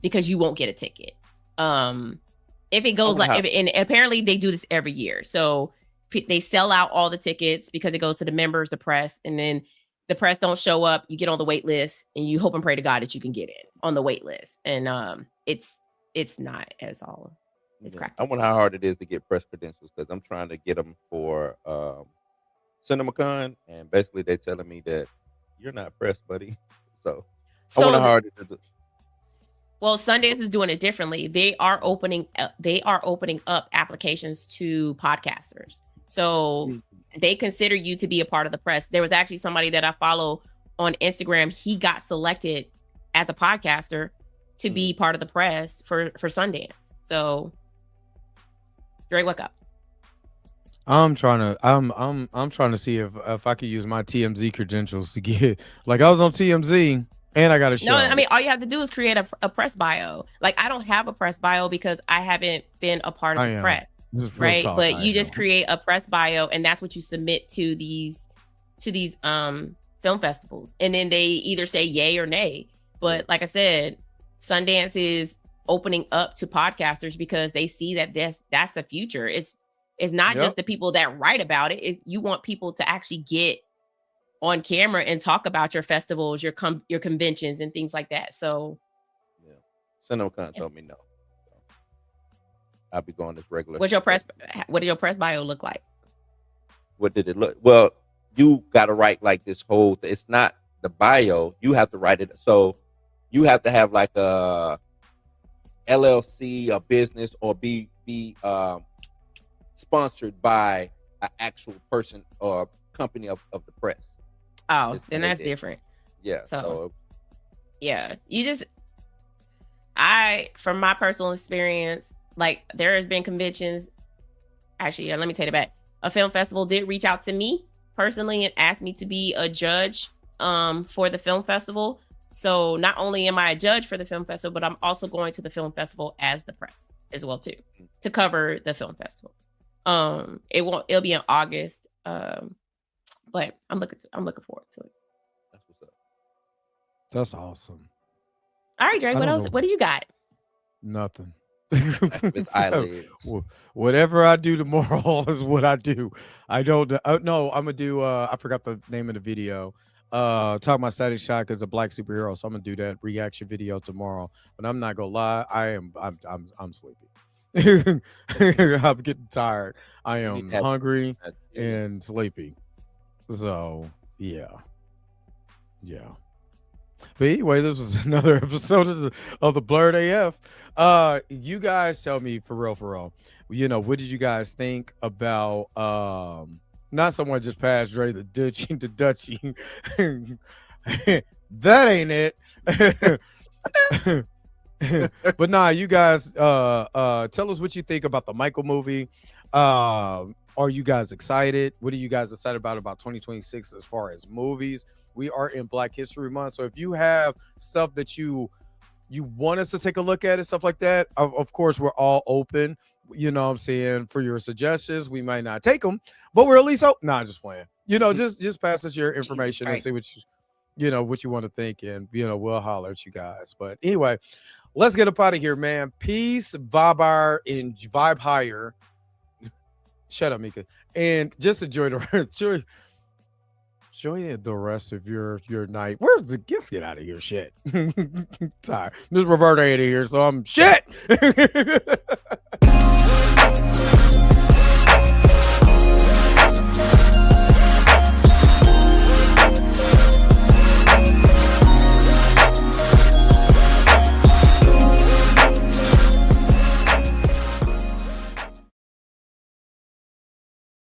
because you won't get a ticket. If it goes and apparently they do this every year, so they sell out all the tickets because it goes to the members, the press, and then the press don't show up. You get on the wait list, and you hope and pray to God that you can get in on the wait list. And it's not as all. It's cracked. I wonder how hard it is to get press credentials because I'm trying to get them for CinemaCon, and basically they're telling me that you're not pressed, buddy. So I wonder how hard it is. Well, Sundance is doing it differently. They are opening up applications to podcasters. So they consider you to be a part of the press. There was actually somebody that I follow on Instagram. He got selected as a podcaster to be part of the press for Sundance. So Dre, wake up. I'm trying to see if I could use my TMZ credentials to get, like, I was on TMZ and I got a show. No, I mean, all you have to do is create a press bio. Like, I don't have a press bio because I haven't been a part of the press, right? But you just create a press bio, and that's what you submit to these film festivals, and then they either say yay or nay. But like I said, Sundance is opening up to podcasters because they see that that's the future. It's not just the people that write about it. You want people to actually get on camera and talk about your festivals, your conventions, and things like that. So, CinemaCon told me no. So I'll be going this regular. What did your press bio look like? What did it look? Well, you got to write like this whole. It's not the bio. You have to write it. So you have to have like a LLC, a business, or be sponsored by an actual person or company of the press. Oh, then that's different. Yeah. So yeah, from my personal experience, like there has been conventions. Actually, let me take it back. A film festival did reach out to me personally and asked me to be a judge for the film festival. So not only am I a judge for the film festival, but I'm also going to the film festival as the press as well too, to cover the film festival. It'll be in August. But I'm looking forward to it. That's what's up. That's awesome. All right, Dre, what else? What do you got? Nothing. With eyelids. Whatever I do tomorrow is what I do. I don't no, I'm gonna do I forgot the name of the video. Talking about Static Shock as a black superhero, so I'm gonna do that reaction video tomorrow. But I'm not gonna lie, I'm sleepy. I'm getting tired. I am hungry and sleepy. So yeah. But anyway, this was another episode of the Blurred AF. You guys tell me for real. You know, what did you guys think about not someone just passed Dre the Dutchie. That ain't it. But nah, you guys tell us what you think about the Michael movie. Are you guys excited? What are you guys excited about 2026 as far as movies? We are in Black History Month, so if you have stuff that you want us to take a look at and stuff like that, of course we're all open. You know what I'm saying, for your suggestions. We might not take them, but we're at least open. Nah, just playing. You know, just pass us your information and see what you. what you want to think, and we'll holler at you guys. But anyway, let's get up out of here, man. Peace, Vibe and Vibe Higher. Shut up, Mika. And just enjoy the rest of your night. Where's the let's get out of here? Shit. Tired. Miss Roberta ain't here, so I'm shit.